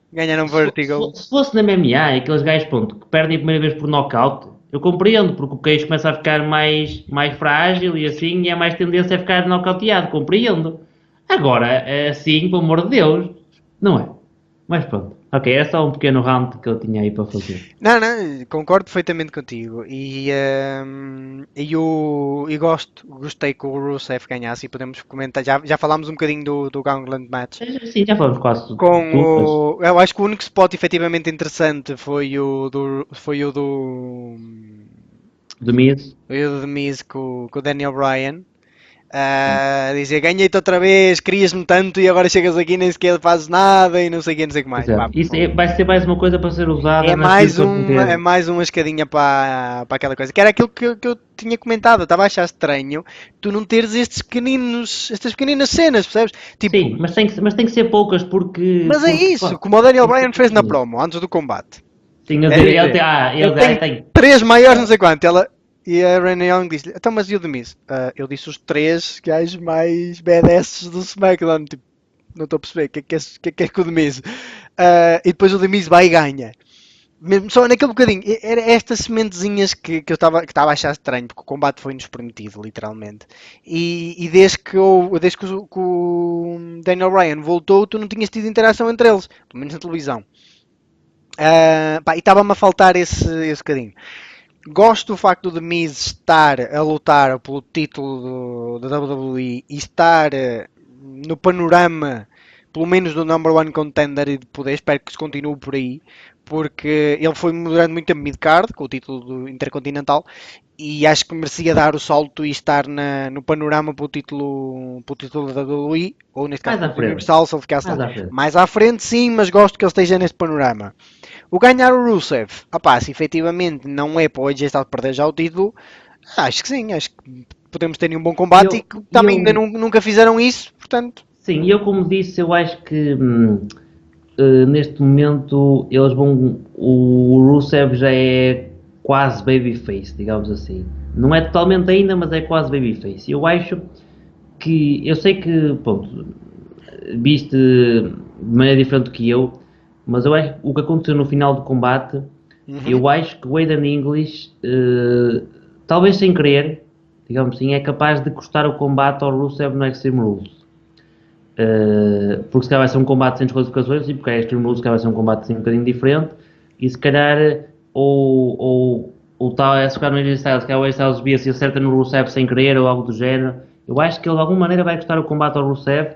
Speaker 1: Se fosse na MMA, aqueles gajos que perdem a primeira vez por knockout, eu compreendo, porque o queixo começa a ficar mais frágil e assim, e é mais tendência a ficar knockoutado, compreendo. Agora, assim, pelo amor de Deus, não é? Mas pronto. Ok, é só um pequeno rant que eu tinha aí para fazer.
Speaker 2: Não, concordo perfeitamente contigo. Gostei que o Rusev ganhasse e podemos comentar. Já falámos um bocadinho do Gauntlet Match.
Speaker 1: Sim, já falamos quase
Speaker 2: Com
Speaker 1: tudo, mas
Speaker 2: eu acho que o único spot efetivamente interessante
Speaker 1: de Miz,
Speaker 2: foi o do The Miz com o Daniel Bryan. Dizer, ganhei-te outra vez, querias-me tanto e agora chegas aqui e nem sequer fazes nada e não sei o que, não sei o que mais. Pá,
Speaker 1: exato. Vai ser mais uma coisa para ser usada
Speaker 2: é
Speaker 1: nas
Speaker 2: mais
Speaker 1: futuras
Speaker 2: é
Speaker 1: corridas.
Speaker 2: mais uma escadinha para aquela coisa. Que era aquilo que eu tinha comentado. Eu estava a achar estranho tu não teres estas pequeninas cenas, percebes? Tipo,
Speaker 1: Sim, mas tem que ser poucas
Speaker 2: mas é
Speaker 1: porque
Speaker 2: isso,
Speaker 1: pá,
Speaker 2: como o Daniel
Speaker 1: tem que ser
Speaker 2: Bryan fez na
Speaker 1: poucas.
Speaker 2: promo, antes do combate.
Speaker 1: Sim,
Speaker 2: É dizer, eu
Speaker 1: ele
Speaker 2: tenho
Speaker 1: tem.
Speaker 2: três maiores, não sei quanto. E a Renee Young disse-lhe, então, mas e o The Miz? Eu disse os três gajos mais badass do SmackDown. Tipo, não estou a perceber, o que é que o The Miz? E depois o The Miz vai e ganha. Mesmo só naquele bocadinho, era estas sementezinhas que eu estava a achar estranho, porque o combate foi-nos permitido, literalmente. E desde que o Daniel Bryan voltou, tu não tinhas tido interação entre eles, pelo menos na televisão. Pá, e estava-me a faltar esse bocadinho. Gosto do facto do The Miz estar a lutar pelo título da WWE e estar no panorama, pelo menos do number one contender e de poder. Espero que se continue por aí, porque ele foi durante muito tempo mid-card com o título do Intercontinental e acho que merecia dar o salto e estar no panorama pelo título da WWE, ou neste caso
Speaker 1: Mais à
Speaker 2: pelo
Speaker 1: frente.
Speaker 2: Universal, se ele ficasse
Speaker 1: Mais
Speaker 2: lá.
Speaker 1: à frente.
Speaker 2: Mais à frente, sim, mas gosto que ele esteja neste panorama. O ganhar o Rusev, se efetivamente não é para o AJ Styles perder já o título, acho que sim, acho que podemos ter um bom
Speaker 1: E
Speaker 2: combate e que também ainda
Speaker 1: eu,
Speaker 2: nunca fizeram isso, portanto,
Speaker 1: sim, eu como disse, eu acho que neste momento eles vão. O Rusev já é quase babyface, digamos assim. Não é totalmente ainda, mas é quase babyface. Eu acho que. Eu sei que, pronto, viste de maneira diferente que eu, mas eu acho que o que aconteceu no final do combate,
Speaker 2: uhum.
Speaker 1: eu acho que o Aiden English, talvez sem querer, digamos assim, é capaz de custar o combate ao Rusev no Extreme Rules. Porque se calhar vai ser um combate sem desqualificações e porque é Extreme Rules, se calhar vai ser um combate assim, um bocadinho diferente e se calhar ou tal, se calhar no AJ Styles, que é o AJ Styles via se acerta no Rusev sem querer ou algo do género. Eu acho que ele de alguma maneira vai custar o combate ao Rusev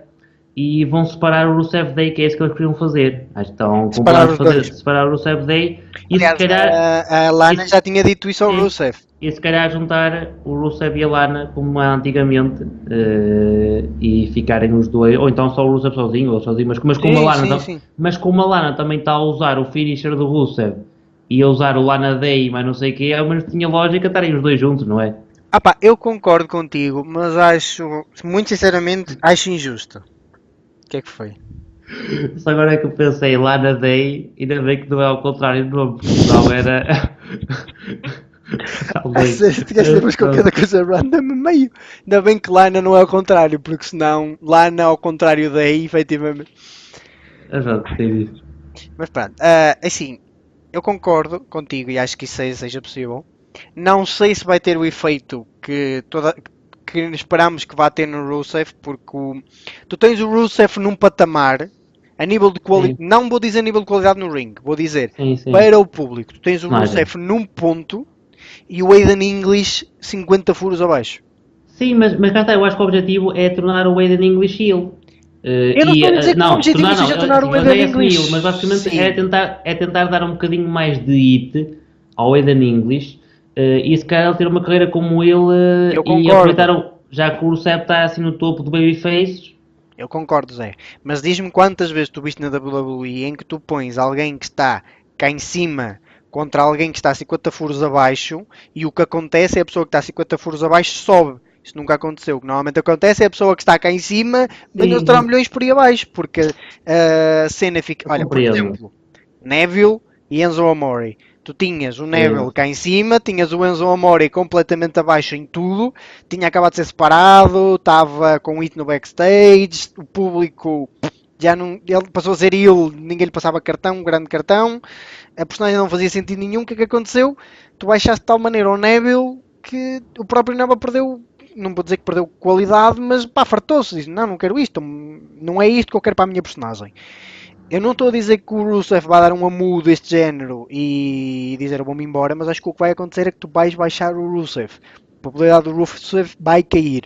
Speaker 1: e vão separar o Rusev Day, que é isso que eles queriam fazer. Acho que estão
Speaker 2: Separar
Speaker 1: combinados
Speaker 2: os
Speaker 1: de fazer,
Speaker 2: dois.
Speaker 1: separar o Rusev Day e se
Speaker 2: Aliás,
Speaker 1: calhar
Speaker 2: a Lana
Speaker 1: e,
Speaker 2: já tinha dito isso ao
Speaker 1: sim,
Speaker 2: Rusev.
Speaker 1: e se calhar juntar o Rusev e a Lana como antigamente e ficarem os dois, ou então só o Rusev sozinho, ou sozinho,
Speaker 2: Sim, sim, sim.
Speaker 1: mas como a Lana também está a usar o finisher do Rusev e a usar o Lana Day, mas não sei o que, ao menos tinha lógica estarem os dois juntos, não é?
Speaker 2: Eu concordo contigo, mas muito sinceramente, acho injusto. O que é que foi?
Speaker 1: Só agora é que eu pensei Lana Day, ainda bem que não é ao contrário do nome, porque senão era. Talvez.
Speaker 2: Tinhas sempre com cada coisa random a meio. Ainda bem que Lana não é ao contrário, porque senão Lana ao contrário daí, efetivamente.
Speaker 1: É já gostei disso.
Speaker 2: Mas pronto, assim, eu concordo contigo e acho que isso seja possível. Não sei se vai ter o efeito que esperamos que vá ter no Rusev, porque tu tens o Rusev num patamar a nível de qualidade.
Speaker 1: Sim,
Speaker 2: Não vou dizer a nível de qualidade no ring, vou dizer
Speaker 1: sim, sim.
Speaker 2: para o público. Tu tens o
Speaker 1: Personagem.
Speaker 2: Rusev num ponto e o Aiden English 50 furos abaixo.
Speaker 1: Sim, mas cá está, eu acho que o objetivo é tornar o Aiden English heel.
Speaker 2: Eu não estou a dizer que o
Speaker 1: Não,
Speaker 2: objetivo seja tornar
Speaker 1: sim,
Speaker 2: o
Speaker 1: ele já
Speaker 2: Aiden
Speaker 1: é esse heel,
Speaker 2: English.
Speaker 1: mas basicamente
Speaker 2: Sim.
Speaker 1: é tentar dar um bocadinho mais de hit ao Aiden English e se calhar ele ter uma carreira como ele
Speaker 2: Eu
Speaker 1: e
Speaker 2: concordo.
Speaker 1: aproveitar, já que o Rusev está assim no topo do Babyface.
Speaker 2: Eu concordo, Zé. Mas diz-me quantas vezes tu viste na WWE em que tu pões alguém que está cá em cima contra alguém que está a 50 furos abaixo e o que acontece é a pessoa que está a 50 furos abaixo sobe. Isso nunca aconteceu. O que normalmente acontece é a pessoa que está cá em cima ganha os
Speaker 1: Sim, sim,
Speaker 2: trambolhões por aí abaixo. Porque a cena fica.
Speaker 1: eu
Speaker 2: Olha, por
Speaker 1: compreendo.
Speaker 2: exemplo, Neville e Enzo Amore. Tu tinhas o Neville
Speaker 1: Eh,
Speaker 2: cá em cima, tinhas o Enzo Amore completamente abaixo em tudo, tinha acabado de ser separado, estava com it no backstage, o público já não. Ele passou a ser ele, ninguém lhe passava cartão, um grande cartão, a personagem não fazia sentido nenhum. O que é que aconteceu? Tu baixaste de tal maneira o Neville que o próprio Neville perdeu. Não vou dizer que perdeu qualidade, mas pá, fartou-se. Disse: não, não quero isto, não é isto que eu quero para a minha personagem. Eu não estou a dizer que o Rusev vai dar um amu deste género e dizer vou-me embora, mas acho que o que vai acontecer é que tu vais baixar o Rusev. A probabilidade do Rusev vai cair.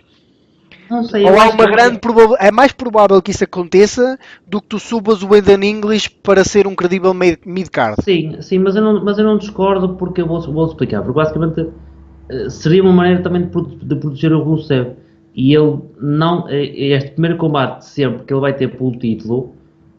Speaker 1: Não sei,
Speaker 2: Ou
Speaker 1: eu
Speaker 2: há
Speaker 1: acho
Speaker 2: uma
Speaker 1: que
Speaker 2: grande probabilidade, é mais provável que isso aconteça do que tu subas o Aiden English para ser um credível mid-card.
Speaker 1: sim, mas eu não discordo porque eu vou explicar. Porque basicamente seria uma maneira também de proteger o Rusev. E ele não. Este primeiro combate, sempre que ele vai ter pelo título,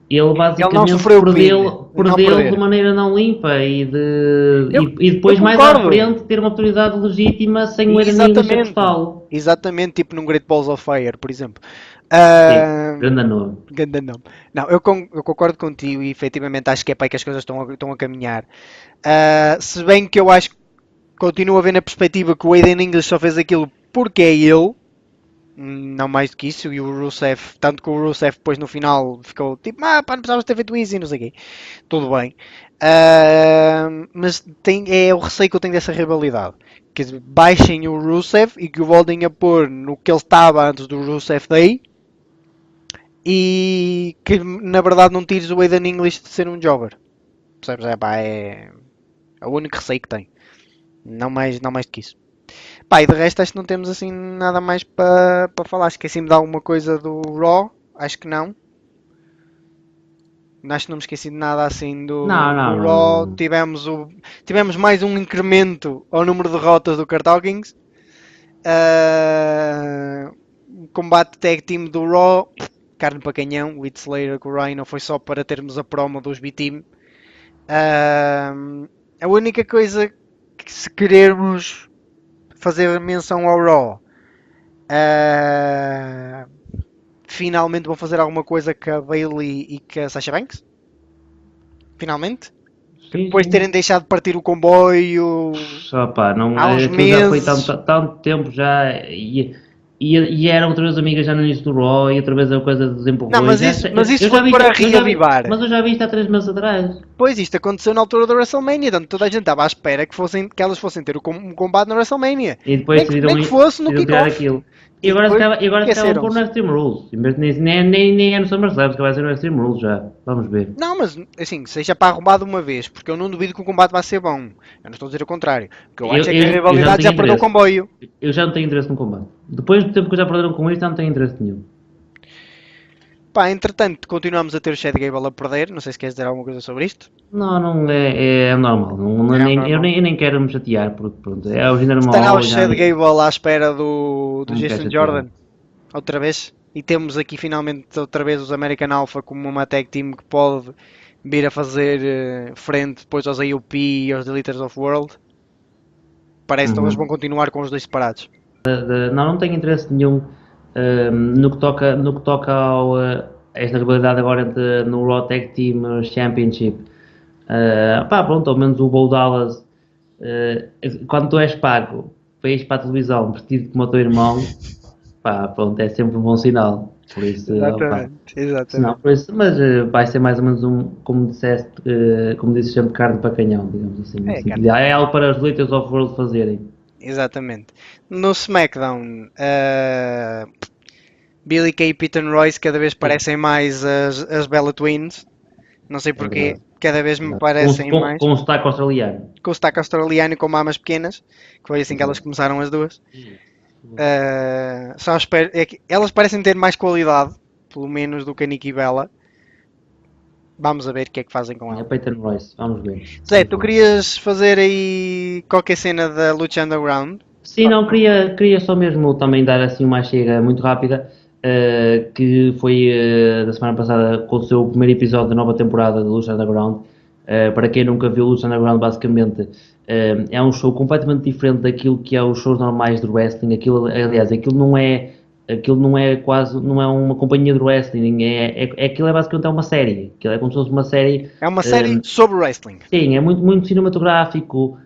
Speaker 1: ele
Speaker 2: Ele não
Speaker 1: basicamente
Speaker 2: sofreu pin, não
Speaker 1: perdeu de
Speaker 2: perder.
Speaker 1: maneira não limpa
Speaker 2: Eu,
Speaker 1: e
Speaker 2: eu
Speaker 1: depois mais à
Speaker 2: concordo.
Speaker 1: frente ter uma autoridade legítima sem o Eden English a
Speaker 2: Exatamente.
Speaker 1: costá-lo.
Speaker 2: Exatamente, tipo num Great Balls of Fire, por exemplo.
Speaker 1: Sim,
Speaker 2: Ah,
Speaker 1: grande nome.
Speaker 2: Ganda nome. Não, eu concordo contigo e efetivamente acho que é para aí que as coisas estão a caminhar. Se bem que eu acho que continuo a ver na perspectiva que o Aiden English só fez aquilo porque é ele, não mais do que isso, e o Rusev, tanto que o Rusev depois no final ficou tipo, pá, não precisavas ter feito isso e não sei o quê. Tudo bem. Mas é o receio que eu tenho dessa rivalidade. Que baixem o Rusev e que o voltem a pôr no que ele estava antes do Rusev Day e que na verdade não tires o Aiden English de ser um jobber. Percebes? É o único receio que tem. Não mais do que isso. Pá, e de resto acho que não temos assim nada mais para falar. Esqueci-me de alguma coisa do Raw. Acho que não. Acho que não me esqueci de nada assim
Speaker 1: Não,
Speaker 2: do
Speaker 1: não, não,
Speaker 2: Raw.
Speaker 1: não.
Speaker 2: Tivemos mais um incremento ao número de rotas do Cartal Kings. Combate tag team do Raw. Carne para canhão. O Heath Slater com o Rhino foi só para termos a promo dos B-Team. A única coisa que se querermos fazer menção ao Raw, ah, finalmente vão fazer alguma coisa com a Bayley e com a Sasha Banks? Finalmente?
Speaker 1: Sim,
Speaker 2: Depois de terem
Speaker 1: sim.
Speaker 2: deixado de partir o comboio
Speaker 1: Só pá, não,
Speaker 2: há uns
Speaker 1: aquilo já foi
Speaker 2: meses.
Speaker 1: tanto tempo já e eram outra vez amigas já no início do Raw e outra vez a coisa dos
Speaker 2: Não,
Speaker 1: empurrões.
Speaker 2: mas isso
Speaker 1: Eu já
Speaker 2: foi
Speaker 1: vi
Speaker 2: para
Speaker 1: isto,
Speaker 2: reavivar.
Speaker 1: mas eu já vi isto há 3 meses atrás.
Speaker 2: Pois isto aconteceu na altura da WrestleMania, então toda a gente estava à espera que elas fossem ter um combate na WrestleMania.
Speaker 1: E depois
Speaker 2: Nem que fosse no
Speaker 1: decidiram tirar
Speaker 2: kickoff.
Speaker 1: aquilo.
Speaker 2: E depois
Speaker 1: E agora se calhar vão pôr no
Speaker 2: esqueceram-se.
Speaker 1: Extreme Rules. Nem é no SummerSlam, que vai ser no Extreme Rules já. Vamos ver.
Speaker 2: Não, mas assim, seja para arrumar de uma vez, porque eu não duvido que o combate vai ser bom. Eu não estou a dizer o contrário. O que eu acho é que a
Speaker 1: Eu já não
Speaker 2: rivalidade
Speaker 1: tenho
Speaker 2: já perdeu o
Speaker 1: interesse.
Speaker 2: comboio.
Speaker 1: Eu já não tenho interesse no combate. Depois do tempo que já perderam com isto, já não tenho interesse nenhum.
Speaker 2: Pá, entretanto, continuamos a ter o Chad Gable a perder. Não sei se queres dizer alguma coisa sobre isto.
Speaker 1: Não, não é normal.
Speaker 2: É o normal.
Speaker 1: Eu nem quero me chatear, porque pronto, é o Jinder
Speaker 2: Estará o
Speaker 1: Mahal, já
Speaker 2: Chad Gable à espera do
Speaker 1: não me quero
Speaker 2: Jason
Speaker 1: chatear.
Speaker 2: Jordan outra vez. E temos aqui finalmente outra vez os American Alpha como uma tag team que pode vir a fazer frente depois aos AOP e aos Deleters of World. Parece que eles vão
Speaker 1: Uhum.
Speaker 2: continuar com os dois separados.
Speaker 1: Não tenho interesse nenhum no que toca a esta rivalidade agora no Raw Tag Team Championship. Pá, pronto, ao menos o Bo Dallas, quando tu és pago para ir para a televisão vestido como o teu irmão, pá, pronto, é sempre um bom sinal. Por isso, opá,
Speaker 2: Exatamente,
Speaker 1: não,
Speaker 2: exatamente.
Speaker 1: por isso, mas vai ser mais ou menos como disseste, como dizes sempre, carne para canhão, digamos assim. No
Speaker 2: É,
Speaker 1: sentido,
Speaker 2: cara.
Speaker 1: é algo para os Leaders of World fazerem.
Speaker 2: Exatamente. No SmackDown, Billy Kay e Peyton Royce cada vez
Speaker 1: Sim,
Speaker 2: parecem mais as Bella Twins. Não sei
Speaker 1: é
Speaker 2: porquê,
Speaker 1: verdade.
Speaker 2: cada vez me
Speaker 1: Verdade.
Speaker 2: parecem mais.
Speaker 1: Com o sotaque australiano.
Speaker 2: Com o sotaque australiano e com mamas pequenas, que foi assim que elas
Speaker 1: Exato.
Speaker 2: começaram as duas. Só espero, é que elas parecem ter mais qualidade, pelo menos do que a Nikki Bella. Vamos a ver o que é que fazem com
Speaker 1: É
Speaker 2: ela.
Speaker 1: Peyton Royce, vamos ver.
Speaker 2: Zé,
Speaker 1: Vamos
Speaker 2: tu
Speaker 1: ver.
Speaker 2: querias fazer aí qualquer cena da Lucha Underground?
Speaker 1: Sim, não, queria só mesmo também dar assim uma chega muito rápida, que foi da semana passada, aconteceu o primeiro episódio da nova temporada de Lucha Underground. Para quem nunca viu Lucha Underground, basicamente é um show completamente diferente daquilo que é os shows normais de wrestling. Aliás, aquilo não é quase, não é uma companhia de wrestling, aquilo é basicamente uma série. Aquilo é como se fosse uma série.
Speaker 2: É uma série sobre wrestling.
Speaker 1: Sim, é muito cinematográfico,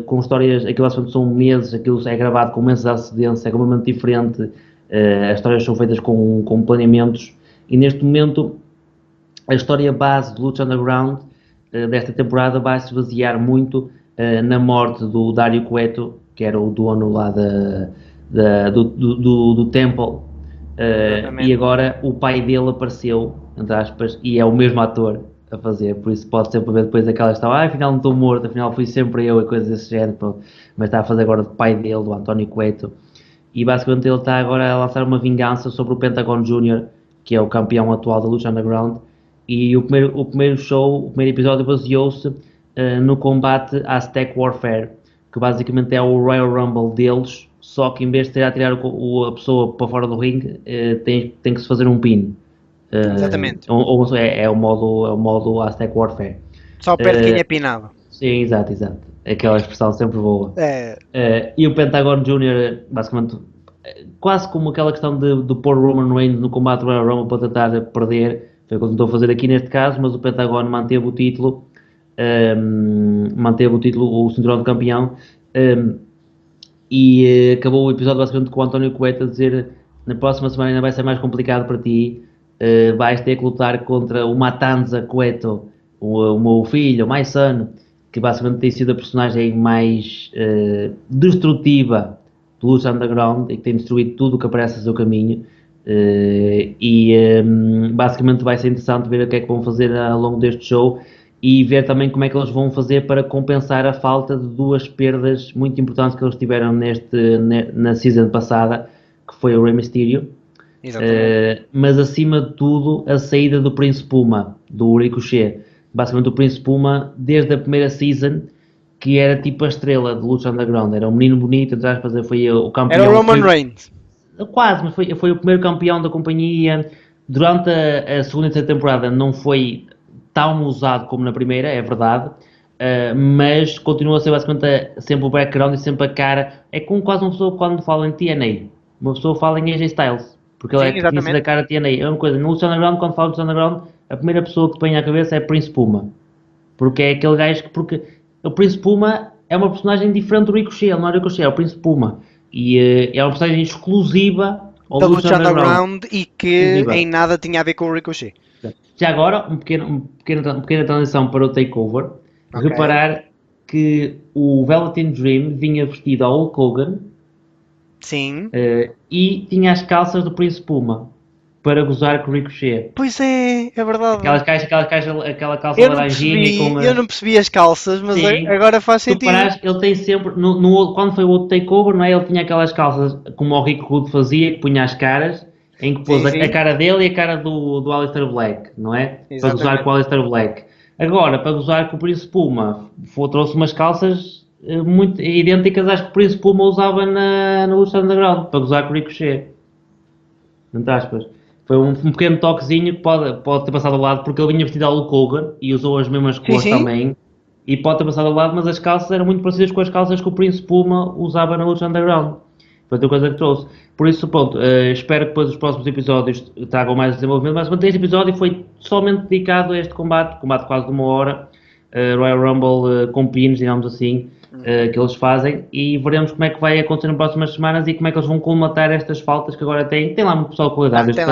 Speaker 1: com histórias, aquilo são meses, aquilo é gravado com meses de antecedência, é completamente diferente, as histórias são feitas com planeamentos, e neste momento a história base de Lucha Underground desta temporada vai se basear muito na morte do Dario Cueto, que era o dono lá do Temple, e
Speaker 2: Exatamente.
Speaker 1: agora o pai dele apareceu entre aspas, e é o mesmo ator a fazer, por isso pode sempre haver depois aquela questão, afinal não estou morto, afinal fui sempre eu e coisas desse género, pronto. Mas está a fazer agora de pai dele, do António Cueto, e basicamente ele está agora a lançar uma vingança sobre o Pentagon Junior, que é o campeão atual da Lucha Underground, e o primeiro show, o primeiro episódio baseou-se no combate à Aztec Warfare, que basicamente é o Royal Rumble deles, só que em vez de ter a tirar a pessoa para fora do ringue, tem que se fazer um pin.
Speaker 2: Exatamente.
Speaker 1: É o modo Aztec Warfare.
Speaker 2: Só perde quem é pinado.
Speaker 1: Sim, exato. Aquela expressão sempre boa. E o Pentagon Junior, basicamente, quase como aquela questão de pôr Roman Reigns no combate Royal Rumble para tentar perder, foi o que eu tentou fazer aqui neste caso, mas o Pentagon manteve o título, o cinturão de campeão, e acabou o episódio basicamente com o António Cueto a dizer: na próxima semana ainda vai ser mais complicado para ti, vais ter que lutar contra o Matanza Cueto, o meu filho, o my son, que basicamente tem sido a personagem mais destrutiva do Lucha Underground e que tem destruído tudo o que aparece a seu caminho. Basicamente vai ser interessante ver o que é que vão fazer ao longo deste show e ver também como é que eles vão fazer para compensar a falta de duas perdas muito importantes que eles tiveram na season passada, que foi o Rey Mysterio, mas acima de tudo a saída do Prince Puma, do Ricochet. Basicamente o Prince Puma, desde a primeira season, que era tipo a estrela de Lucha Underground, era um menino bonito, entre aspas, foi o campeão.
Speaker 2: Era o Roman Reigns.
Speaker 1: Quase, mas foi o primeiro campeão da companhia. Durante a segunda e terceira temporada não foi tão usado como na primeira, é verdade, mas continua a ser basicamente sempre o background e sempre a cara. É como quase uma pessoa quando fala em TNA, uma pessoa fala em AJ Styles, porque ele é conhecido da cara TNA. É uma coisa, no Lucha Underground, quando fala de Lucha Underground, a primeira pessoa que te põe à cabeça é Prince Puma, porque é aquele gajo porque o Prince Puma é uma personagem diferente do Ricochet, ele não é Ricochet, é o Prince Puma, e é uma personagem exclusiva ao
Speaker 2: da
Speaker 1: Lucha
Speaker 2: Underground e que em nada tinha a ver com o Ricochet.
Speaker 1: Já agora, uma pequena transição para o Takeover. Okay. Reparar que o Velveteen Dream vinha vestido ao Hulk Hogan.
Speaker 2: Sim.
Speaker 1: E tinha as calças do Prince Puma para gozar com o Ricochet.
Speaker 2: Pois é verdade.
Speaker 1: Aquela calça laranjinha com
Speaker 2: eu não percebi as calças, mas sim, agora faz sentido.
Speaker 1: Reparar, ele tem sempre, quando foi o outro Takeover, não é? Ele tinha aquelas calças como o Rick Rude fazia, que punha as caras, em que pôs a cara dele e a cara do Aleister Black, não é? Exatamente. Para gozar com o Aleister Black. Agora, para gozar com o Prince Puma, trouxe umas calças muito idênticas às que o Prince Puma usava no Lucha Underground, para gozar com o Ricochet. Entre aspas. Foi um pequeno toquezinho que pode ter passado ao lado, porque ele vinha vestido ao Hulk Hogan e usou as mesmas cores também. E pode ter passado ao lado, mas as calças eram muito parecidas com as calças que o Prince Puma usava na Lucha Underground. Foi outra coisa que trouxe. Por isso, pronto, espero que depois os próximos episódios tragam mais desenvolvimento. Mas este episódio foi somente dedicado a este combate quase de uma hora, Royal Rumble com pinos, digamos assim, que eles fazem, e veremos como é que vai acontecer nas próximas semanas e como é que eles vão colmatar estas faltas que agora têm. Tem lá muito pessoal de qualidade, este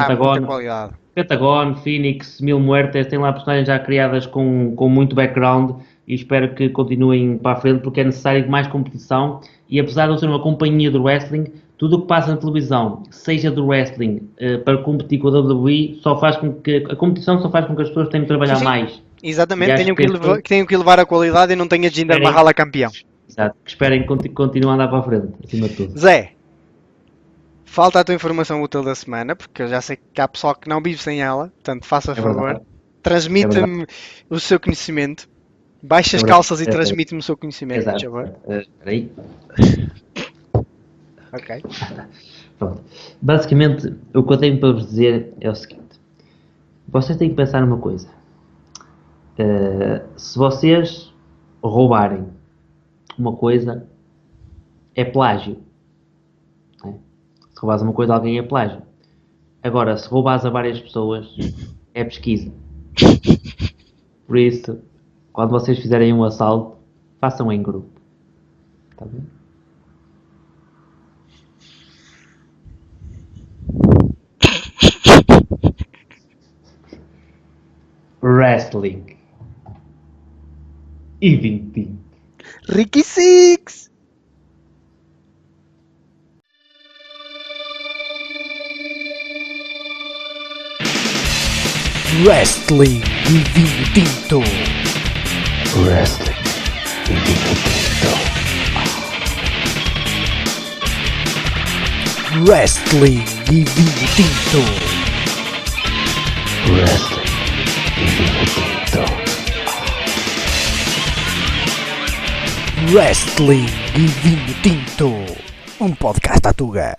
Speaker 1: Pentagon, Phoenix, Mil Muertes, tem lá personagens já criadas com muito background, e espero que continuem para a frente, porque é necessário mais competição. E apesar de eu ser uma companhia do wrestling, tudo o que passa na televisão, seja do wrestling para competir com a WWE, a competição só faz com que as pessoas tenham que trabalhar mais.
Speaker 2: Exatamente, tenham que levar a qualidade e não tenham de Jinder Mahal a campeão.
Speaker 1: Exato, que esperem que continuem a andar para a frente, acima de tudo.
Speaker 2: Zé, falta a tua informação útil da semana, porque eu já sei que há pessoal que não vive sem ela, portanto faça favor, transmita-me o seu conhecimento. Baixa as calças e transmite-me o seu conhecimento, por favor.
Speaker 1: Peraí.
Speaker 2: Ok.
Speaker 1: Pronto. Basicamente, o que eu tenho para vos dizer é o seguinte. Vocês têm que pensar numa coisa. Se vocês roubarem uma coisa, é plágio. Não é? Se roubares uma coisa a alguém, é plágio. Agora, se roubares a várias pessoas, é pesquisa. Por isso, quando vocês fizerem um assalto, façam em grupo. Está bem? Wrestling. E 20.
Speaker 2: Ricky Six! Wrestling e vinho tinto.
Speaker 4: Wrestling e vinho tinto.
Speaker 2: Wrestling e vinho tinto.
Speaker 4: Wrestling e vinho tinto.
Speaker 2: Wrestling e vinho tinto. Um podcast à Tuga.